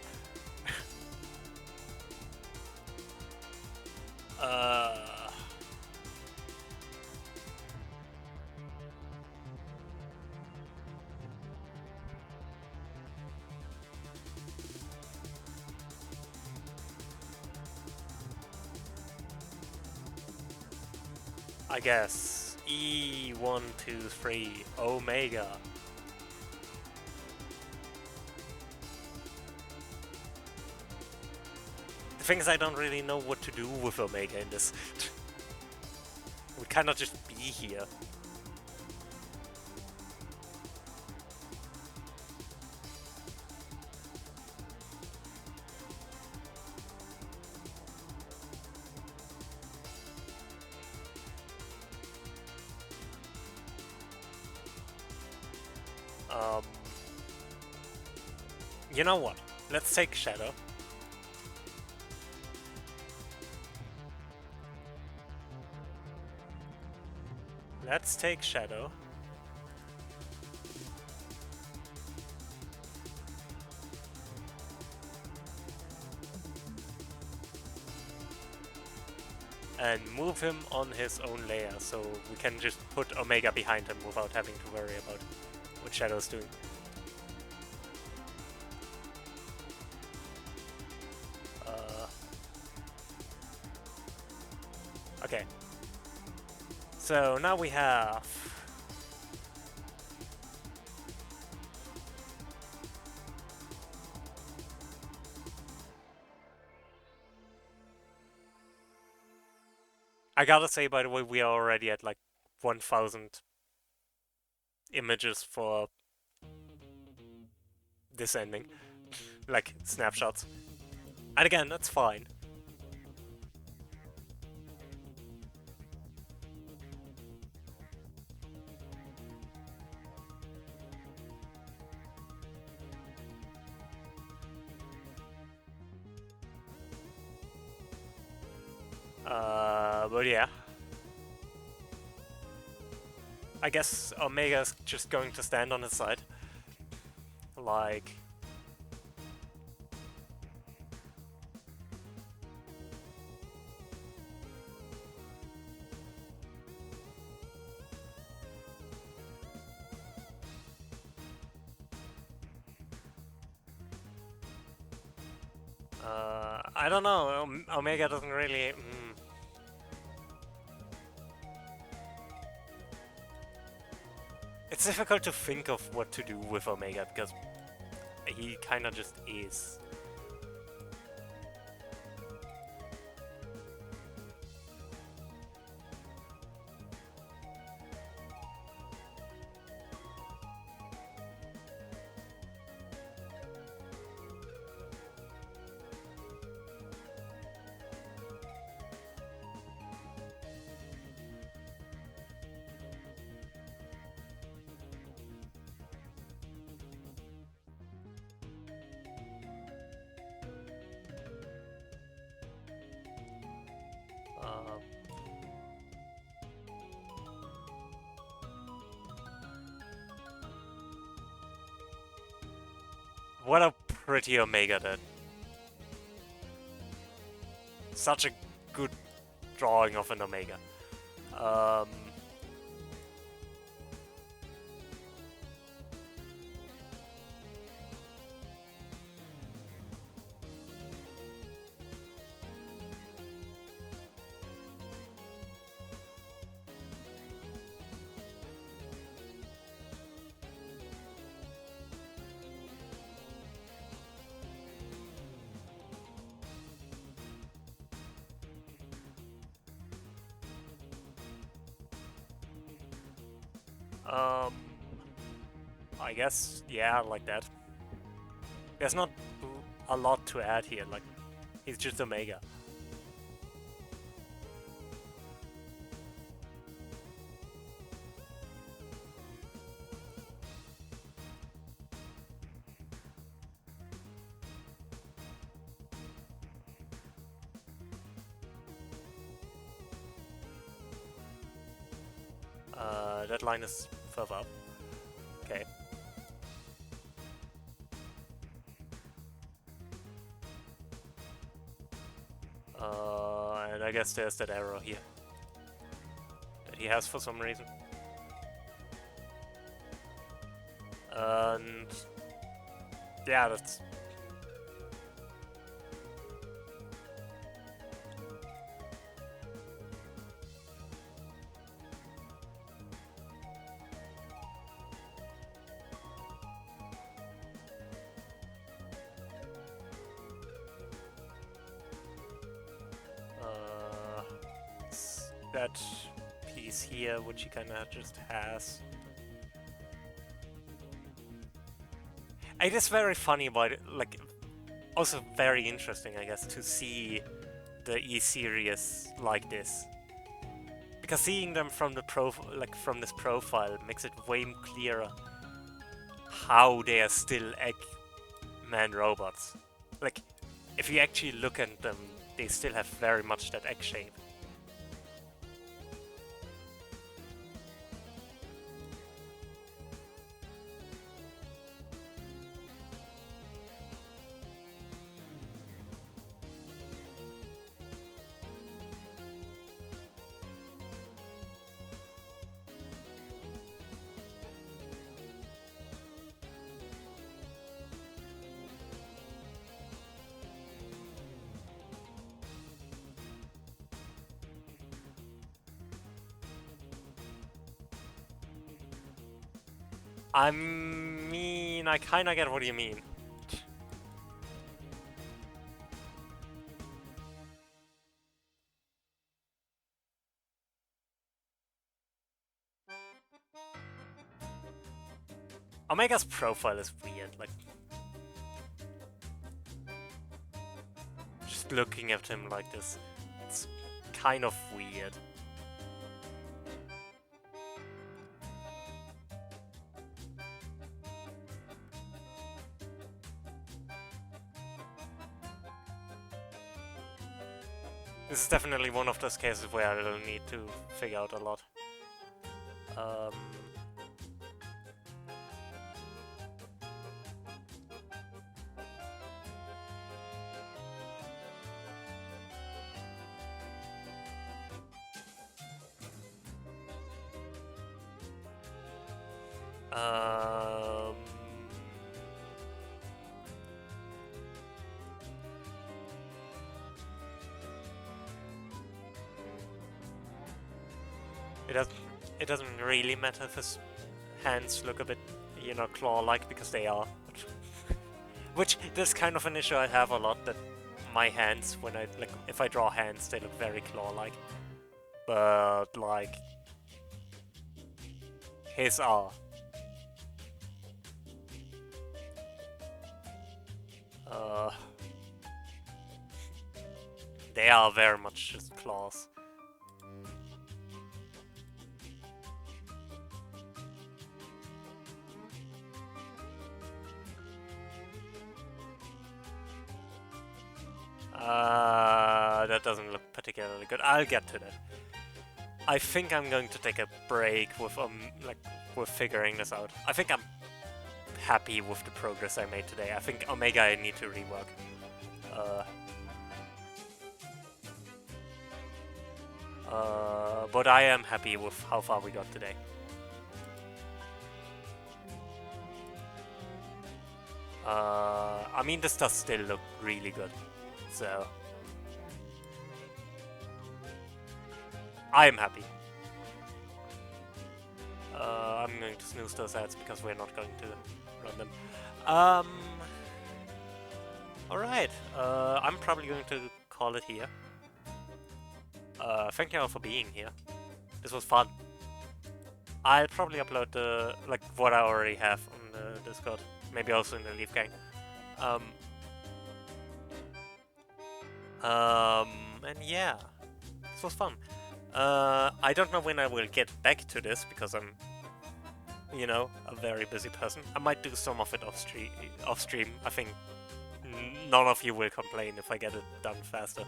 I guess E123 Omega. The thing is, I don't really know what to do with Omega in this. We cannot just be here. You know what? Let's take Shadow. Let's take Shadow. And move him on his own layer, so we can just put Omega behind him without having to worry about what Shadow's doing. Okay. So now we have... I gotta say, by the way, we are already at like 1,000 images for this ending. Like, snapshots. And again, that's fine. But yeah. I guess Omega's just going to stand on his side. Like... I don't know. Omega doesn't really. It's difficult to think of what to do with Omega because he kind of just is. What a pretty Omega then. Such a good drawing of an Omega. I guess, yeah, like that. There's not a lot to add here, like, he's just Omega. That line is further up. Okay. And I guess there's that arrow here that he has for some reason. And yeah, that's that piece here, which he kind of just has. It is very funny, but like also very interesting, I guess, to see the E-series like this, because seeing them from the from this profile makes it way clearer how they are still Eggman robots. Like, if you actually look at them, they still have very much that egg shape. I mean, I kinda get what you mean. Omega's profile is weird, like, just looking at him like this, it's kind of weird. This is definitely one of those cases where I'll need to figure out a lot. It doesn't. It doesn't really matter if his hands look a bit, you know, claw-like, because they are. Which that's kind of an issue I have a lot, that my hands, when I like, if I draw hands, they look very claw-like. But like, his are. They are very much just claws. That doesn't look particularly good. I'll get to that. I think I'm going to take a break with with figuring this out. I think I'm happy with the progress I made today. I think Omega I need to rework. But I am happy with how far we got today. I mean, this does still look really good, so I am happy. I'm going to snooze those ads because we're not going to run them. Alright, I'm probably going to call it here. Thank you all for being here. This was fun. I'll probably upload the, like, what I already have on the Discord. Maybe also in the Leaf Gang. And yeah, this was fun. I don't know when I will get back to this, because I'm, you know, a very busy person. I might do some of it off stream. I think none of you will complain if I get it done faster.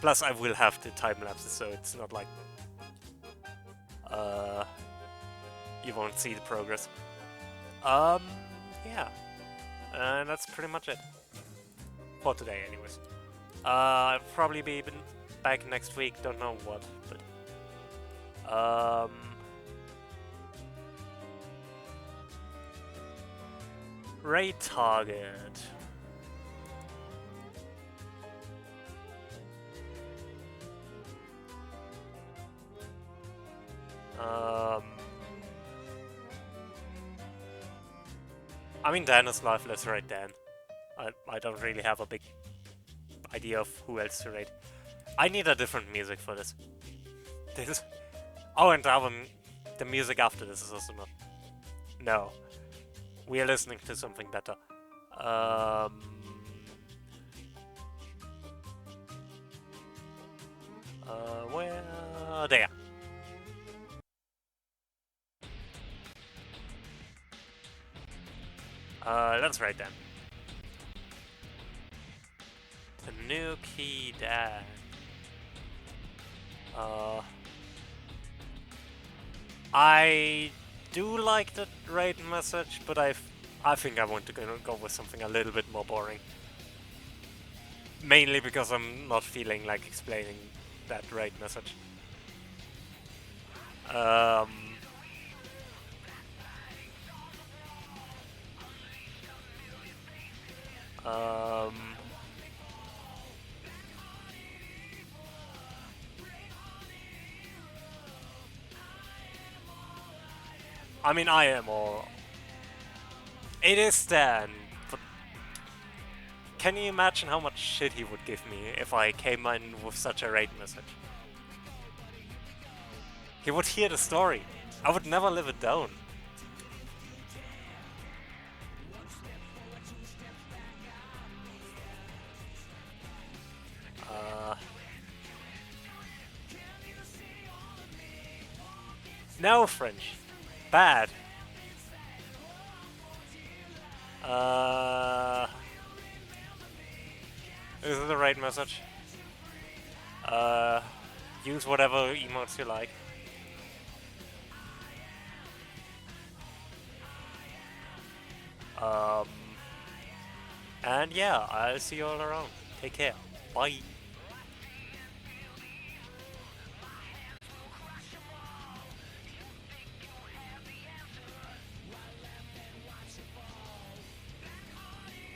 Plus, I will have the time lapses, so it's not like you won't see the progress. Yeah, and that's pretty much it for today, anyways. I'll probably be back next week. Don't know what, but raid target. I mean, Dan is lifeless, right, Dan? I don't really have a big idea of who else to raid. I need a different music for this. Oh, and the music after this is also not... No. We are listening to something better. Where... There. That's right then. Tanuki Dan. I do like the raid message, but I think I want to go with something a little bit more boring. Mainly because I'm not feeling like explaining that raid message. I mean, I am all... It is Stan, but... Can you imagine how much shit he would give me if I came in with such a raid message? He would hear the story. I would never live it down. No French. Bad. Is it the right message? Use whatever emotes you like. And yeah, I'll see you all around. Take care. Bye.